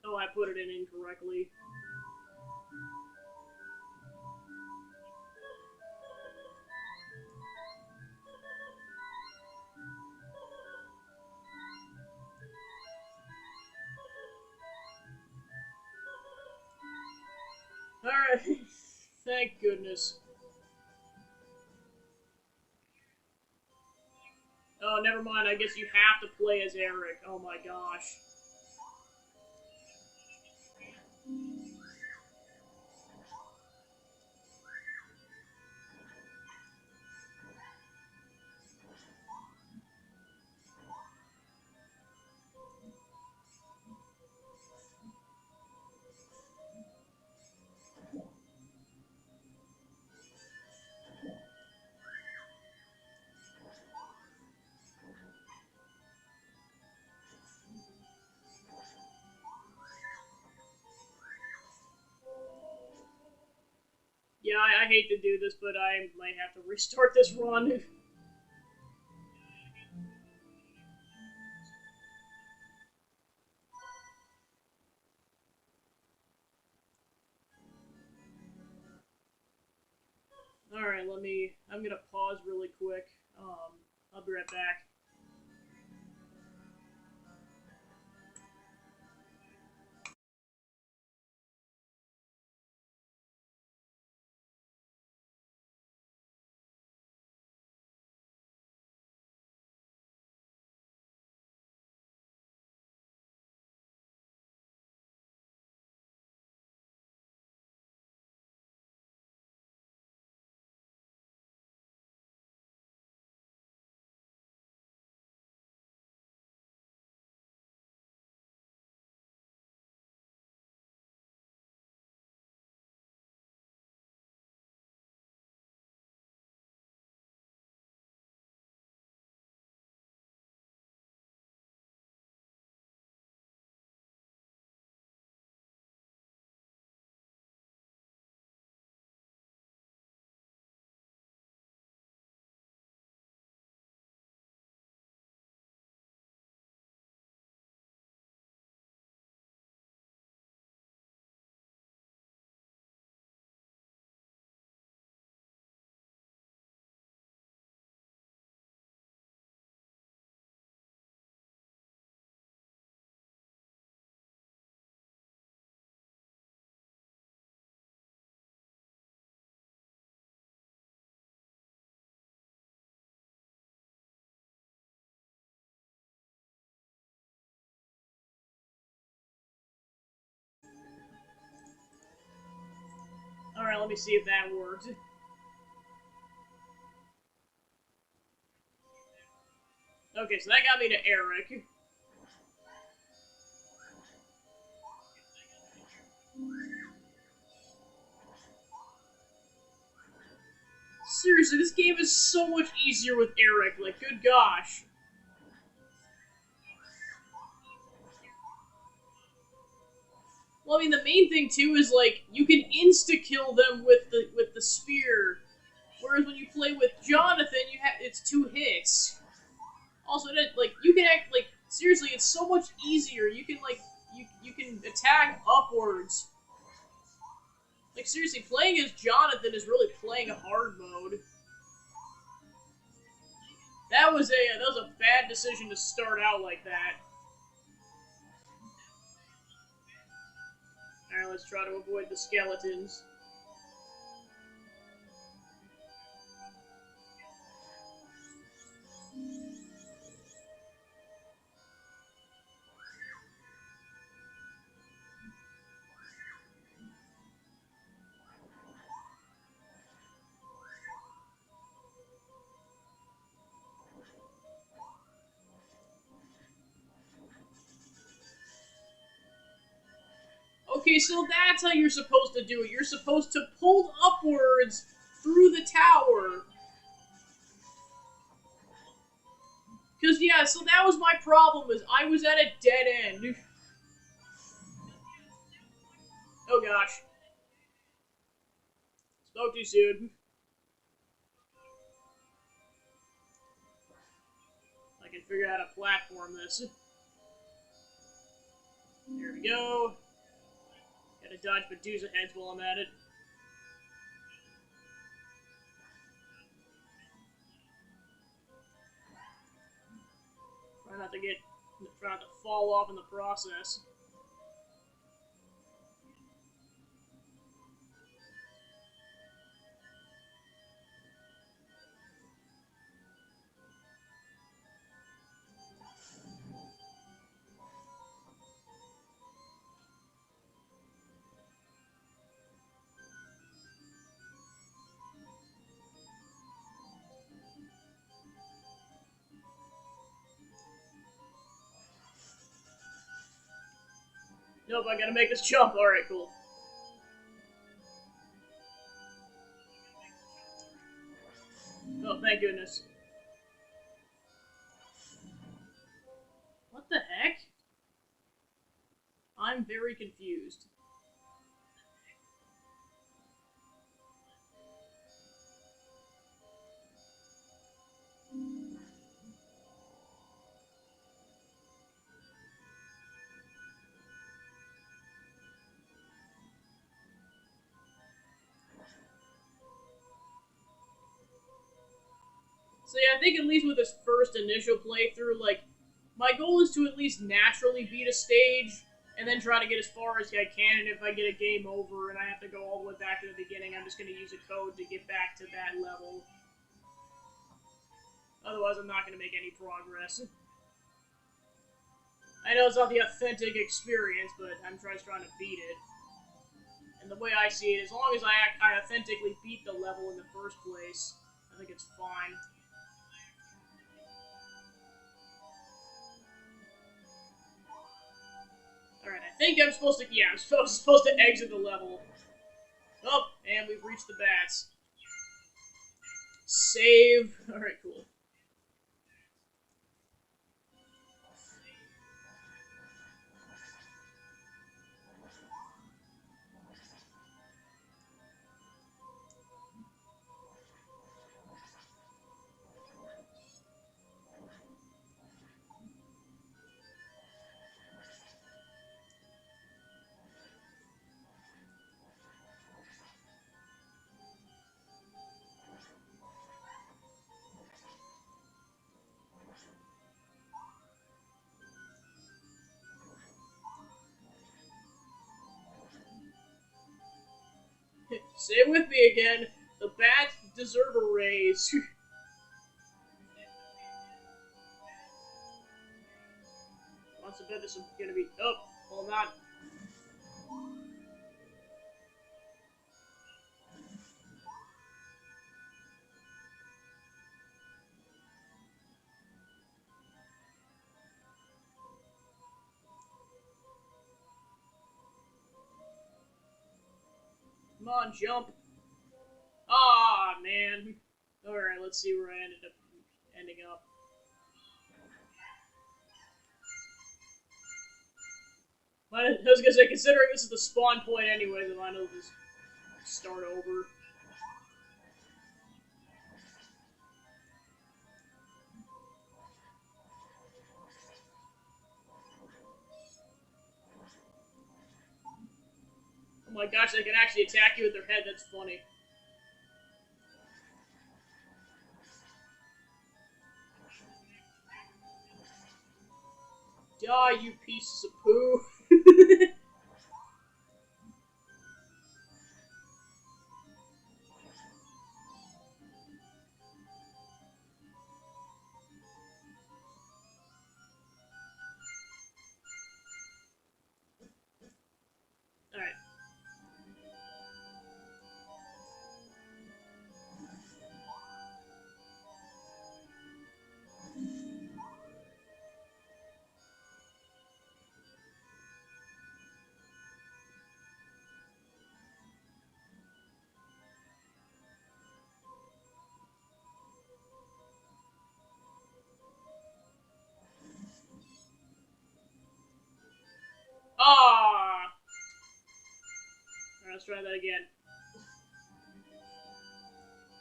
Oh, I put it in incorrectly. Alright. Thank goodness. Oh, never mind. I guess you have to play as Eric. Oh my gosh. Yeah, I hate to do this, but I might have to restart this run. Alright, I'm gonna pause really quick. I'll be right back. Alright, let me see if that worked. Okay, so that got me to Eric. Seriously, this game is so much easier with Eric. Like, good gosh. Well, I mean, the main thing too is like you can insta kill them with the spear, whereas when you play with Jonathan, it's 2 hits. Also, that like you can act like seriously, it's so much easier. You can like you can attack upwards. Like seriously, playing as Jonathan is really playing a hard mode. That was a bad decision to start out like that. All right, let's try to avoid the skeletons. Okay, so that's how you're supposed to do it. You're supposed to pull upwards through the tower. Because, yeah, so that was my problem, is I was at a dead end. Oh, gosh. Spoke too soon. I can figure out how to platform this. There we go. Gotta dodge Medusa heads while I'm at it. Try not to fall off in the process. Nope, I gotta make this jump. Alright, cool. Oh, thank goodness. What the heck? I'm very confused. So yeah, I think at least with this first initial playthrough, like, my goal is to at least naturally beat a stage, and then try to get as far as I can, and if I get a game over and I have to go all the way back to the beginning, I'm just going to use a code to get back to that level. Otherwise, I'm not going to make any progress. I know it's not the authentic experience, but I'm just trying to beat it. And the way I see it, as long as I authentically beat the level in the first place, I think it's fine. Alright, I think I'm supposed to... Yeah, I'm supposed to exit the level. Oh, and we've reached the bats. Save. Alright, cool. Say it with me again. The bats deserve a raise. Lots of bet this is gonna be... Oh, well, not... Come on, jump. Ah, man. Alright, let's see where I ending up. I was gonna say, considering this is the spawn point anyway, then I know just start over. Oh my gosh, they can actually attack you with their head, that's funny. Die, you pieces of poo. Alright. Ah! Alright, let's try that again.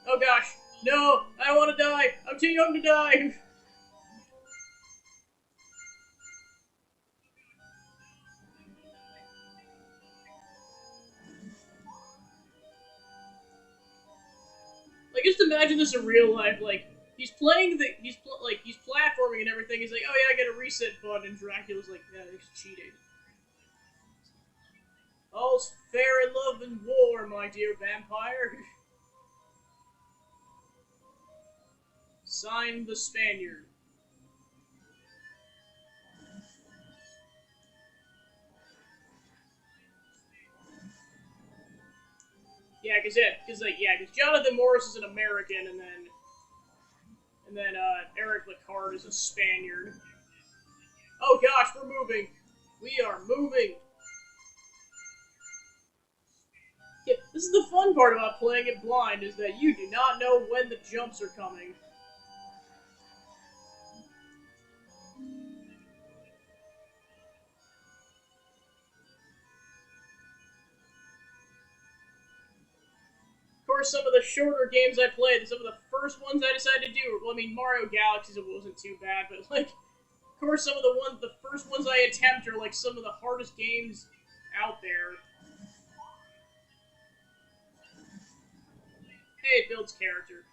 Oh gosh. No! I don't want to die! I'm too young to die! Like, just imagine this in real life, like, he's platforming and everything, he's like, oh yeah, I get a reset button, and Dracula's like, yeah, he's cheating. All's fair in love and war, my dear vampire. Signed, the Spaniard. Yeah, because Jonathan Morris is an American, and then Eric Lecard is a Spaniard. Oh gosh, we're moving. We are moving. Yeah, this is the fun part about playing it blind, is that you do not know when the jumps are coming. Of course, some of the shorter games I played, some of the first ones I decided to do, well, I mean, Mario Galaxies, it wasn't too bad, but, like, of course, some of the first ones I attempt are, like, some of the hardest games out there. Hey, it builds character.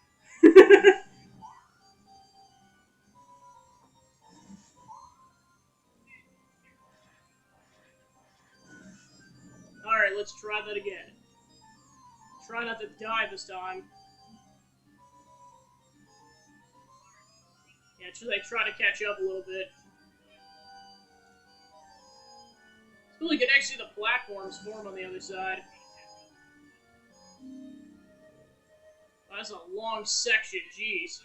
Alright, let's try that again. Try not to die this time. Yeah, just like try to catch up a little bit. It's cool you can actually see the platforms form on the other side. Oh, that's a long section, jeez.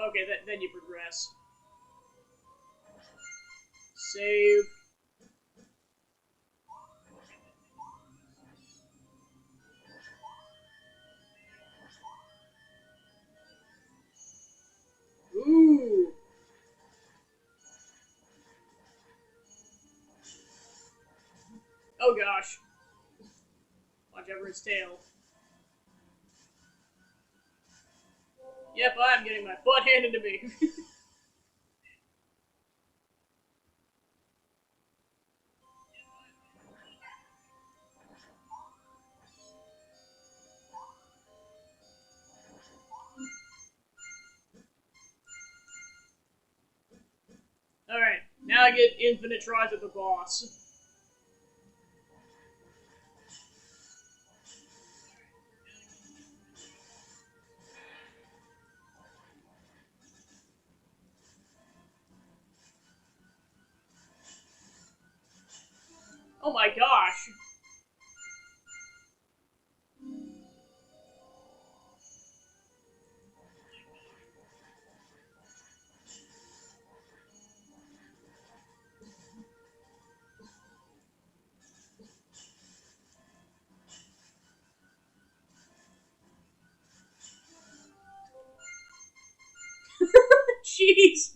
Okay, then you progress. Save. Ooh. Oh gosh. Watch over its tail. Yep, I'm getting my butt handed to me. Alright, now I get infinite tries at the boss. Oh my gosh. Jeez!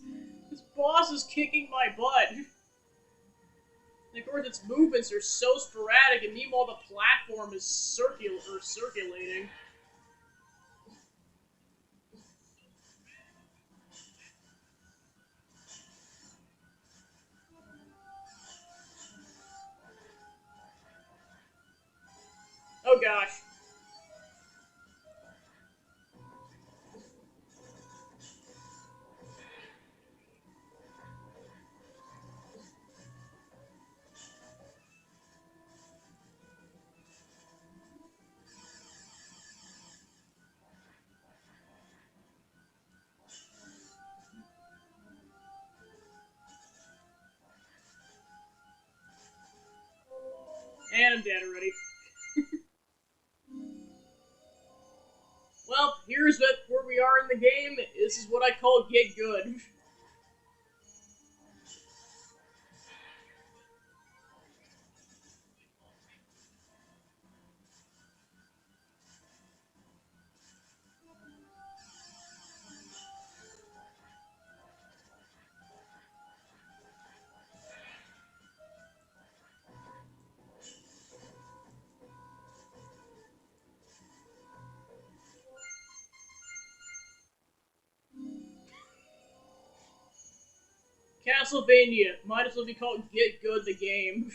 This boss is kicking my butt. And of course, its movements are so sporadic, and meanwhile the platform is circulating. Oh gosh. And I'm dead already. Well, here's where we are in the game. This is what I call get good. Castlevania might as well be called Get Good the Game.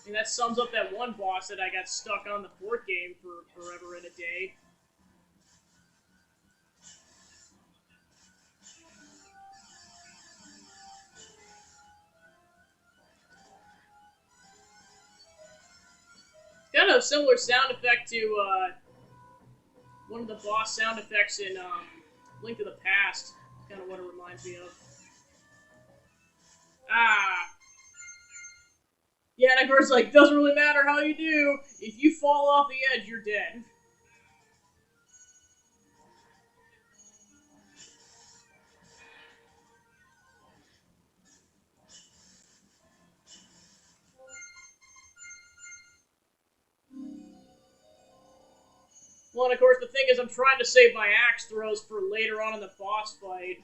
And that sums up that one boss that I got stuck on the fourth game for forever and a day. Kind of a similar sound effect to one of the boss sound effects in Link to the Past. Kind of what it reminds me of. Ah. Yeah, and of course, like, doesn't really matter how you do. If you fall off the edge, you're dead. Well, and of course, the thing is, I'm trying to save my axe throws for later on in the boss fight.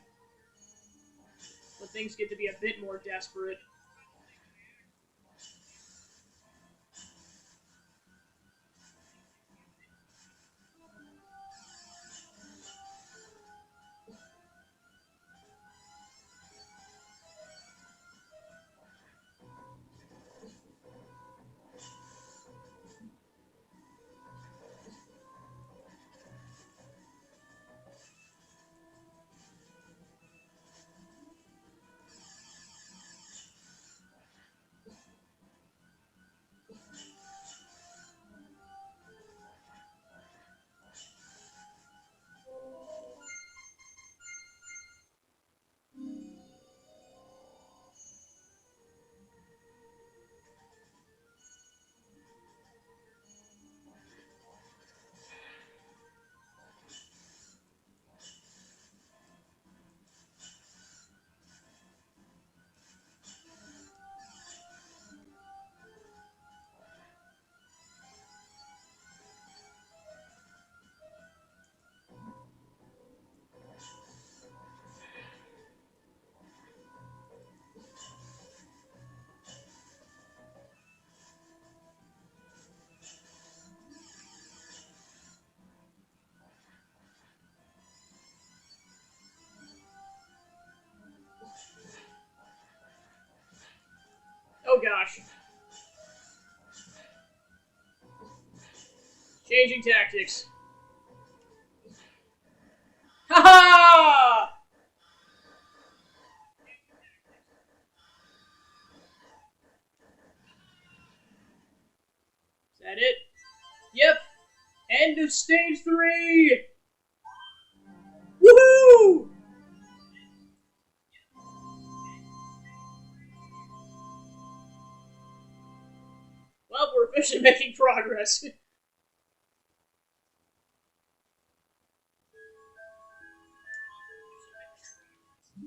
But things get to be a bit more desperate. Oh gosh. Changing tactics. Ha ha! Is that it? Yep. End of stage 3! Woohoo! Well, we're officially making progress.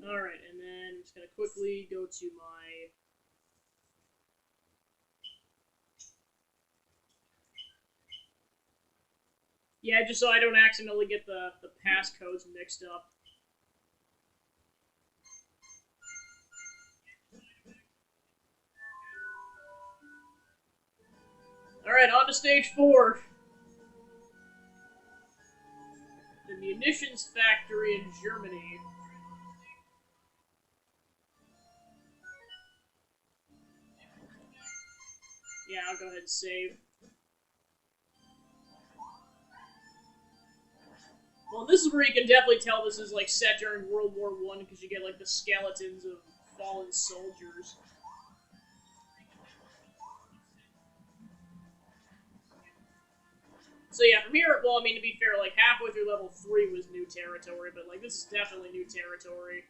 Alright, and then I'm just gonna quickly go to my... Yeah, just so I don't accidentally get the passcodes mixed up. Alright, on to stage 4. The munitions factory in Germany. Yeah, I'll go ahead and save. Well, this is where you can definitely tell this is like set during World War I because you get like the skeletons of fallen soldiers. So yeah, from here, well, I mean, to be fair, like halfway through level 3 was new territory, but like this is definitely new territory.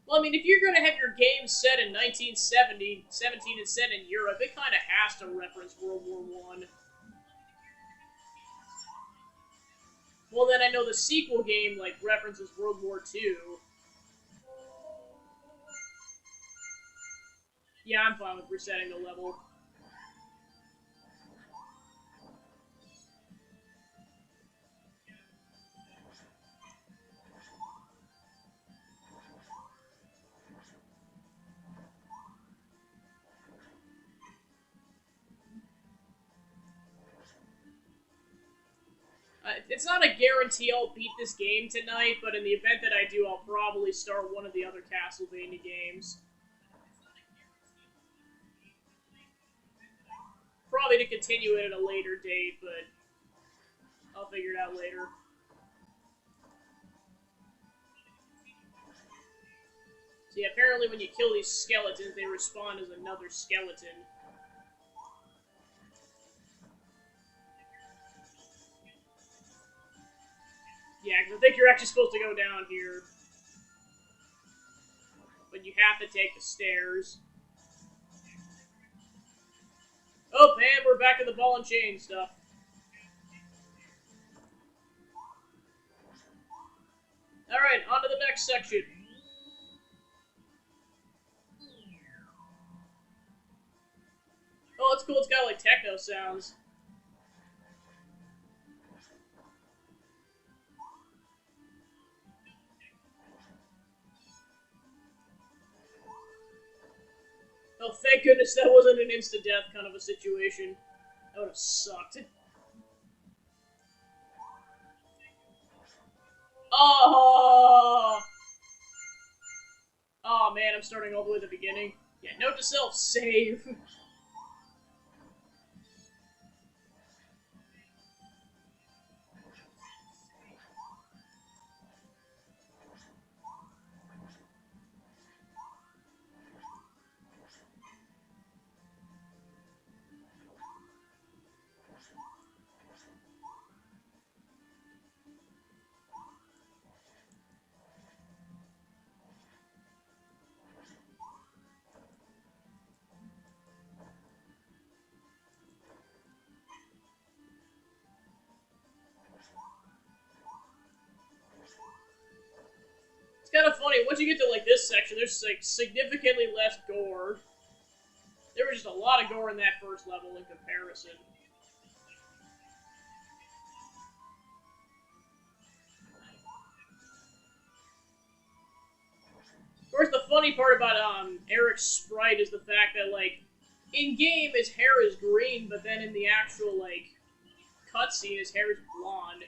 Well, I mean, if you're going to have your game set in 1970, 17 and set in Europe, it kind of has to reference World War I. Well, then I know the sequel game, like, references World War II. Yeah, I'm fine with resetting the level. It's not a guarantee I'll beat this game tonight, but in the event that I do, I'll probably start one of the other Castlevania games. Probably to continue it at a later date, but I'll figure it out later. So yeah, apparently when you kill these skeletons, they respawn as another skeleton. Yeah, because I think you're actually supposed to go down here. But you have to take the stairs. Oh, and we're back to the ball and chain stuff. Alright, on to the next section. Oh, that's cool. It's got, like, techno sounds. Oh, thank goodness that wasn't an insta-death kind of a situation. That would have sucked. Oh! Oh, man, I'm starting all the way at the beginning. Yeah, note to self, save. Kind of funny, once you get to like this section, there's like significantly less gore. There was just a lot of gore in that first level in comparison. Of course, the funny part about Eric's sprite is the fact that like in game his hair is green, but then in the actual like cutscene his hair is blonde.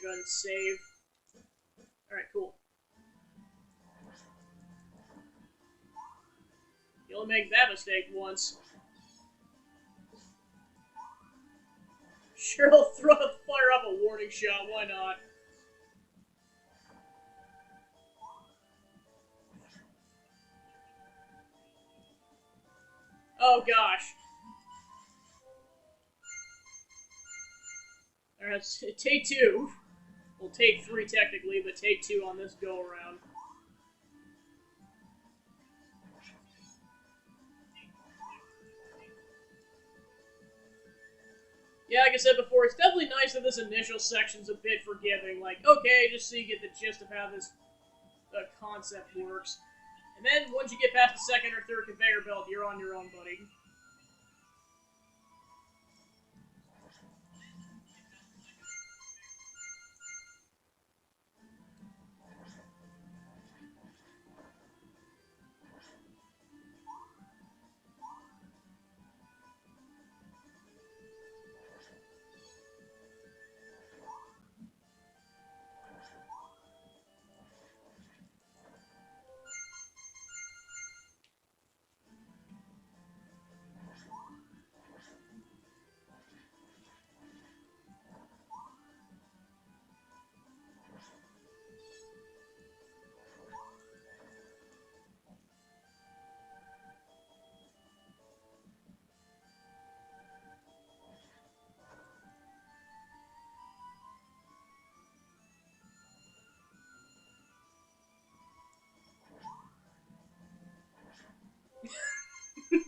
Go ahead and save. Alright, cool. You only make that mistake once. Sure, I'll fire up a warning shot, why not? Oh gosh. Alright, take 2. Well, take 3 technically, but take 2 on this go around. Yeah, like I said before, it's definitely nice that this initial section's a bit forgiving. Like, okay, just so you get the gist of how this concept works. And then once you get past the second or third conveyor belt, you're on your own, buddy.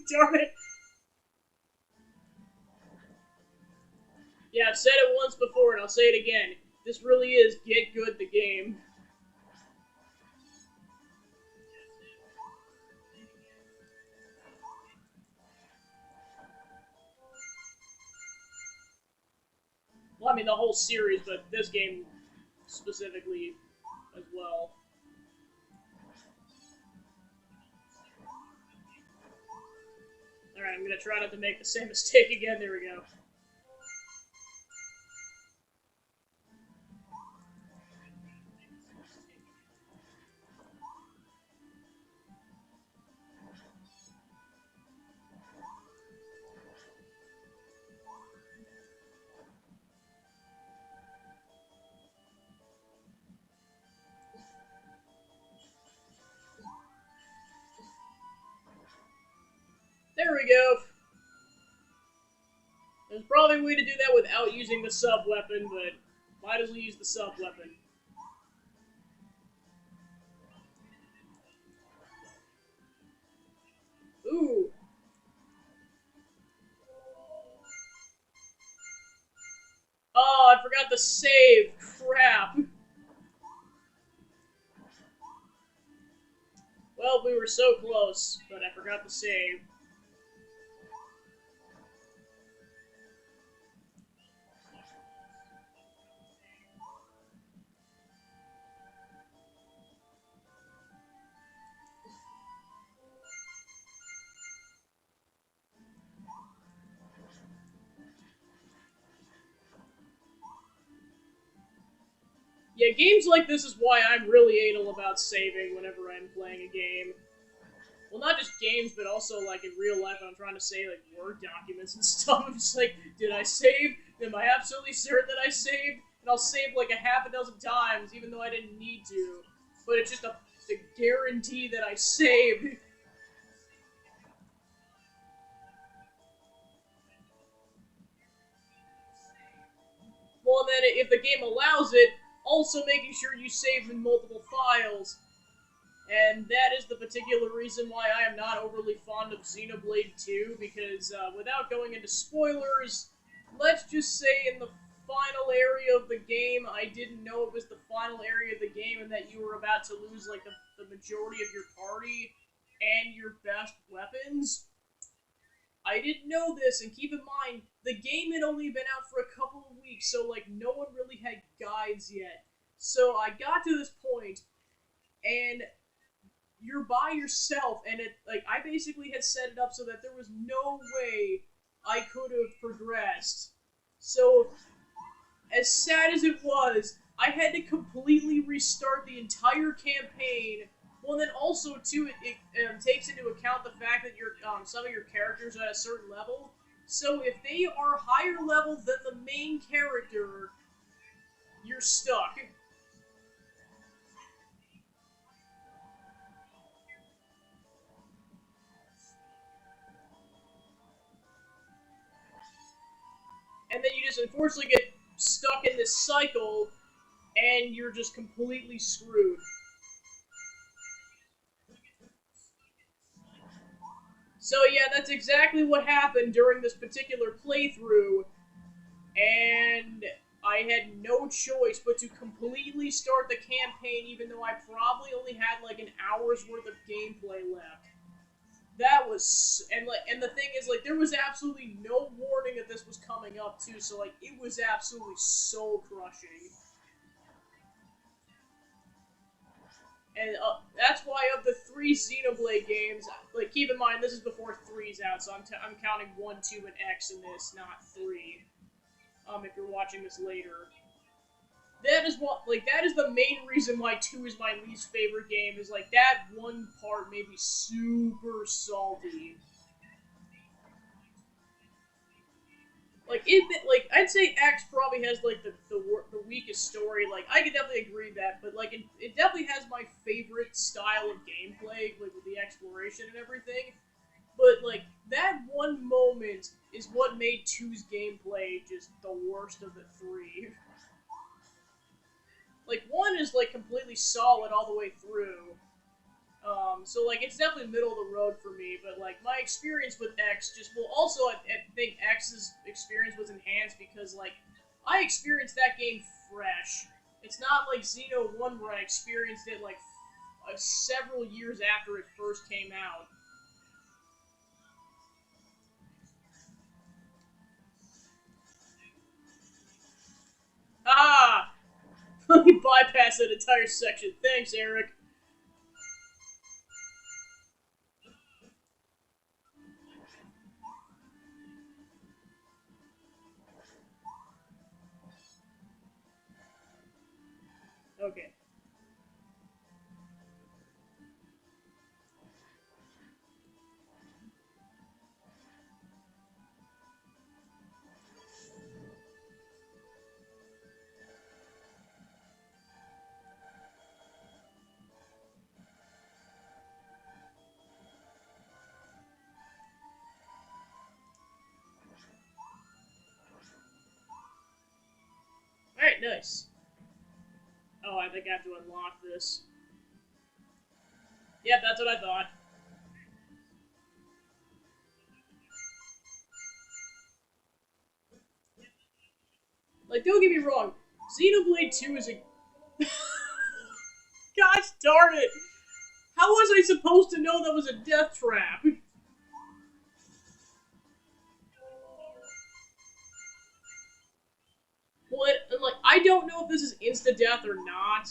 Darn it. Yeah, I've said it once before and I'll say it again. This really is Get Good the game. Well, I mean, the whole series, but this game specifically as well. Alright, I'm gonna try not to make the same mistake again. There we go. There we go. There's probably a way to do that without using the sub-weapon, but might as well use the sub-weapon. Ooh. Oh, I forgot to save. Crap. Well, we were so close, but I forgot to save. Yeah, games like this is why I'm really anal about saving whenever I'm playing a game. Well, not just games, but also, like, in real life, I'm trying to save, like, Word documents and stuff. I'm just like, did I save? Am I absolutely certain that I saved? And I'll save, like, a half a dozen times, even though I didn't need to. But it's just a guarantee that I saved. Well, and then if the game allows it, also making sure you save in multiple files. And that is the particular reason why I am not overly fond of Xenoblade 2, because without going into spoilers, let's just say in the final area of the game, I didn't know it was the final area of the game and that you were about to lose like the majority of your party and your best weapons. I didn't know this, and keep in mind, the game had only been out for a couple of weeks, so like no one really had guides yet. So I got to this point, and you're by yourself, and it like I basically had set it up so that there was no way I could have progressed. So as sad as it was, I had to completely restart the entire campaign. Well, then also too, it takes into account the fact that your some of your characters are at a certain level. So if they are higher level than the main character, you're stuck. And then you just unfortunately get stuck in this cycle, and you're just completely screwed. So yeah, that's exactly what happened during this particular playthrough. had no choice but to completely start the campaign, even though I probably only had like an hour's worth of gameplay left. That was and the thing is, like, there was absolutely no warning that this was coming up too, so like it was absolutely soul crushing. And that's why of the 3 Xenoblade games, like, keep in mind, this is before 3's out, so I'm counting 1, 2, and X in this, not 3. If you're watching this later. That is that is the main reason why 2 is my least favorite game, is, like, that one part made me super salty. Like, I'd say X probably has, like, the weakest story. Like, I could definitely agree with that, but, like, it definitely has my favorite style of gameplay, like, with the exploration and everything. But, like, that one moment is what made 2's gameplay just the worst of the 3. Like, 1 is, like, completely solid all the way through. So, like, it's definitely middle of the road for me, but, like, my experience with X just, well, also, I think X's experience was enhanced because, like, I experienced that game fresh. It's not like Xeno 1 where I experienced it, like, several years after it first came out. Ah! Let me bypass that entire section. Thanks, Eric. Okay. Alright, nice. Oh, I think I have to unlock this. Yep, that's what I thought. Like, don't get me wrong, Xenoblade 2 is a... Gosh darn it! How was I supposed to know that was a death trap? Well, like, I don't know if this is insta-death or not.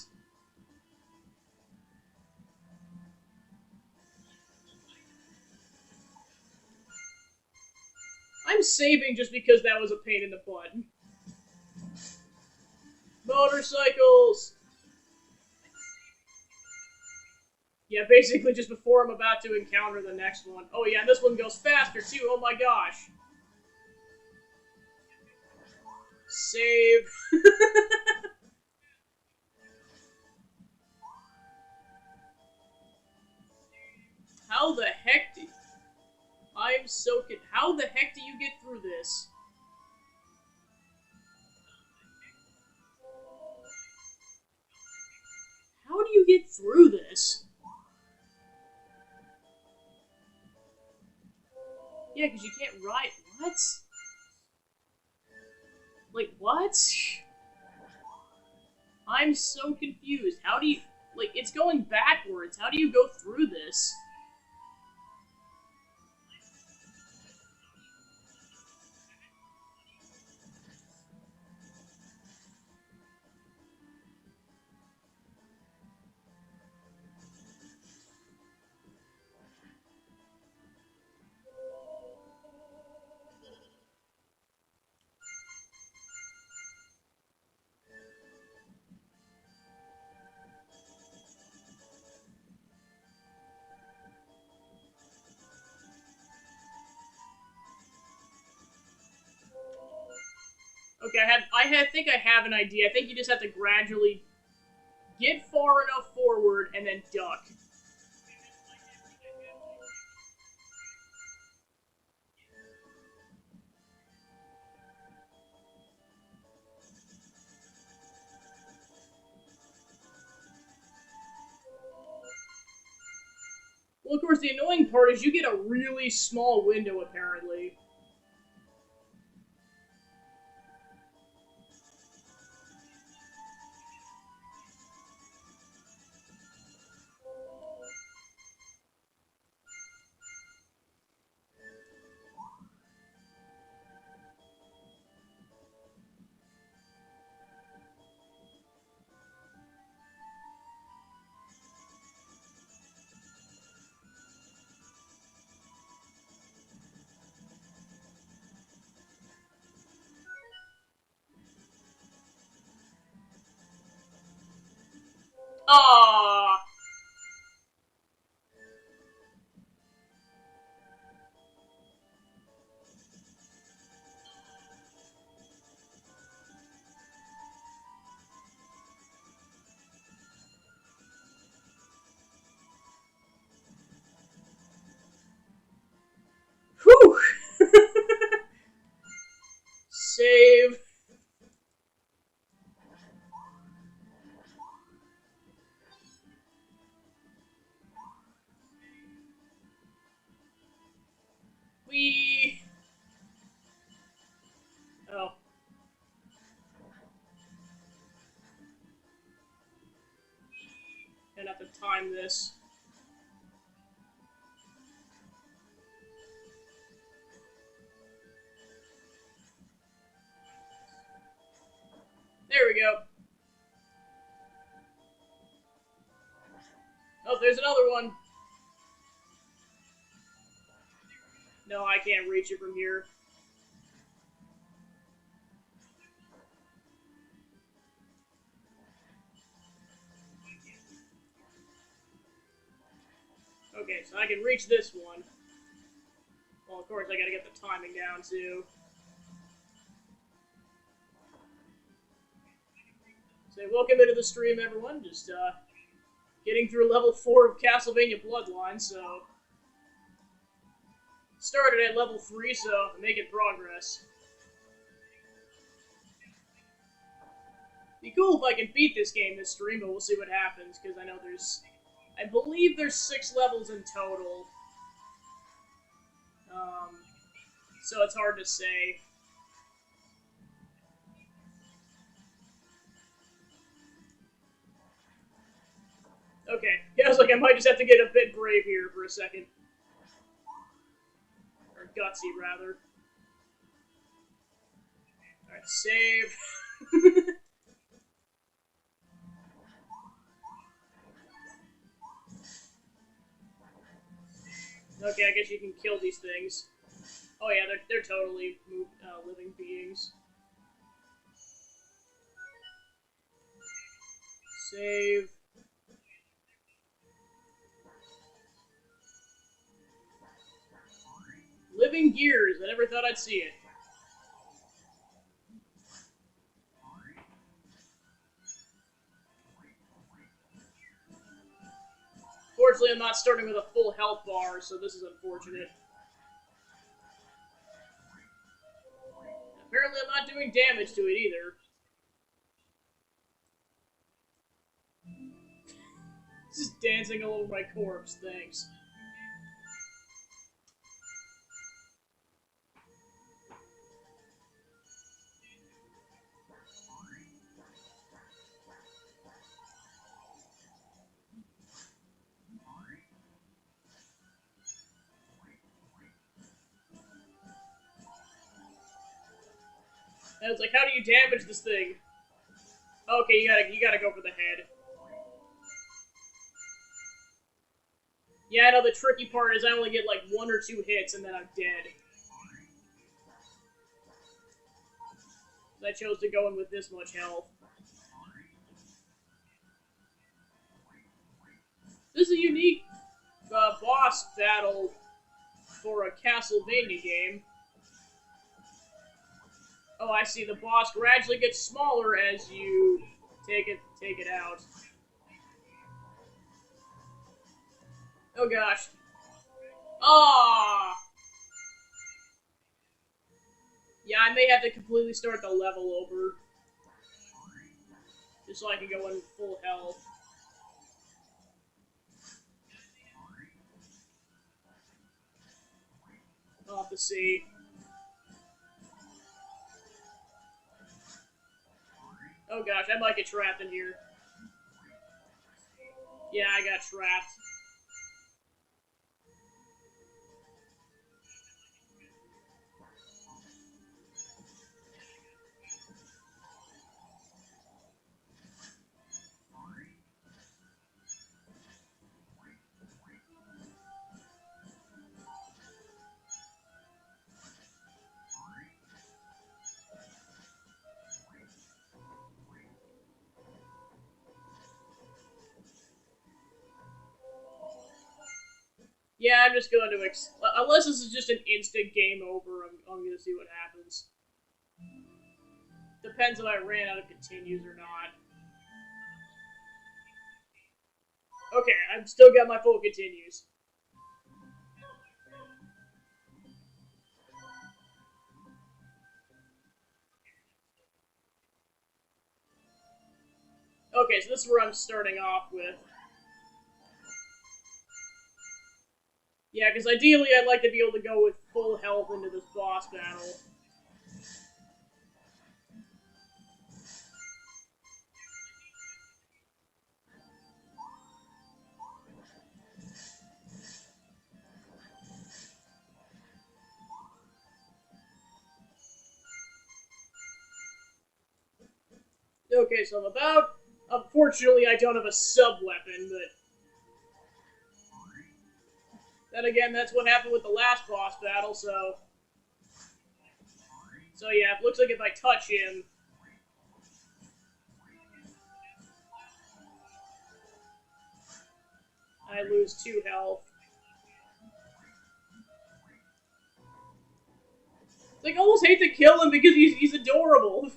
I'm saving just because that was a pain in the butt. Motorcycles! Yeah, basically just before I'm about to encounter the next one. Oh yeah, and this one goes faster too, oh my gosh. Save. How the heck do... I'm so... How the heck do you get through this? How do you get through this? Yeah, because you can't ride... What? Like, what? I'm so confused. How do you... Like, it's going backwards. How do you go through this? Okay, I think I have an idea. I think you just have to gradually get far enough forward and then duck. Well, of course, the annoying part is you get a really small window, apparently. have to time this. There we go. Oh, there's another one. No, I can't reach it from here. Okay, so I can reach this one. Well, of course, I gotta get the timing down, too. So, welcome into the stream, everyone. Just, getting through level 4 of Castlevania Bloodline, so... Started at level 3, so I'm making progress. Be cool if I can beat this game this stream, but we'll see what happens, because I know there's... I believe there's 6 levels in total. So it's hard to say. Okay, yeah, I was like, I might just have to get a bit brave here for a second. Or gutsy, rather. Alright, save. Okay, I guess you can kill these things. Oh yeah, they're totally living beings. Save. Living gears. I never thought I'd see it. Fortunately, I'm not starting with a full health bar, so this is unfortunate. Apparently, I'm not doing damage to it either. Just dancing all over my corpse, thanks. And it's like, how do you damage this thing? Okay, you gotta go for the head. Yeah, I know the tricky part is I only get like 1 or 2 hits and then I'm dead. I chose to go in with this much health. This is a unique boss battle for a Castlevania game. Oh, I see. The boss gradually gets smaller as you take it out. Oh gosh. Ah. Yeah, I may have to completely start the level over, just so I can go in full health. I'll have to see. Oh gosh, I might get trapped in here. Yeah, I got trapped. Yeah, I'm just going to unless this is just an instant game over, I'm going to see what happens. Depends if I ran out of continues or not. Okay, I've still got my full continues. Okay, so this is where I'm starting off with. Yeah, because ideally I'd like to be able to go with full health into this boss battle. Okay, so I'm about... Unfortunately, I don't have a sub-weapon, but... Then again, that's what happened with the last boss battle, so... So yeah, it looks like if I touch him... I lose 2 health. It's like, I almost hate to kill him because he's adorable.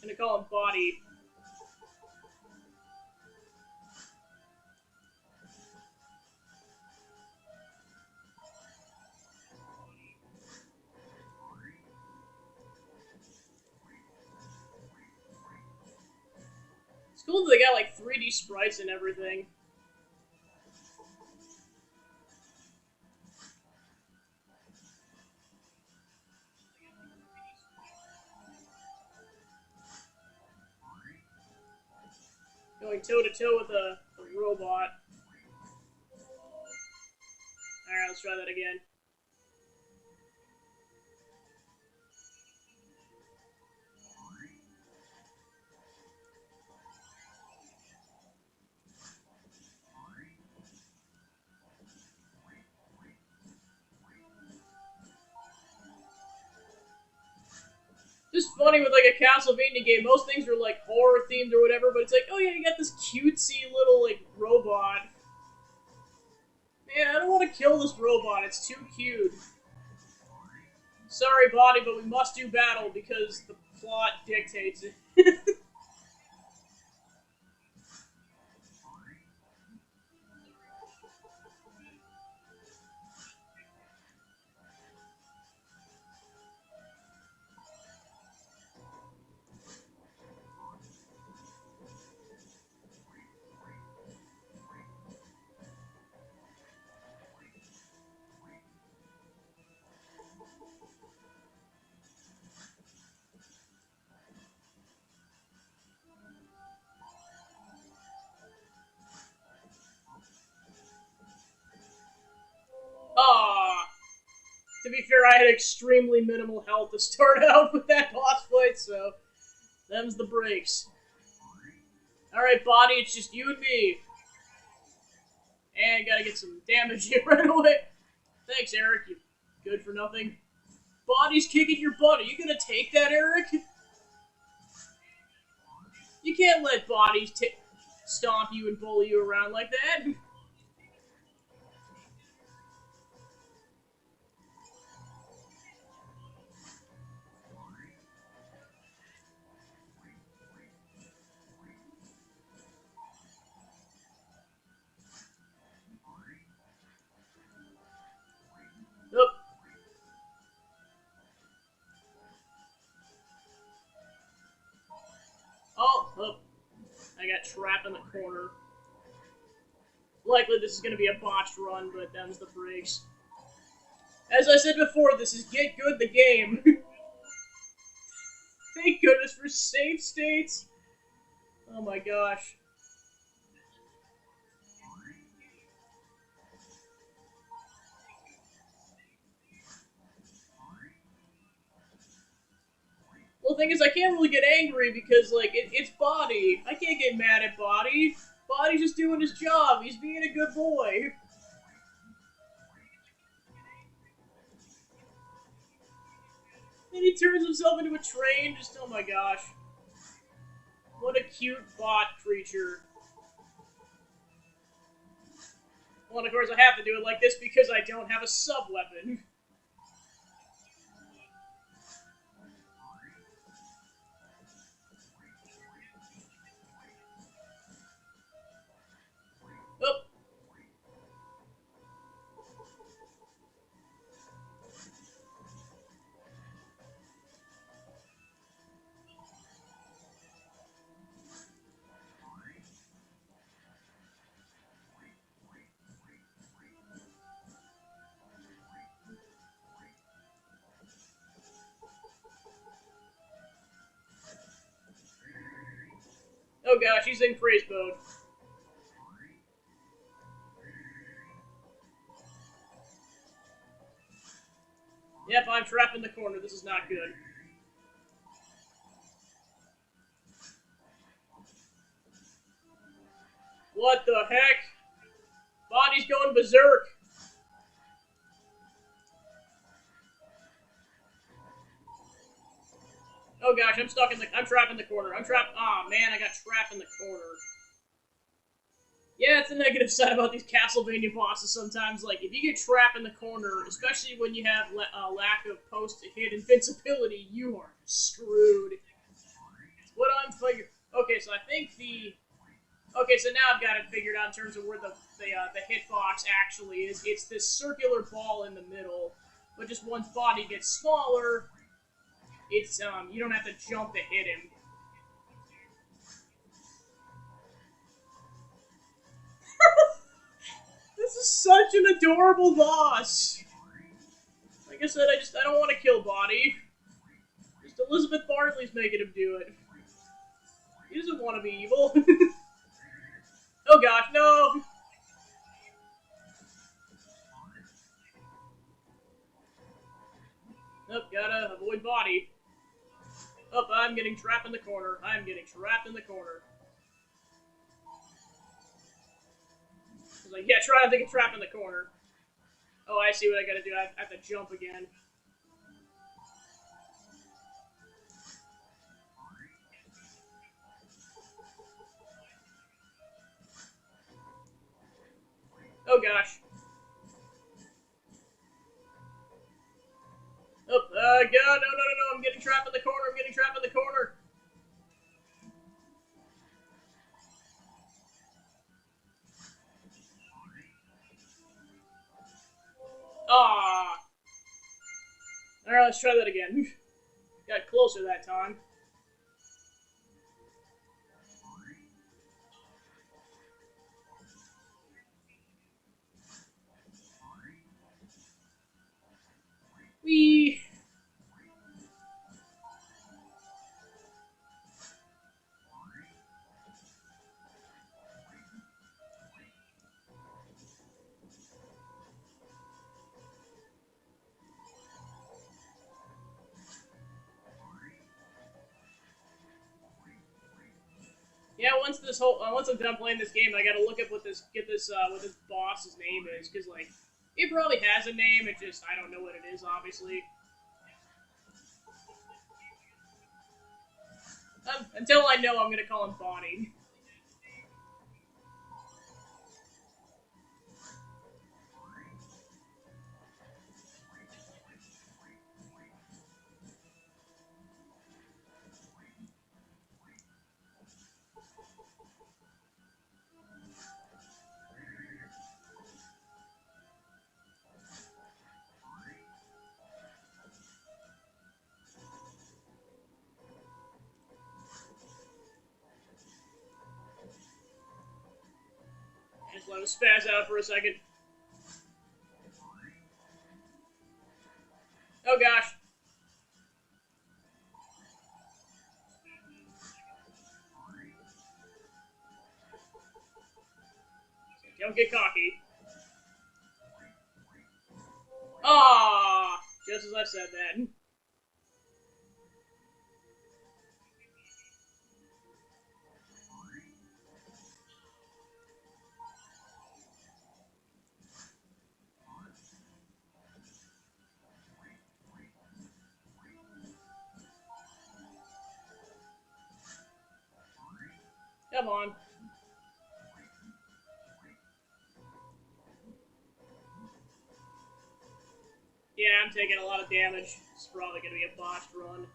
I'm gonna call him Body. It's cool that they got like 3D sprites and everything. Going toe to toe with a robot. Alright, let's try that again. Just funny with like a Castlevania game, most things are like horror themed or whatever, but it's like, oh yeah, you got this cutesy little like robot. Man, I don't want to kill this robot, it's too cute. Sorry, Body, but we must do battle because the plot dictates it. Ah, to be fair, I had extremely minimal health to start out with that boss fight, so them's the breaks. Alright, Body, it's just you and me. And gotta get some damage here right away. Thanks, Eric, you good for nothing. Body's kicking your butt. Are you gonna take that, Eric? You can't let Bodies stomp you and bully you around like that. Nope. Oh, I got trapped in the corner. Likely this is going to be a botched run, but them's the breaks. As I said before, this is Get Good the game. Thank goodness for save states. Oh my gosh. Well, the thing is, I can't really get angry because, like, it's Body. I can't get mad at Body. Body's just doing his job. He's being a good boy. And he turns himself into a train. Just, oh my gosh. What a cute bot creature. Well, and of course, I have to do it like this because I don't have a sub-weapon. Oh. Oh gosh, he's in freeze mode. Yep, I'm trapped in the corner. This is not good. What the heck? Body's going berserk. Oh gosh, I'm trapped in the corner. I'm trapped. Aw, oh, man, I got trapped in the corner. Yeah, it's a negative side about these Castlevania bosses sometimes. Like, if you get trapped in the corner, especially when you have lack of post-hit invincibility, you are screwed. What I'm figuring... Okay, so I think the... Okay, so now I've got it figured out in terms of where the hitbox actually is. It's this circular ball in the middle, but just once body gets smaller, it's, you don't have to jump to hit him. This is such an adorable boss! Like I said, I don't want to kill Body. Just Elizabeth Bartley's making him do it. He doesn't want to be evil. Oh gosh, no! Nope, gotta avoid Body. Oh, I'm getting trapped in the corner. I'm getting trapped in the corner. I was like, yeah, try not to get trapped in the corner. Oh, I see what I gotta do. I have to jump again. Oh gosh. Oh, God, no, I'm getting trapped in the corner, I'm getting trapped in the corner. Ah. Alright, let's try that again. Got closer that time. Whee! Yeah, once I'm done playing this game, I gotta look up what this boss's name is, because like it probably has a name. It just I don't know what it is, obviously. Until I know, I'm gonna call him Bonnie. Just let him spaz out for a second. Oh gosh. Don't get cocky. Ah, just as I said that. Come on. Yeah, I'm taking a lot of damage. It's probably gonna be a botched run.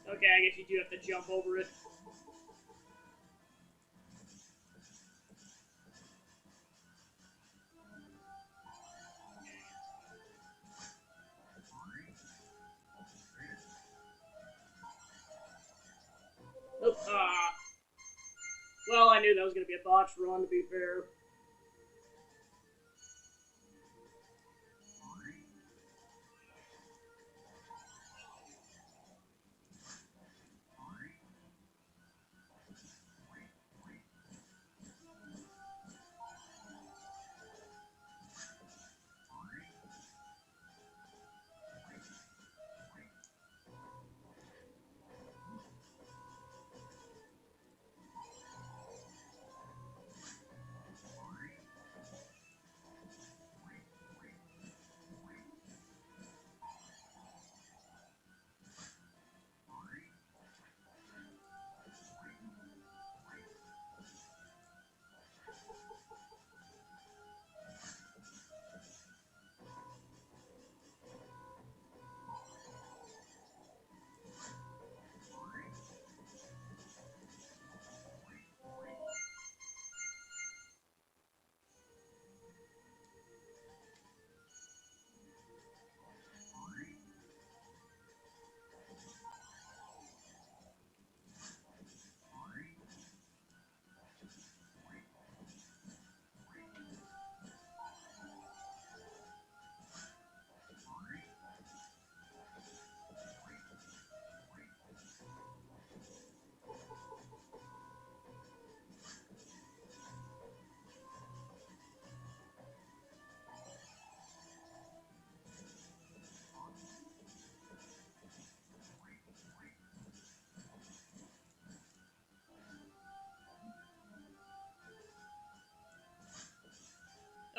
Okay, I guess you do have to jump over it. that was going to be a botched run, to be fair.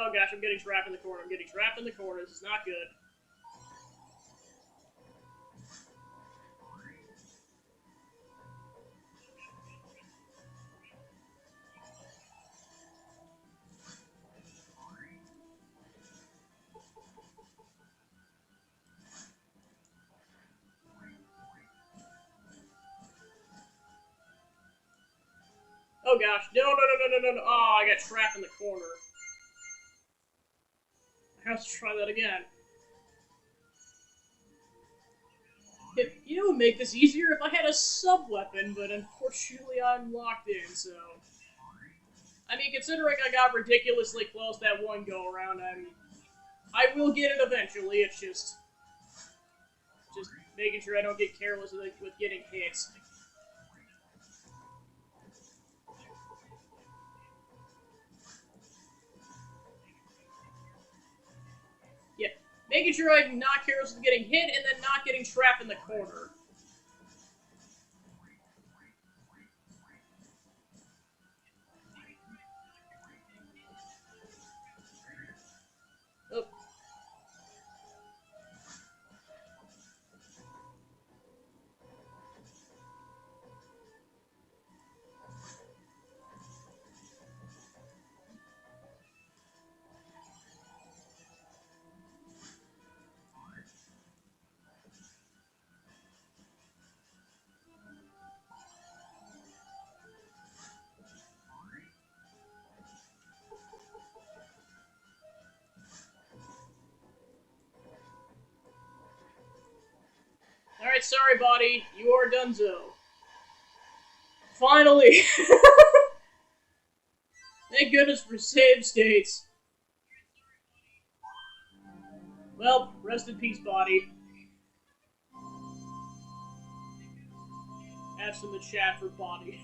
Oh gosh, I'm getting trapped in the corner. I'm getting trapped in the corner. This is not good. Oh gosh, no, no, no, no, no, no, no. Oh, I got trapped in the corner. I have to try that again. You know what would make this easier? If I had a sub-weapon, but unfortunately I'm locked in, so... I mean, considering I got ridiculously close that one go-around, I will get it eventually, it's just making sure I don't get careless with getting hits. Yeah, making sure I'm not careless with getting hit and then not getting trapped in the corner. Oh. Alright, sorry, body. You are donezo. Finally! Thank goodness for save states. Well, rest in peace, body. F's in the chat for body.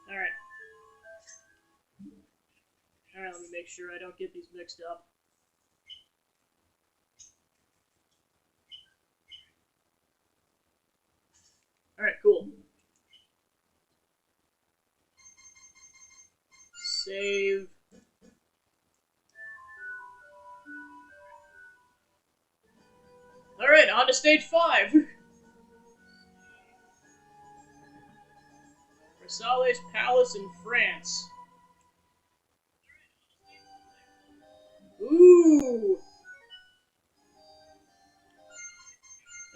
Alright. Alright, let me make sure I don't get these mixed up. Alright, cool. Save. Alright, on to stage 5! Versailles Palace in France. Ooh!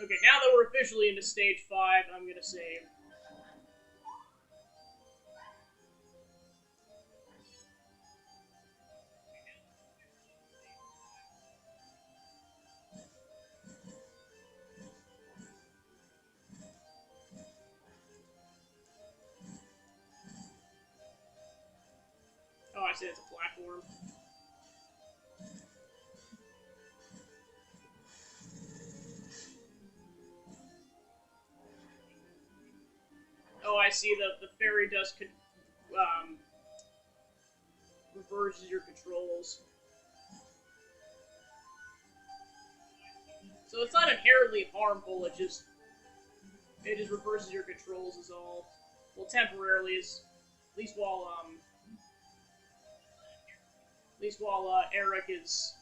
Okay, now that we're officially into stage 5, I'm gonna save. say it's a platform. Oh, I see. The fairy dust reverses your controls. So it's not inherently harmful. It just reverses your controls is all. Well, temporarily is, at least while Eric is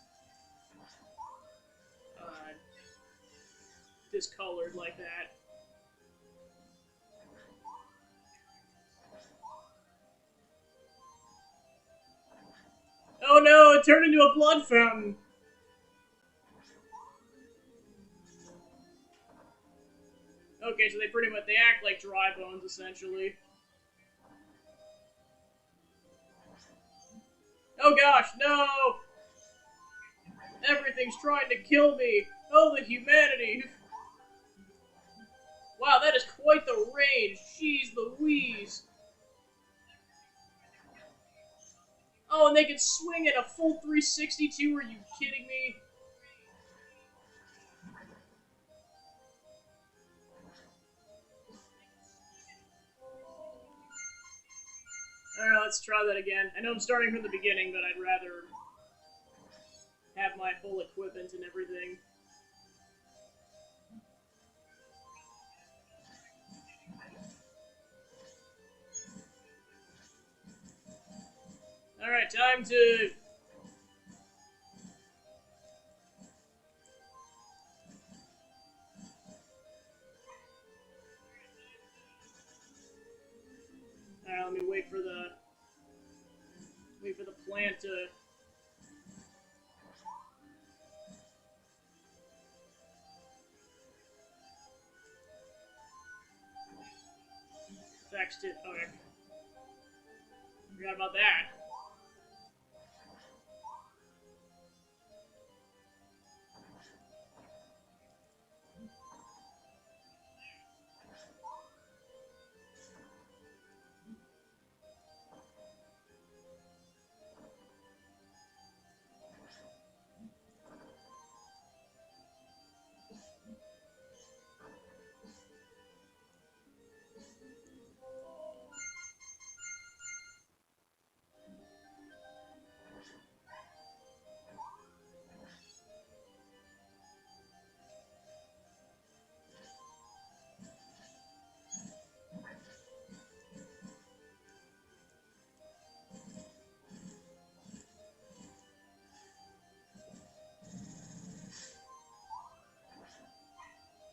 discolored like that. Oh no! It turned into a blood fountain. Okay, so they act like dry bones essentially. Oh gosh, no! Everything's trying to kill me! Oh, the humanity! Wow, that is quite the range! Jeez Louise! Oh, and they can swing at a full 360 too? Are you kidding me? Alright, let's try that again. I know I'm starting from the beginning, but I'd rather have my full equipment and everything. Alright, time to... Alright, let me wait for the plant to... Fixed it. Okay. Forgot about that.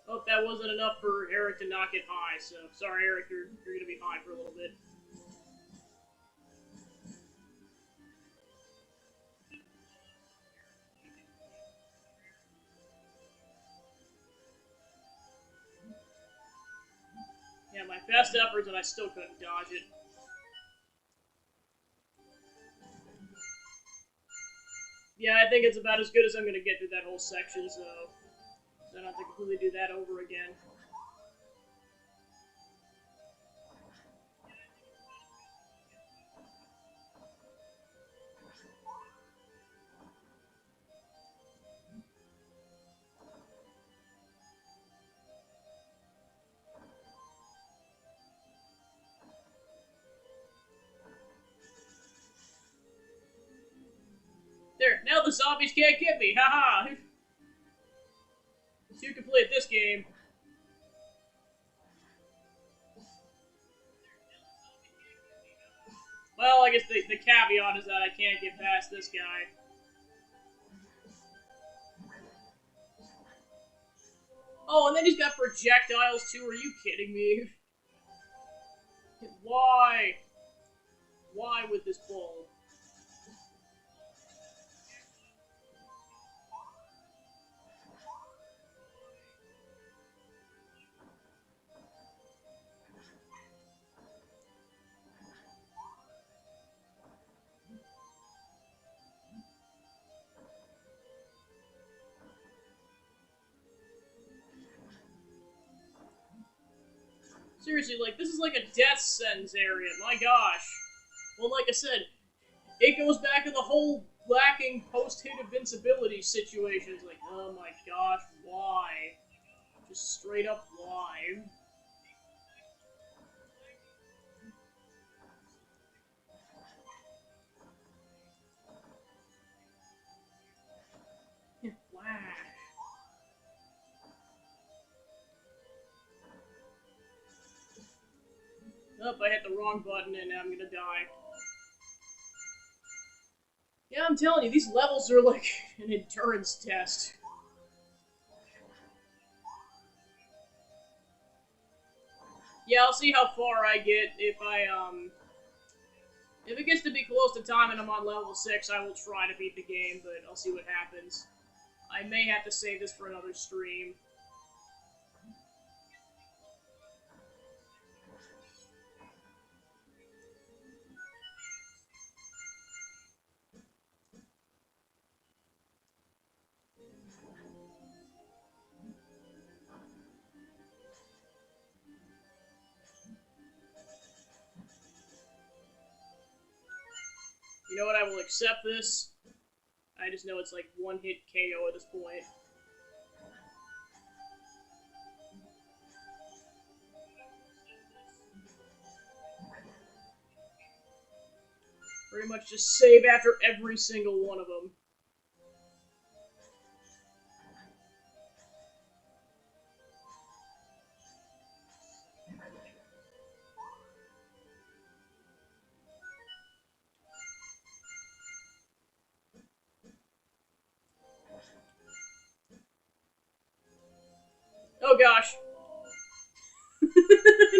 Oh, that wasn't enough for Eric to knock it high, so sorry, Eric, you're gonna be high for a little bit. Yeah, my best efforts, and I still couldn't dodge it. Yeah, I think it's about as good as I'm gonna get through that whole section, so I don't have to completely do that over again. There, now the zombies can't get me, haha! So you can play this game. Well, I guess the caveat is that I can't get past this guy. Oh, and then he's got projectiles too, are you kidding me? Why? Why with this bull? Seriously, like, this is like a death sentence area, my gosh. Well, like I said, it goes back to the whole lacking post-hit invincibility situation. It's like, oh my gosh, why? Just straight up why? Flash. Oh, I hit the wrong button and now I'm gonna die. Yeah, I'm telling you, these levels are like an endurance test. Yeah, I'll see how far I get. If it gets to be close to time and I'm on level 6, I will try to beat the game, but I'll see what happens. I may have to save this for another stream. You know what? I will accept this. I just know it's like one hit KO at this point. Pretty much just save after every single one of them. Oh gosh.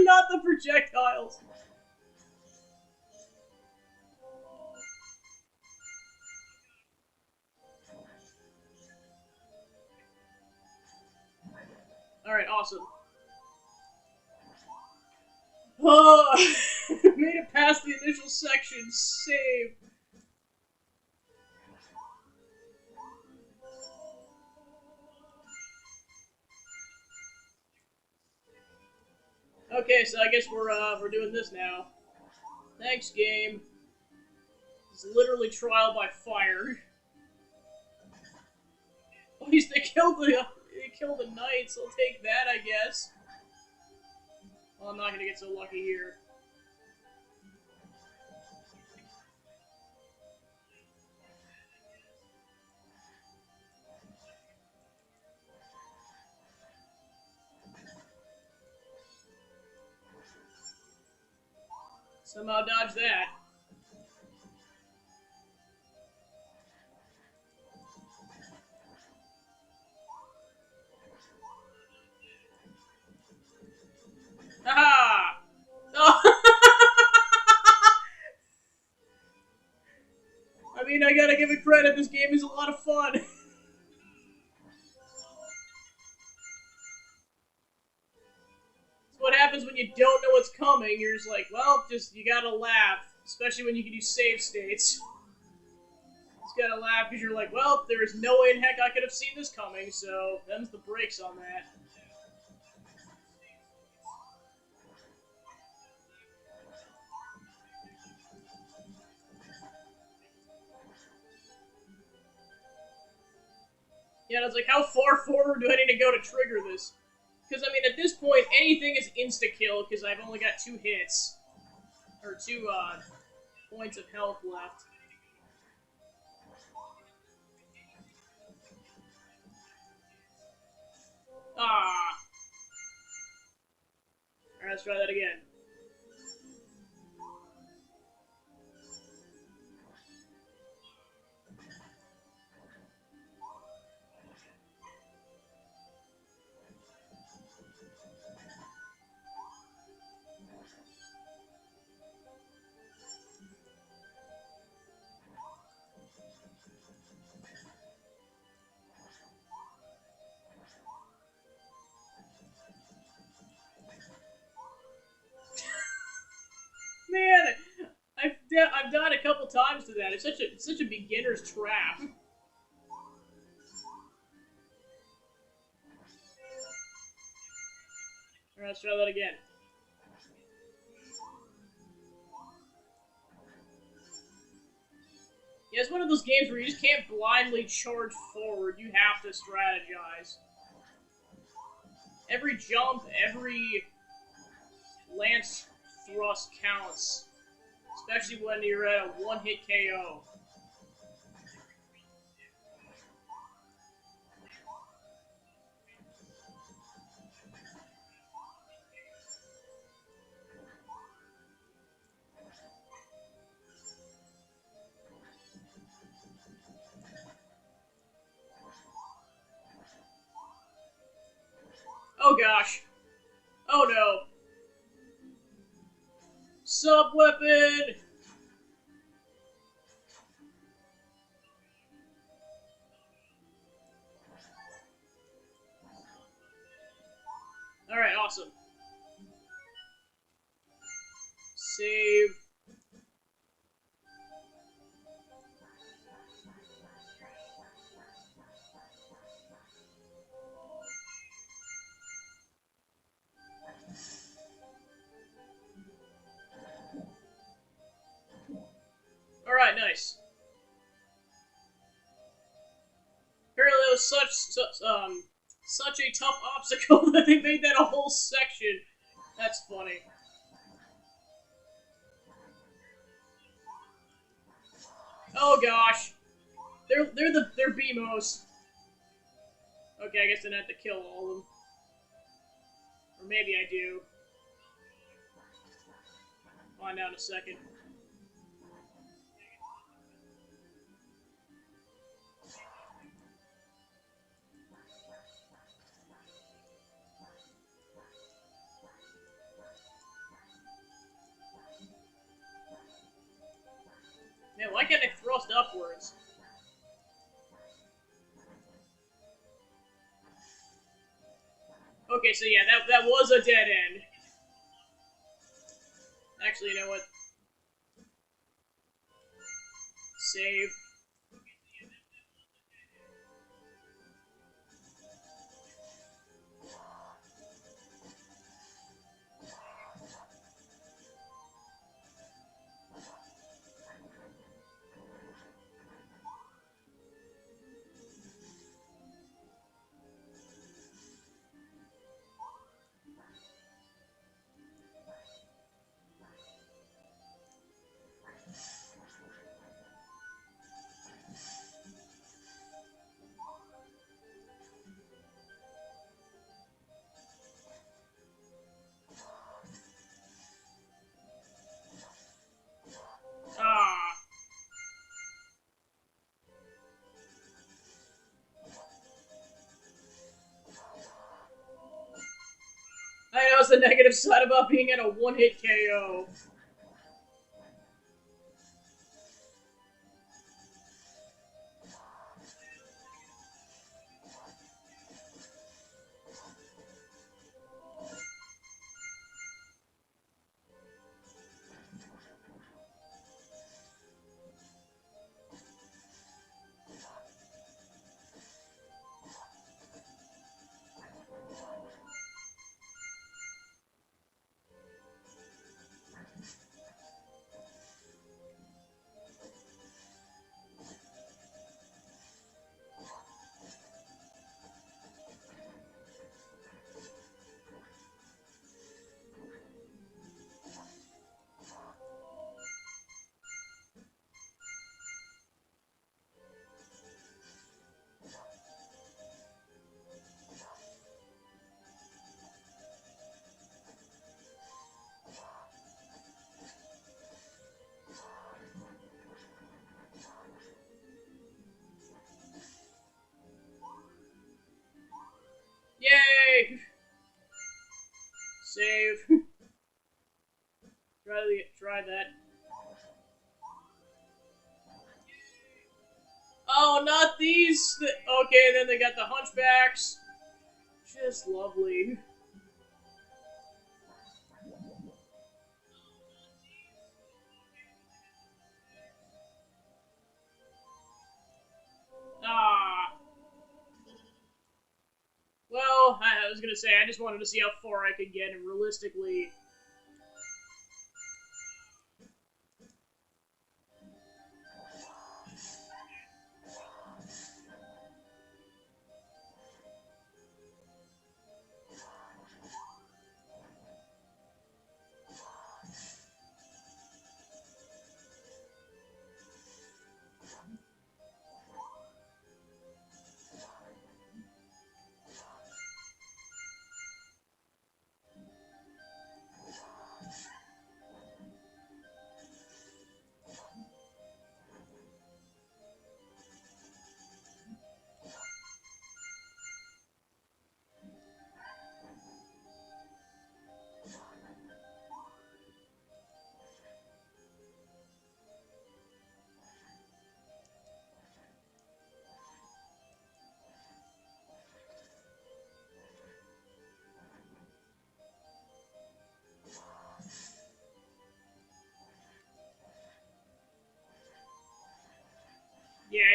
Not the projectiles. Alright, awesome. Oh, made it past the initial section. Save. Okay, so I guess we're doing this now. Thanks, game. It's literally trial by fire. At least they killed the knights. I'll take that, I guess. Well, I'm not gonna get so lucky here. Somehow dodge that. Haha! Oh. I mean, I gotta give it credit, this game is a lot of fun. It's what happens when you don't know what's coming. You're just like, well, you gotta laugh. Especially when you can do save states. Just gotta laugh because you're like, well, there is no way in heck I could have seen this coming, so them's the brakes on that. Yeah, and I was like, how far forward do I need to go to trigger this? Because, I mean, at this point, anything is insta-kill, because I've only got 2 hits. Or 2, points of health left. Ah! Alright, let's try that again. Man, I've died a couple times to that. It's such a beginner's trap. Alright, let's try that again. Yeah, it's one of those games where you just can't blindly charge forward. You have to strategize. Every jump, every lance thrust counts. Especially when you're at a one-hit KO. Oh gosh. Oh no. Sub-weapon! Alright, awesome. Save. Alright, nice. Apparently it was such a tough obstacle that they made that a whole section. That's funny. Oh gosh. They're BMOs. Okay, I guess I have to kill all of them. Or maybe I do. Find out in a second. Man, why can't I thrust upwards? Okay, so yeah, that was a dead end. Actually, you know what? Save. Ah. I know it's the negative side about being at a one-hit KO. Yay! Save. Try that. Oh, not these! Okay, then they got the hunchbacks. Just lovely. Ah. Well, I was gonna say, I just wanted to see how far I could get, and realistically...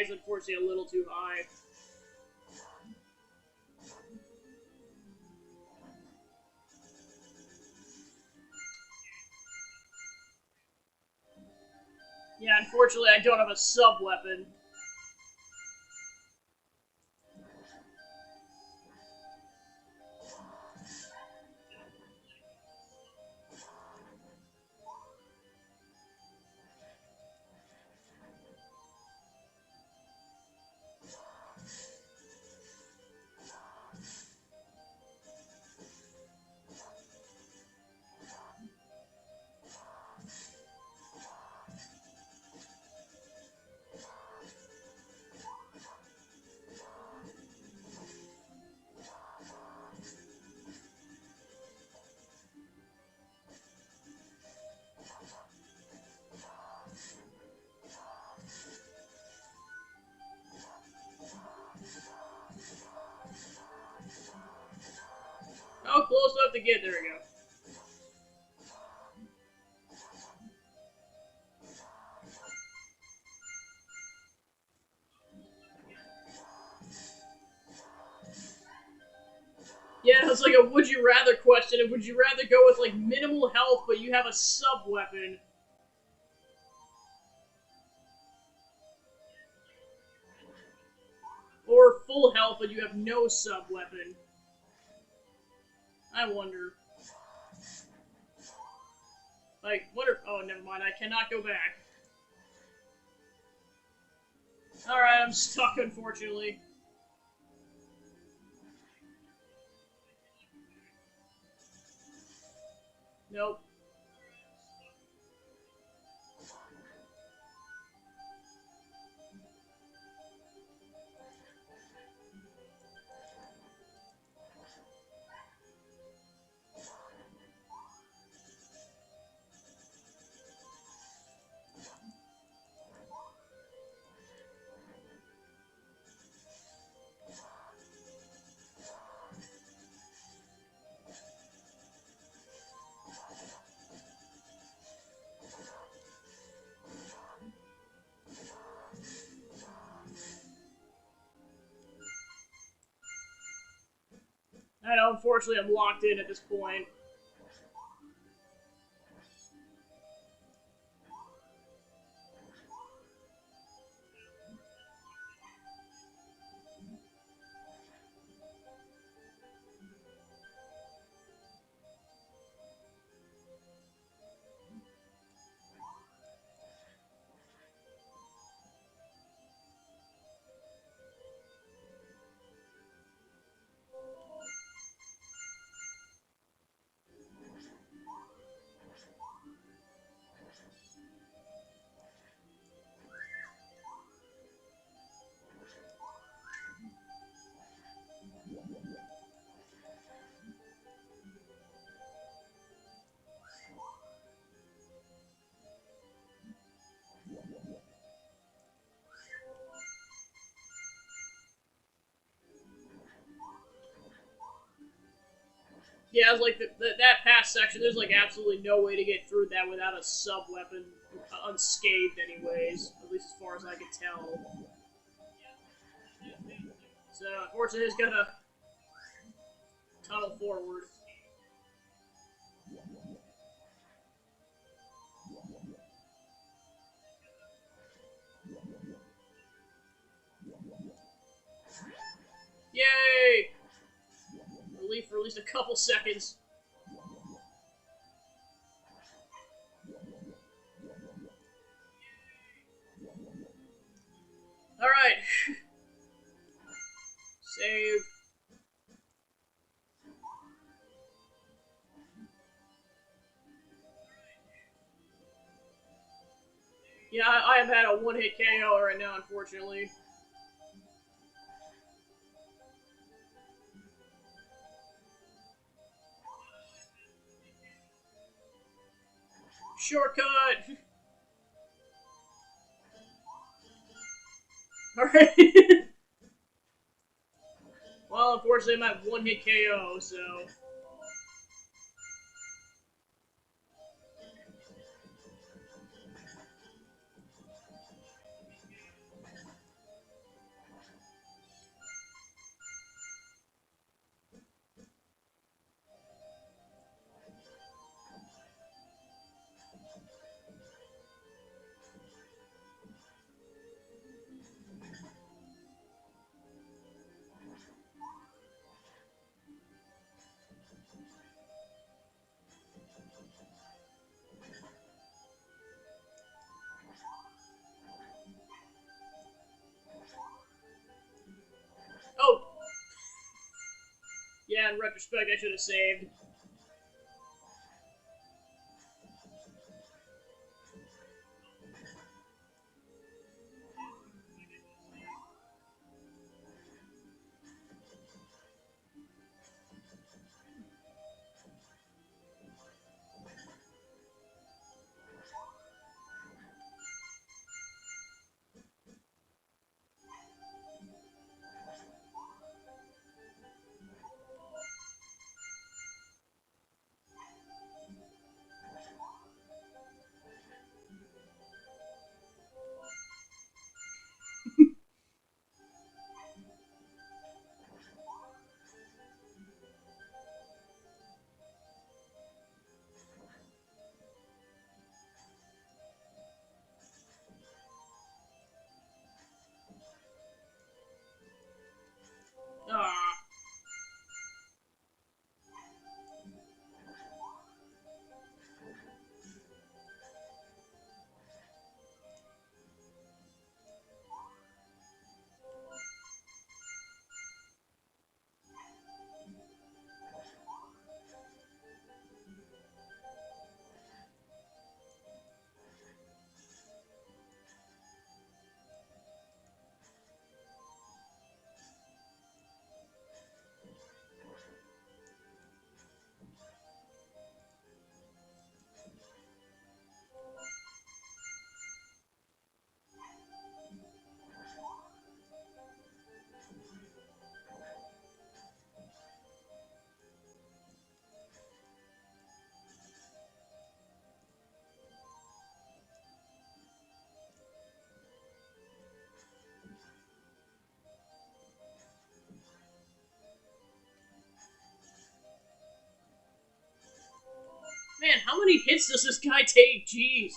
is unfortunately a little too high. Yeah, unfortunately I don't have a sub-weapon. How close do I have to get? There we go. Yeah, it's like a would you rather question. And would you rather go with like minimal health but you have a sub weapon? Or full health but you have no sub weapon? I wonder. Like, what are... Oh, never mind. I cannot go back. Alright, I'm stuck, unfortunately. Nope. I know, unfortunately, I'm locked in at this point. Yeah, it's like that past section, there's like absolutely no way to get through that without a sub-weapon unscathed anyways, at least as far as I can tell. So, unfortunately, it's gonna tunnel forward. Yay! Relief for at least a couple seconds. Alright. Save. Yeah, I have had a one-hit KO right now, unfortunately. Shortcut! Alright. Well, unfortunately, I'm at one-hit KO, so... yeah, in retrospect, I should have saved. Ah. Man, how many hits does this guy take? Jeez.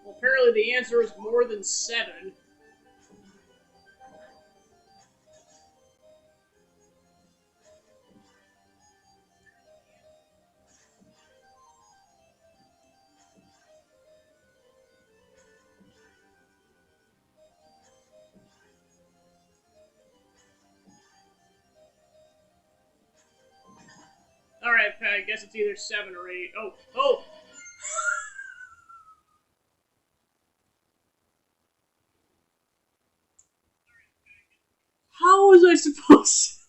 Well, apparently the answer is more than 7. Alright, I guess it's either 7 or 8. Oh, oh! How was I supposed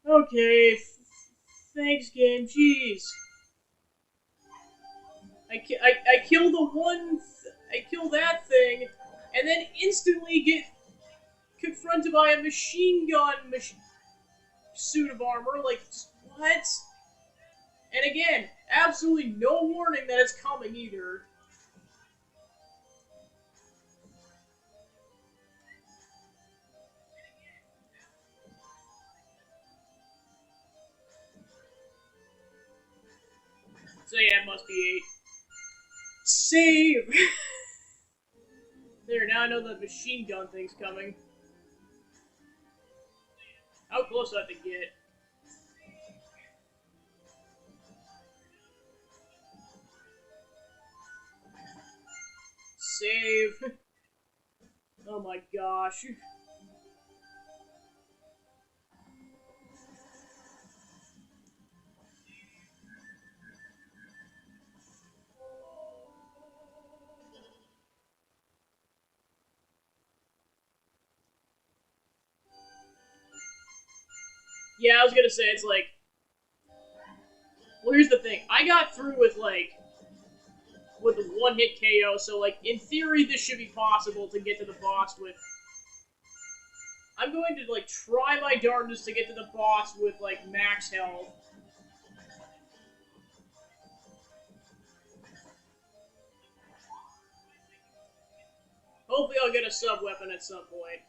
to... Okay, thanks, game. Jeez. I kill the one... I kill that thing, and then instantly get confronted by a machine gun suit of armor. Like, what? And again, absolutely no warning that it's coming either. So yeah, it must be 8. Save! There, now I know the machine gun thing's coming. How close do I have to get? Save. Oh my gosh. Yeah, I was gonna say, it's like... Well, here's the thing. I got through with, like... with a one-hit KO, so, like, in theory, this should be possible to get to the boss with... I'm going to, like, try my darndest to get to the boss with, like, max health. Hopefully I'll get a sub-weapon at some point.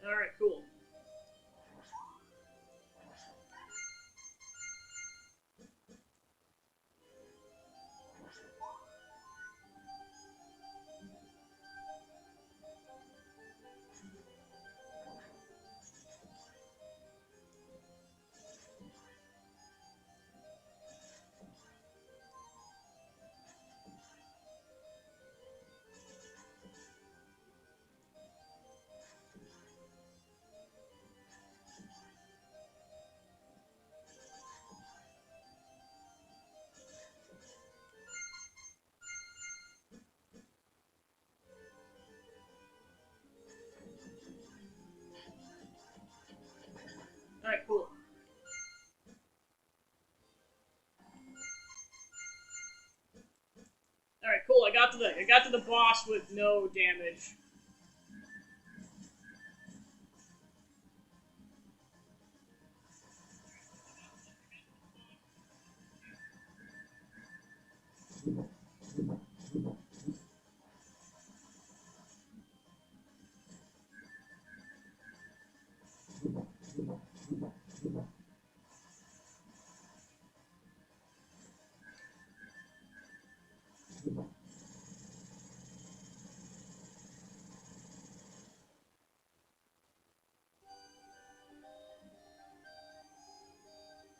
Alright, cool. Alright, cool. Alright, cool. I got to the boss with no damage.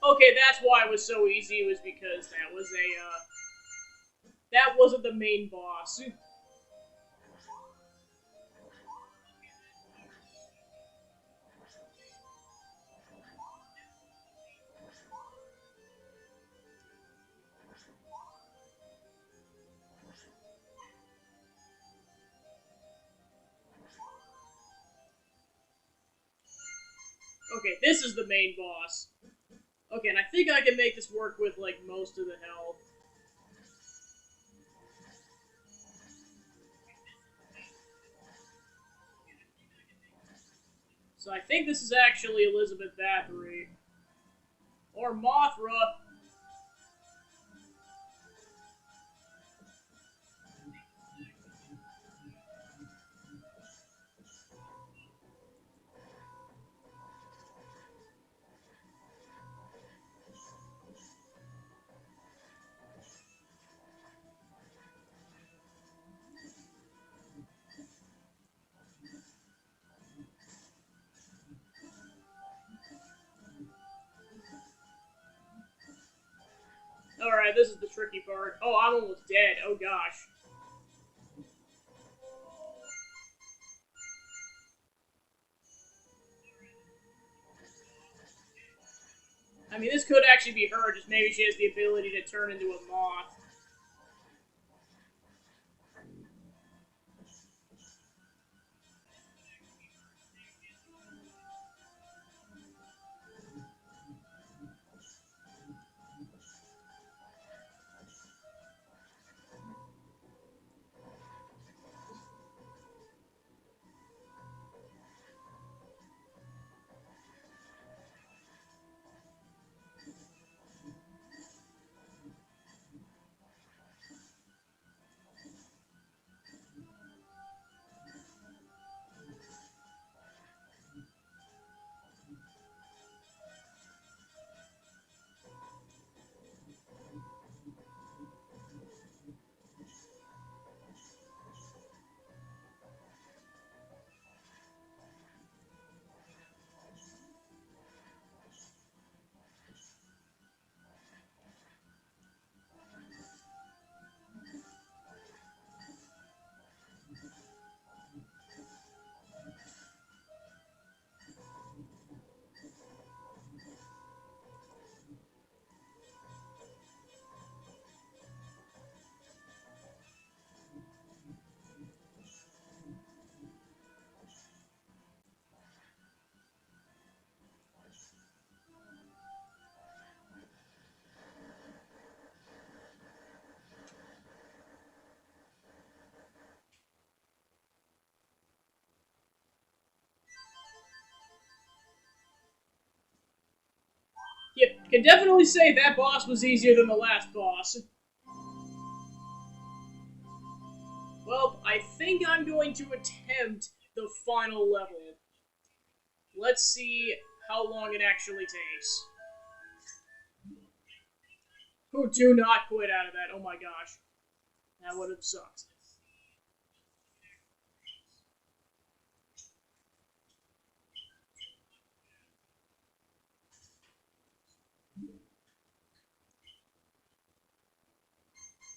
Okay, that's why it was so easy. It was because that wasn't the main boss. Okay, this is the main boss. Okay, and I think I can make this work with, like, most of the health. So I think this is actually Elizabeth Bathory. Or Mothra. Alright, this is the tricky part. Oh, I'm almost dead. Oh gosh. I mean, this could actually be her, just maybe she has the ability to turn into a moth. Yeah, can definitely say that boss was easier than the last boss. Well, I think I'm going to attempt the final level. Let's see how long it actually takes. Oh, do not quit out of that. Oh my gosh. That would have sucked.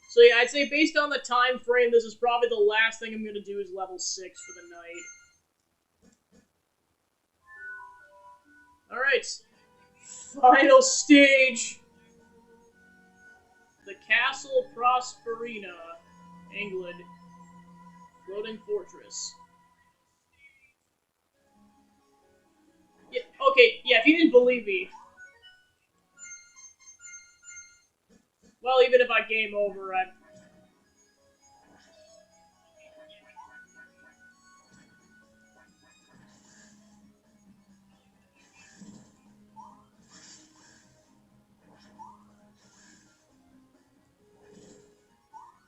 So yeah, I'd say based on the time frame, this is probably the last thing I'm going to do is level 6 for the night. Alright. Final stage. The Castle Prosperina, England. Floating Fortress. Yeah, okay, yeah, if you didn't believe me, well, even if I game over, I'd...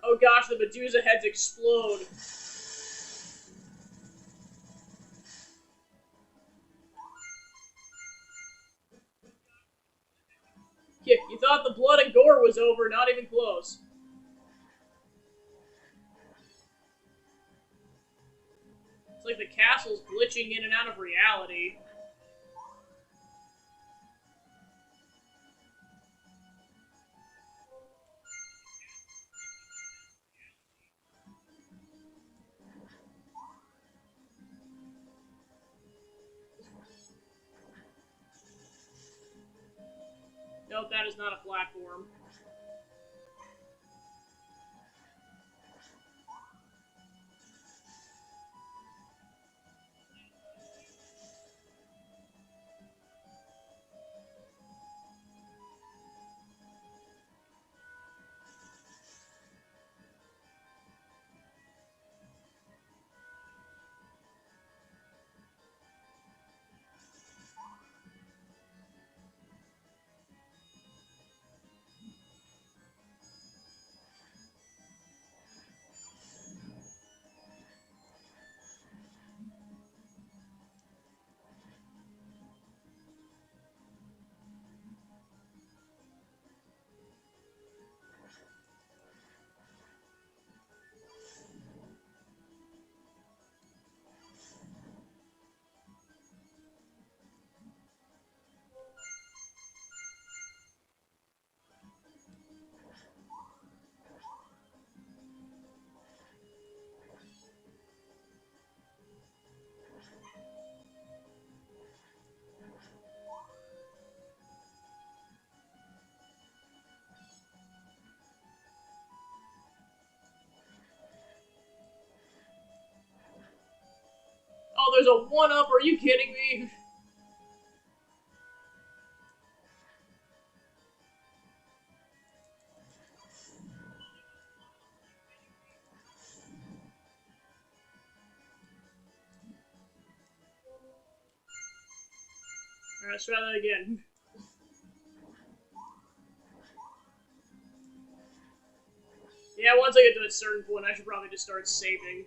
Oh gosh, the Medusa heads explode. You thought the blood and gore was over, not even close. It's like the castle's glitching in and out of reality. Nope, that is not a platform. Oh, there's a 1-up, are you kidding me? Alright, let's try that again. Yeah, once I get to a certain point, I should probably just start saving.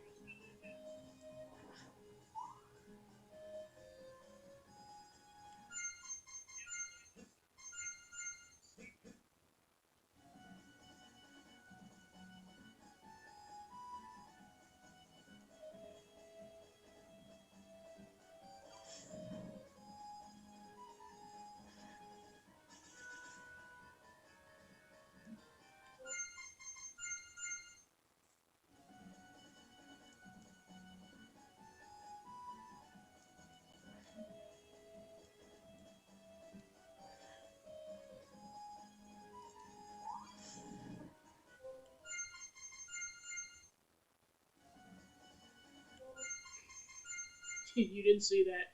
You didn't see that.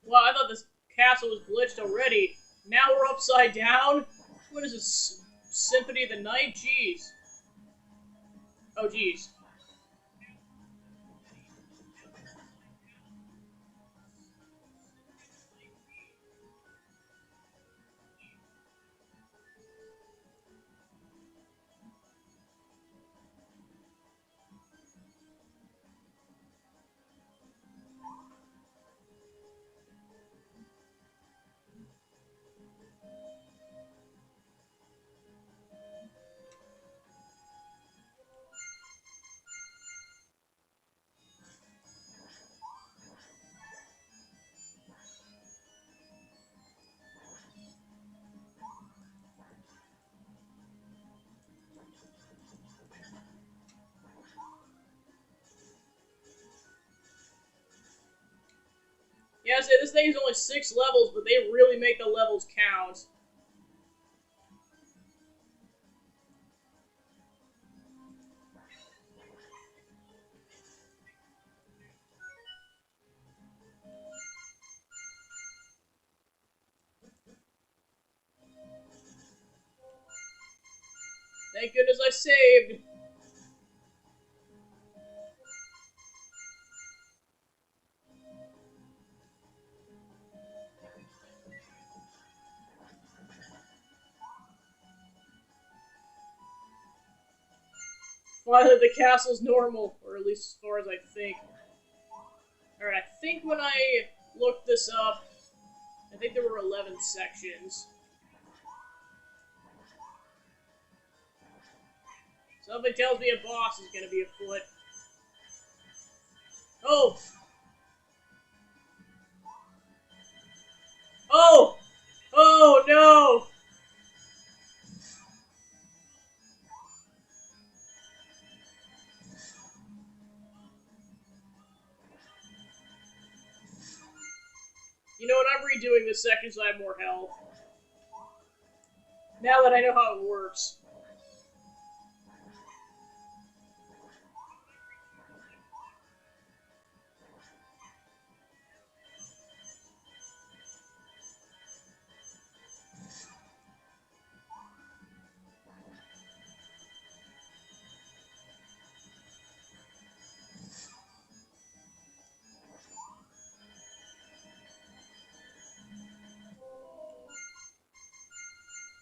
Well, I thought this castle was glitched already. Now we're upside down? What is this? Symphony of the Night? Jeez. Oh, jeez. Yeah, so this thing is only 6 levels, but they really make the levels count. Thank goodness I saved. Finally, the castle's normal, or at least as far as I think. Alright, I think when I looked this up, I think there were 11 sections. Something tells me a boss is gonna be afoot. Oh! Oh! Oh no! You know what, I'm redoing this section so I have more health. Now that I know how it works.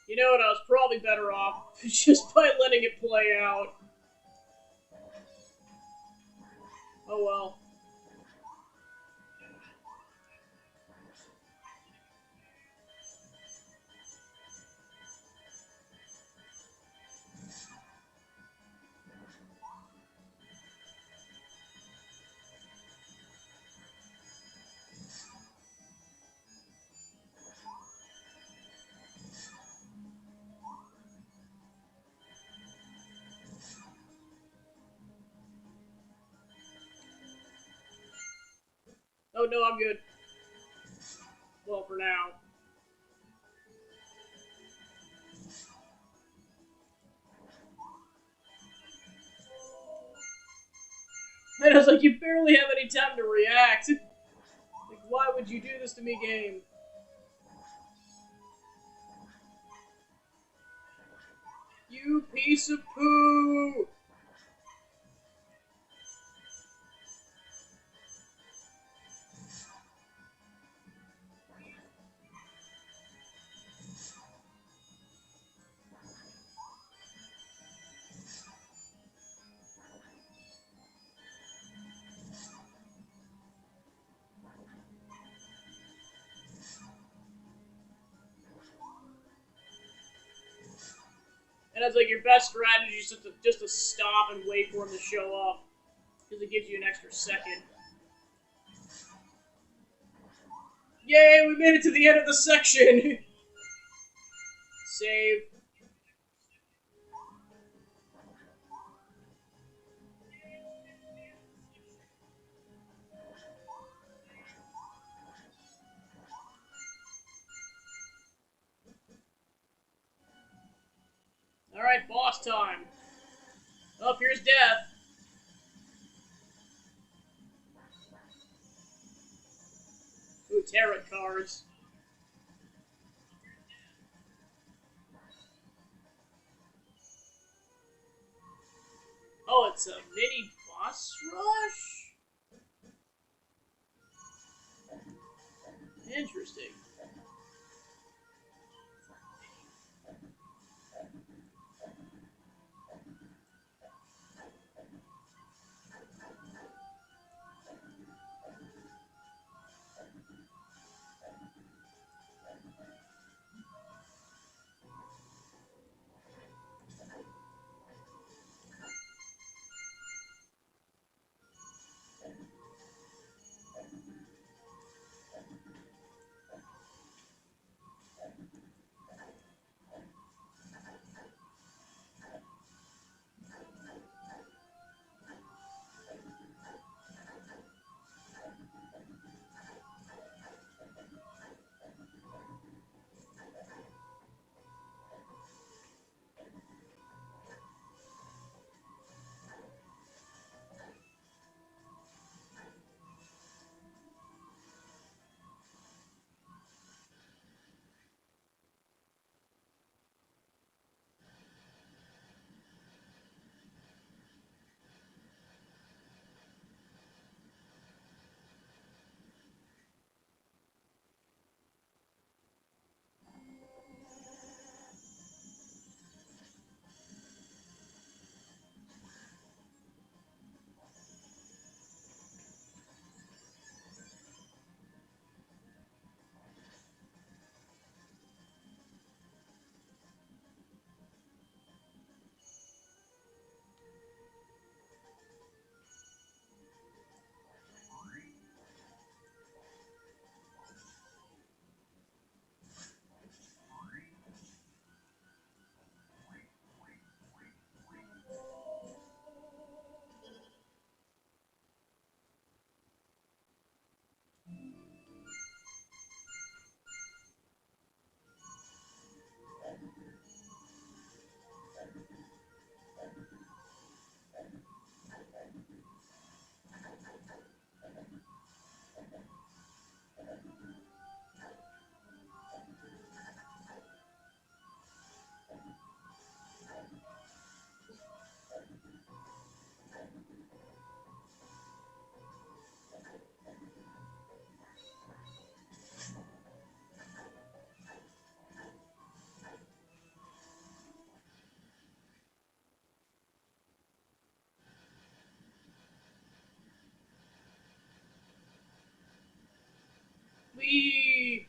You know what, I was probably better off just by letting it play out. Oh well. Oh no, I'm good. Well, for now. And I was like, you barely have any time to react. Like, why would you do this to me, game? You piece of poo! And that's like your best strategy is just to stop and wait for him to show up. Because it gives you an extra second. Yay, we made it to the end of the section! Save. Alright, boss time. Oh, here's death. Ooh, tarot cards. Oh, it's a mini boss rush? Interesting. We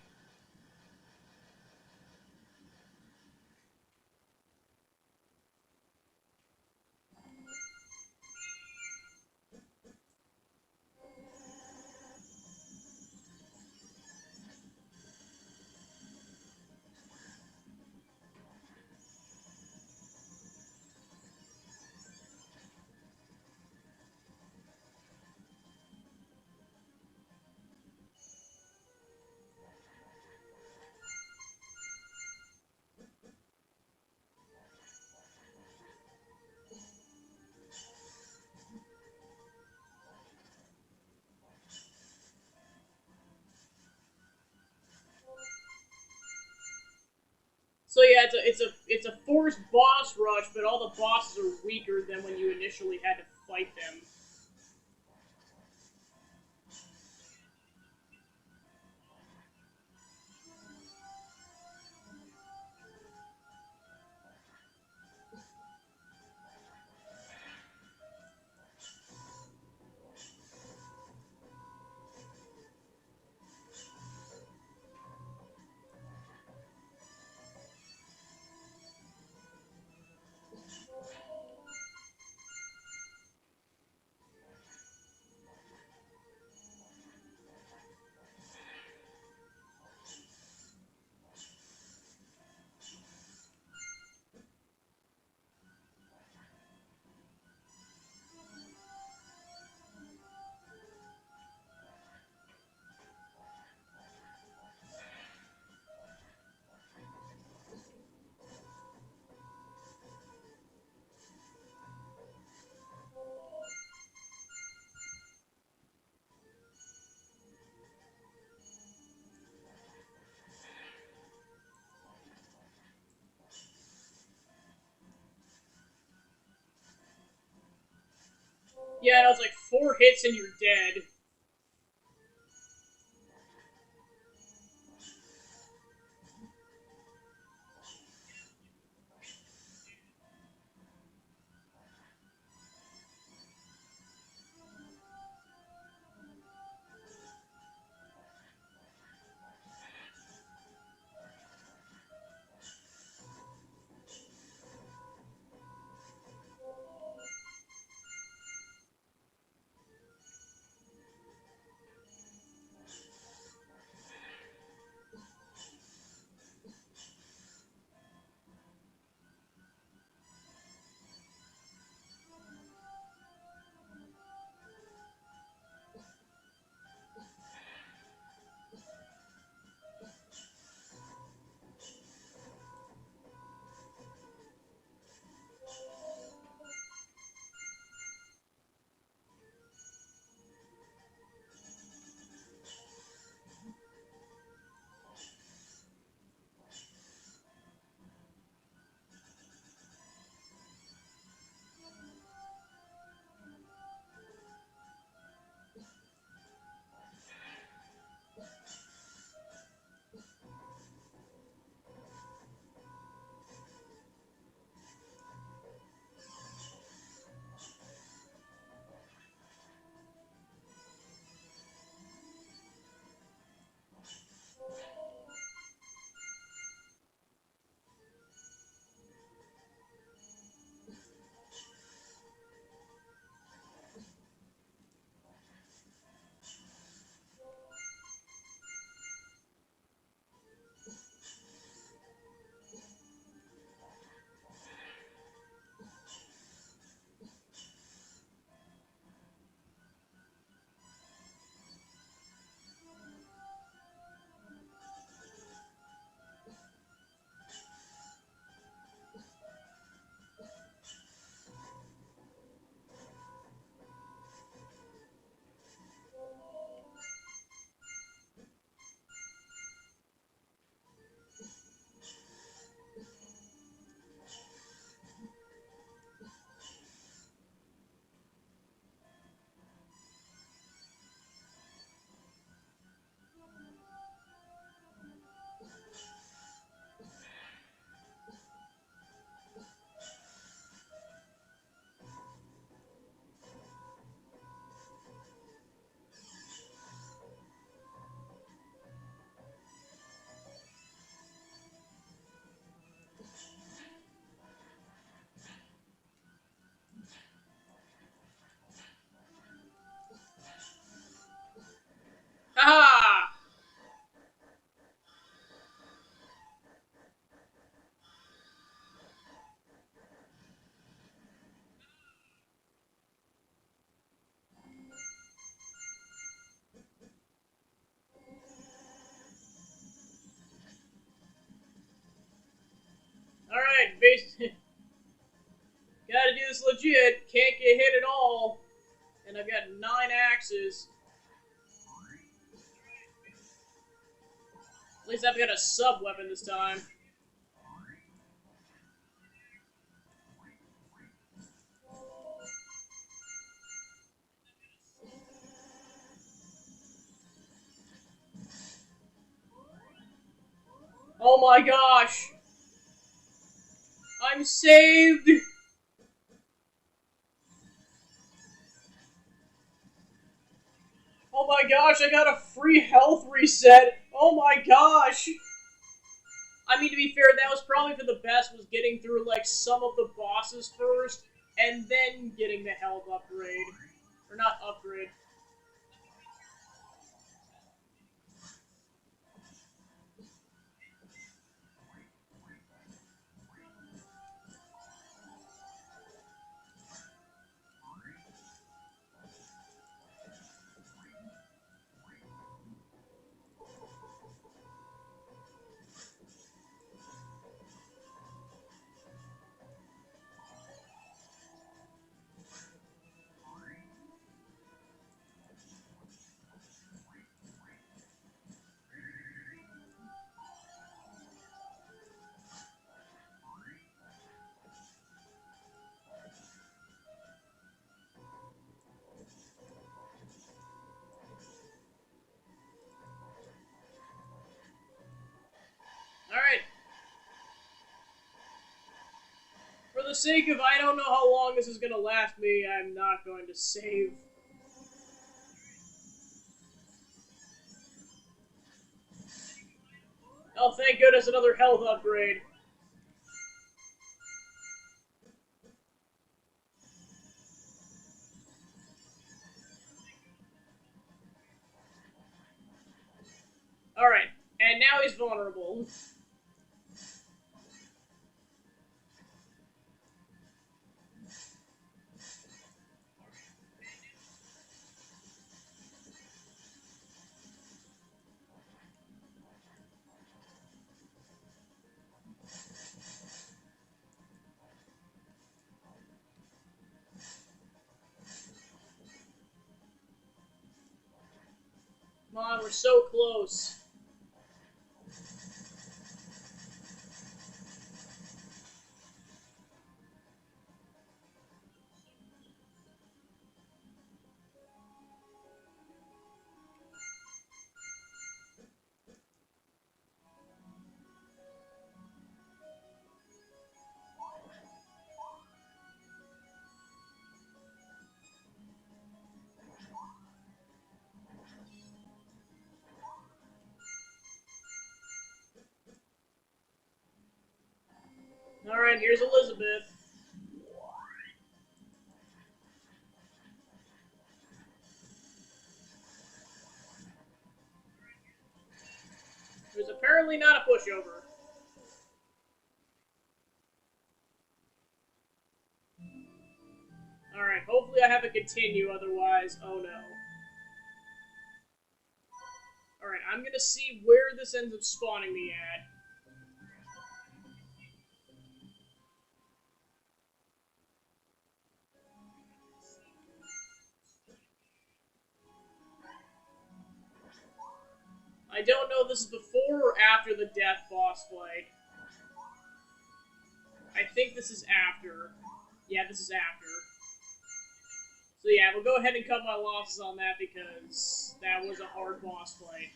So yeah, it's a forced boss rush, but all the bosses are weaker than when you initially had to fight them. Yeah, and I was like 4 hits and you're dead. Haha! Alright, gotta do this legit. Can't get hit at all. And I've got 9 axes. At least I've got a sub weapon this time. Oh my gosh! I'm saved! Oh my gosh, I got a free health reset! Oh my gosh! I mean, to be fair, that was probably for the best, was getting through, like, some of the bosses first, and then getting the health upgrade. Or not upgrade. the sake of I don't know how long this is gonna last me, I'm not going to save. Oh, thank goodness, another health upgrade. Alright, and now he's vulnerable. Come on, we're so close. Alright, here's Elizabeth. It was apparently not a pushover. Alright, hopefully I have a continue, otherwise, oh no. Alright, I'm gonna see where this ends up spawning me at. I don't know if this is before or after the death boss fight. I think this is after. Yeah, this is after. So yeah, we'll go ahead and cut my losses on that because that was a hard boss fight.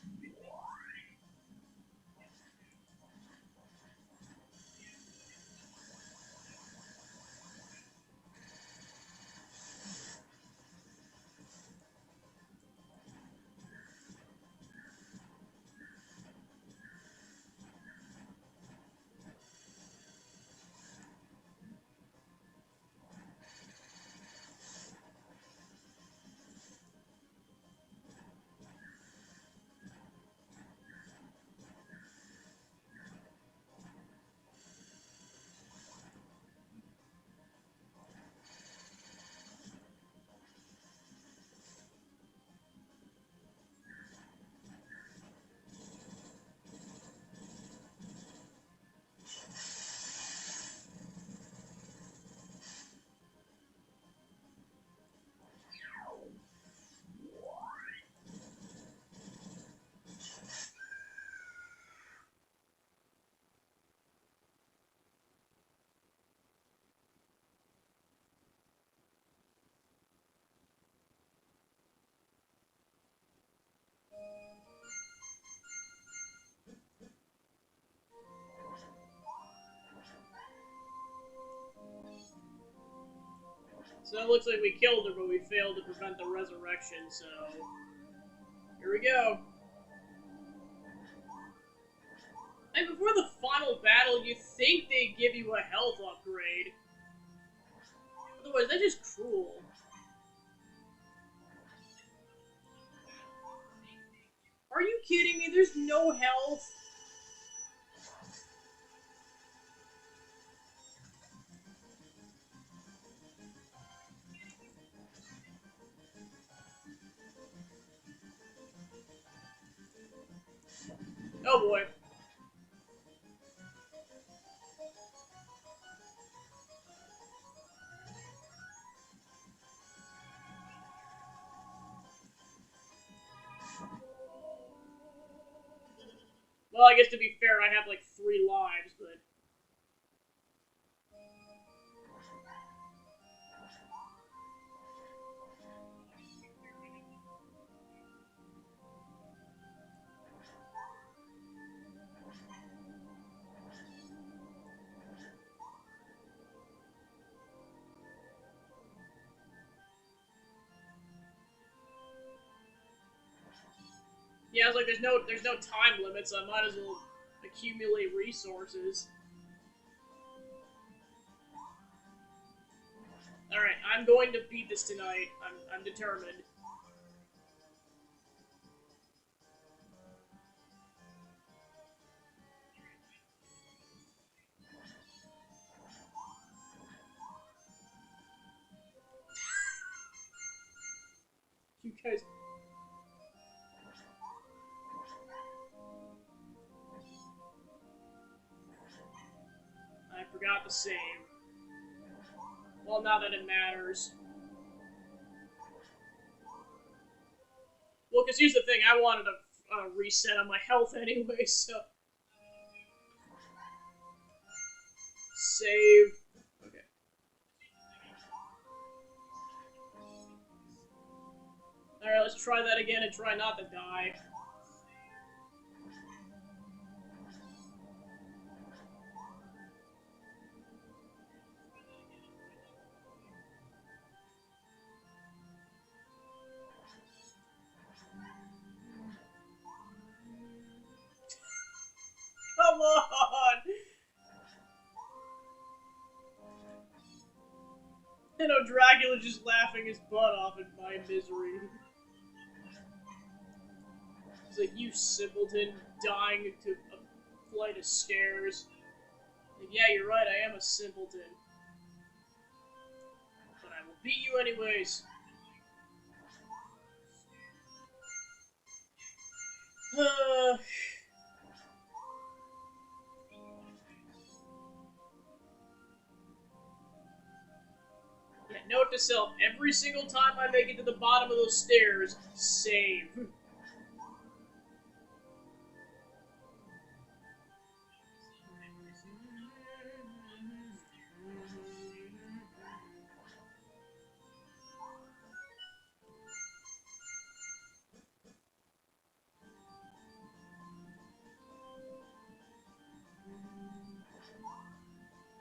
So it looks like we killed her, but we failed to prevent the resurrection, so... Here we go. And before the final battle, you think they give you a health upgrade. Otherwise, that's just cruel. Are you kidding me? There's no health? Oh boy. Well, I guess to be fair, I have like 3 lives, but... Yeah, I was like, there's no time limit, so I might as well accumulate resources. All right, I'm going to beat this tonight. I'm determined. You guys. I forgot to save. Well, not that it matters. Well, because here's the thing, I wanted a reset on my health anyway, so... Save. Okay. Alright, let's try that again and try not to die. Come on! You know, Dracula's just laughing his butt off at my misery. He's like, you simpleton, dying to a flight of stairs. Like, yeah, you're right, I am a simpleton. But I will beat you anyways. Yeah, note to self, every single time I make it to the bottom of those stairs, save.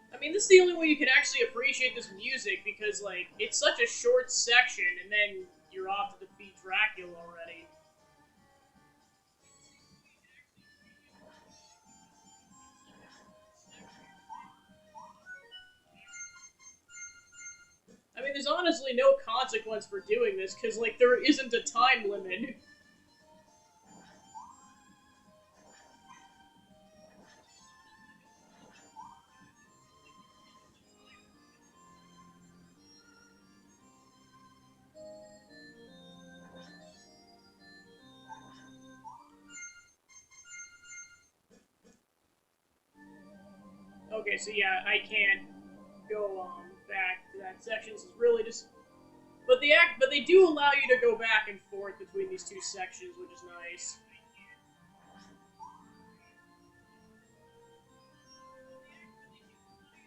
I mean, this is the only way you can actually appreciate this music, because, like, it's such a short section, and then you're off to defeat Dracula already. I mean, there's honestly no consequence for doing this, because, like, there isn't a time limit. Okay, so yeah, I can't go back to that section. This is really just, but they do allow you to go back and forth between these two sections, which is nice.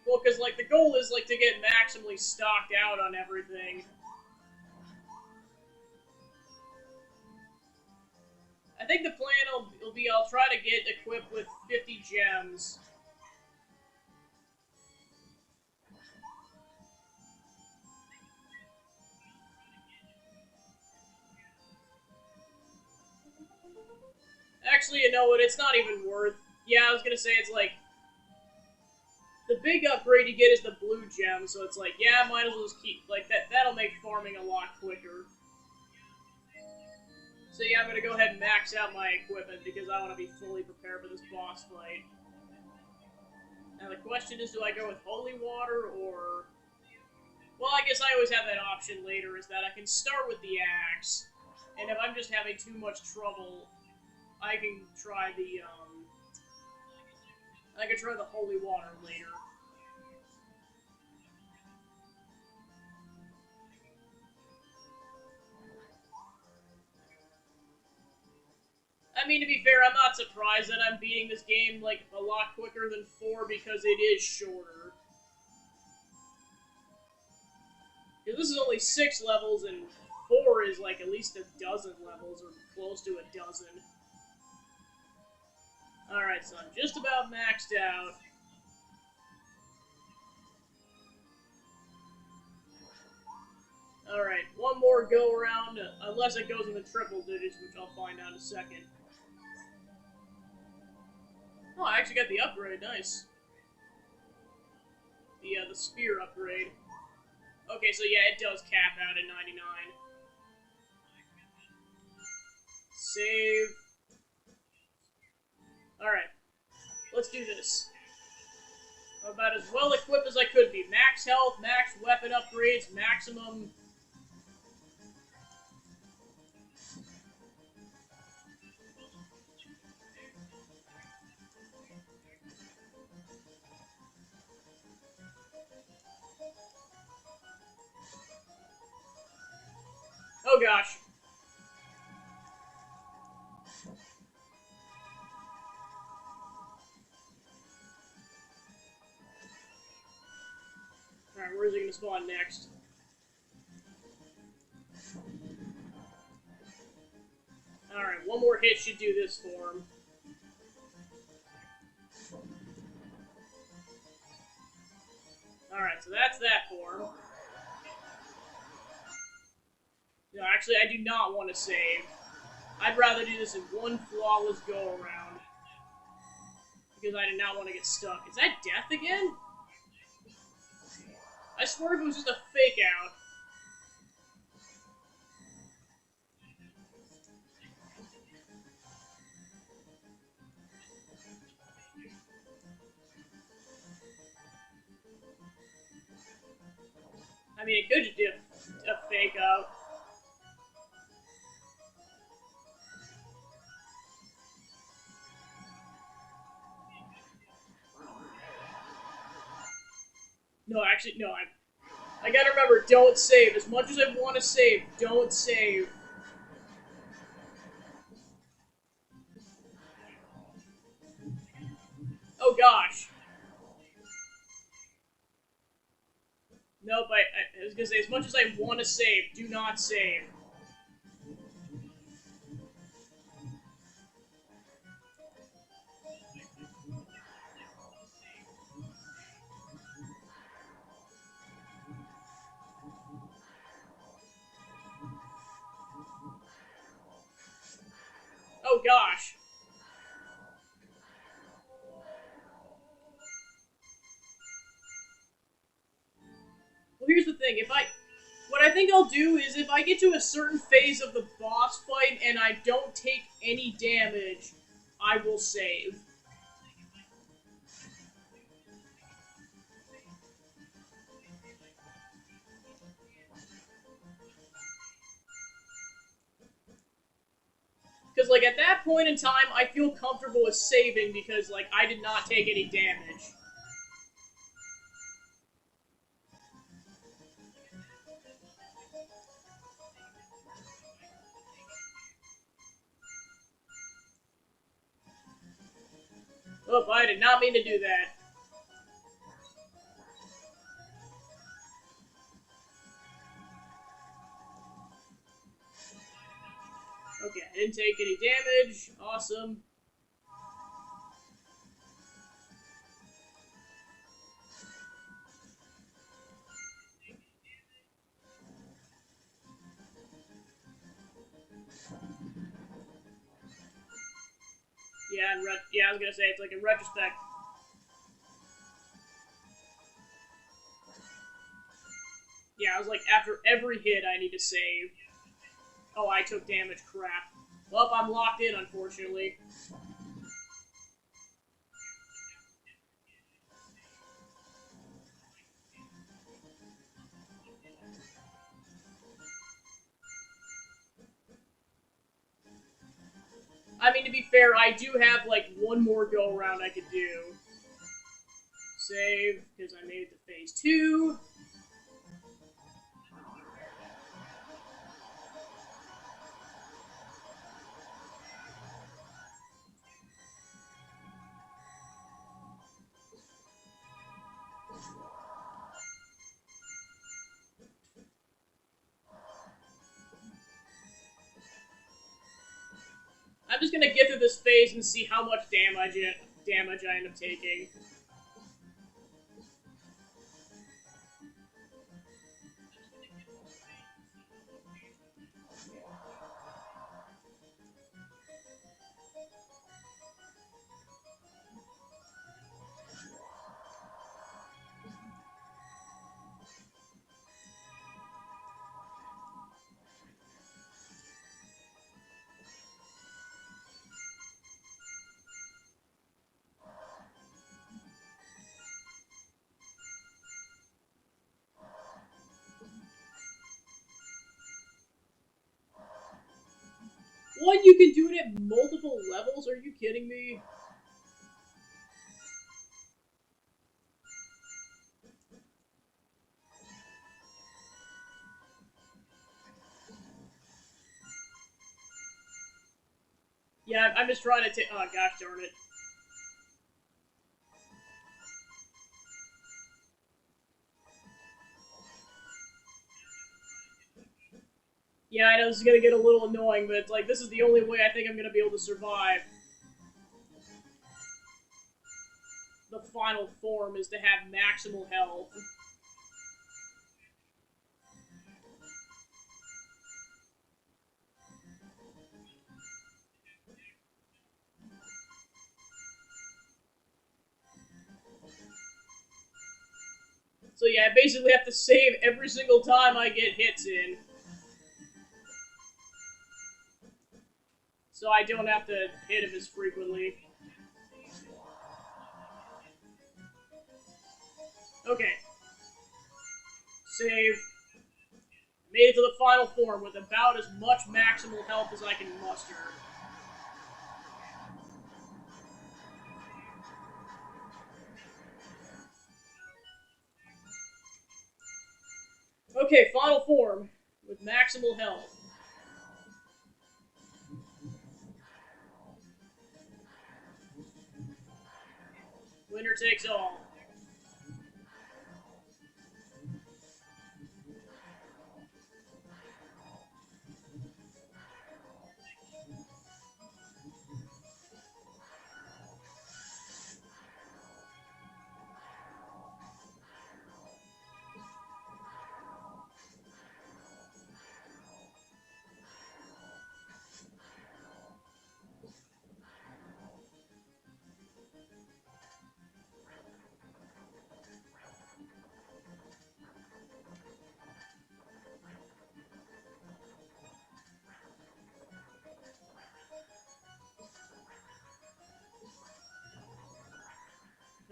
Well, because like the goal is like to get maximally stocked out on everything. I think the plan will be I'll try to get equipped with 50 gems. Actually, you know what? It's not even worth. Yeah, I was gonna say it's like the big upgrade you get is the blue gem, so it's like, yeah, might as well just keep like that. That'll make farming a lot quicker. So yeah, I'm gonna go ahead and max out my equipment because I want to be fully prepared for this boss fight. Now the question is, do I go with holy water or? Well, I guess I always have that option later. Is that I can start with the axe, and if I'm just having too much trouble, I can try the I can try the holy water later. I mean, to be fair, I'm not surprised that I'm beating this game like a lot quicker than 4 because it is shorter. Because this is only 6 levels and 4 is like at least a dozen levels or close to a dozen. Alright, so I'm just about maxed out. Alright, one more go around, unless it goes in the triple digits, which I'll find out in a second. Oh, I actually got the upgrade, nice. The spear upgrade. Okay, so yeah, it does cap out at 99. Save. Alright, let's do this. I'm about as well equipped as I could be. Max health, max weapon upgrades, maximum... Oh gosh. Alright, where is he gonna spawn next? Alright, one more hit should do this for him. Alright, so that's that for him. No, actually, I do not want to save. I'd rather do this in one flawless go-around. Because I did not want to get stuck. Is that death again? I swear it was just a fake out. I mean, it could just be a fake out. No, actually, no, I gotta remember, don't save. As much as I want to save, don't save. Oh gosh. Nope, I was gonna say, as much as I want to save, do not save. Oh gosh. Well, here's the thing. What I think I'll do is if I get to a certain phase of the boss fight and I don't take any damage, I will save. Because, like, at that point in time, I feel comfortable with saving because, like, I did not take any damage. Oh, I did not mean to do that. Okay, I didn't take any damage. Awesome. Yeah, I was gonna say, it's like in retrospect. Yeah, I was like, after every hit, I need to save. Oh, I took damage. Crap. Well, I'm locked in, unfortunately. I mean, to be fair, I do have, like, one more go-around I could do. Save, because I made it to phase 2. I'm just gonna get through this phase and see how much damage I end up taking. can do it at multiple levels? Are you kidding me? Yeah, I'm just trying to take. Oh, gosh darn it. Yeah, I know this is gonna get a little annoying, but like this is the only way I think I'm gonna be able to survive. The final form is to have maximal health. So yeah, I basically have to save every single time I get hits in. So I don't have to hit him as frequently. Okay. Save. Made it to the final form with about as much maximal health as I can muster. Okay, final form with maximal health. Winner takes all.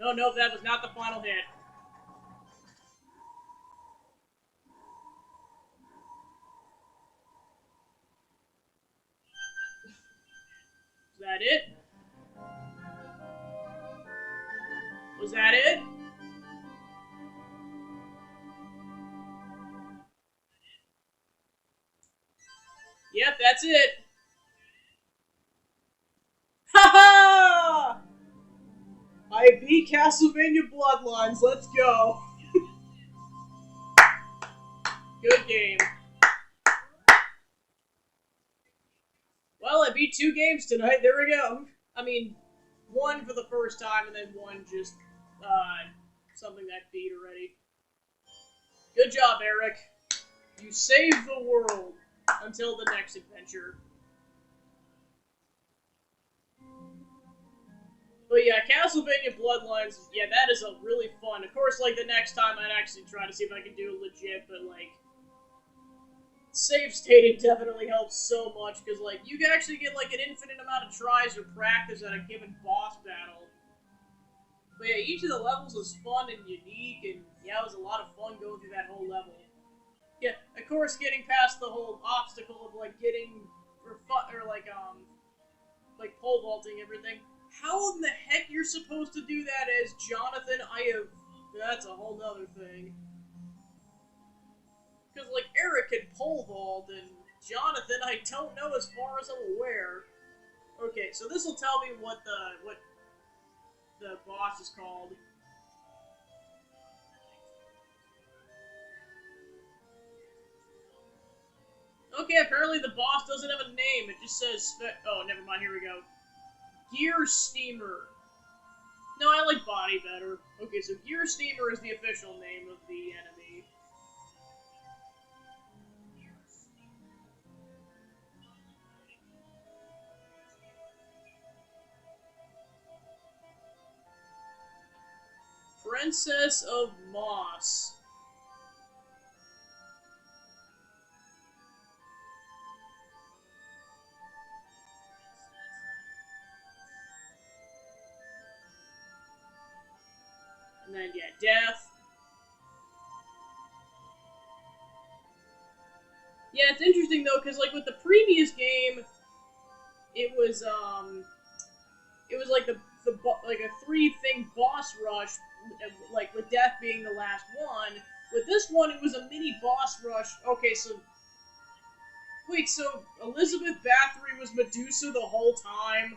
No, that was not the final hit. Is that it? Was that it? Yep, that's it. Ha ha! I beat Castlevania Bloodlines. Let's go. Good game. Well, I beat 2 games tonight. There we go. I mean, one for the first time, and then one just something that I beat already. Good job, Eric. You saved the world until the next adventure. But yeah, Castlevania Bloodlines, yeah, that is a really fun. Of course, like the next time I'd actually try to see if I can do it legit, but like save stating definitely helps so much because like you can actually get like an infinite amount of tries or practice at a given boss battle. But yeah, each of the levels was fun and unique, and yeah, it was a lot of fun going through that whole level. Yeah, of course, getting past the whole obstacle of like getting or like pole vaulting everything. How in the heck you're supposed to do that as Jonathan? That's a whole nother thing. Because, like, Eric can pole vault, and Jonathan, I don't know as far as I'm aware. Okay, so this will tell me what the boss is called. Okay, apparently the boss doesn't have a name. It just says... Oh, never mind. Here we go. Gear Steamer. No, I like Body better. Okay, so Gear Steamer is the official name of the enemy. Princess of Moss. And then, yeah, Death. Yeah, it's interesting, though, because, like, with the previous game, it was like like a three thing boss rush, like with death being the last one. With this one, it was a mini boss rush. Okay, so wait, so Elizabeth Bathory was Medusa the whole time?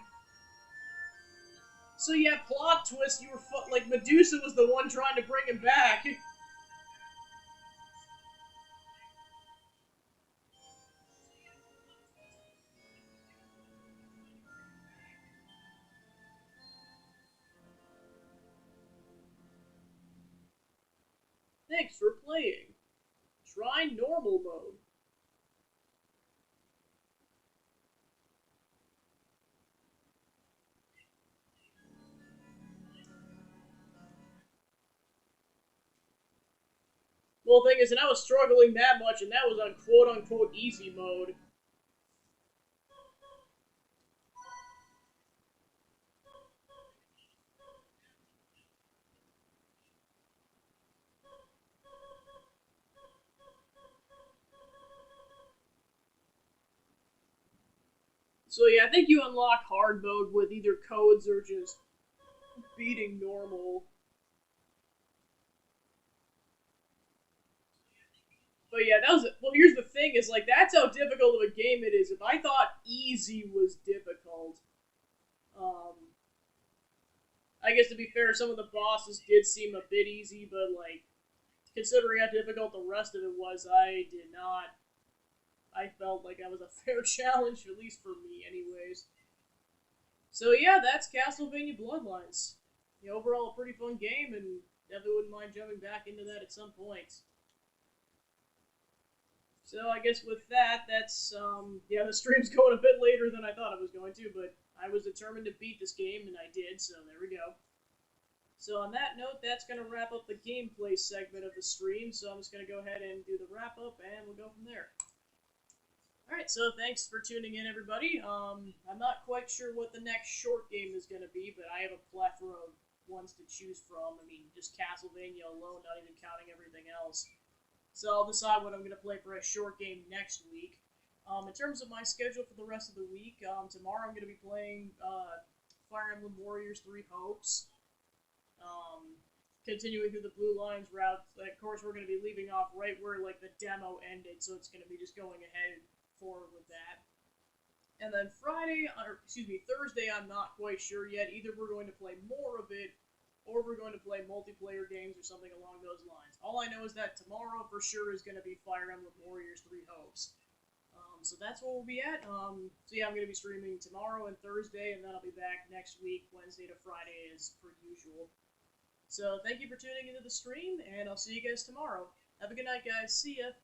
So yeah, plot twist. You were like Medusa was the one trying to bring him back. Thanks for playing. Try normal mode. Well, the thing is, and I was struggling that much, and that was on quote unquote easy mode. So yeah, I think you unlock hard mode with either codes or just beating normal. But yeah, that was well. Here's the thing: is like that's how difficult of a game it is. If I thought easy was difficult, um, I guess to be fair, some of the bosses did seem a bit easy, but like considering how difficult the rest of it was, I did not. I felt like that was a fair challenge, at least for me, anyways. So yeah, that's Castlevania Bloodlines. Yeah, overall a pretty fun game, and definitely wouldn't mind jumping back into that at some point. So I guess with that, that's yeah, the stream's going a bit later than I thought it was going to, but I was determined to beat this game, and I did. So there we go. So on that note, that's going to wrap up the gameplay segment of the stream. So I'm just going to go ahead and do the wrap up, and we'll go from there. All right, so thanks for tuning in, everybody. I'm not quite sure what the next short game is going to be, but I have a plethora of ones to choose from. I mean, just Castlevania alone, not even counting everything else. So I'll decide what I'm going to play for a short game next week. In terms of my schedule for the rest of the week, tomorrow I'm going to be playing Fire Emblem Warriors 3 Hopes. Continuing through the Blue Lines route. Of course, we're going to be leaving off right where like the demo ended, so it's going to be just going ahead forward with that. And then Thursday, I'm not quite sure yet. Either we're going to play more of it, or we're going to play multiplayer games or something along those lines. All I know is that tomorrow for sure is going to be Fire Emblem Warriors 3 Hopes. So that's where we'll be at. So yeah, I'm going to be streaming tomorrow and Thursday, and then I'll be back next week, Wednesday to Friday, as per usual. So thank you for tuning into the stream, and I'll see you guys tomorrow. Have a good night, guys. See ya.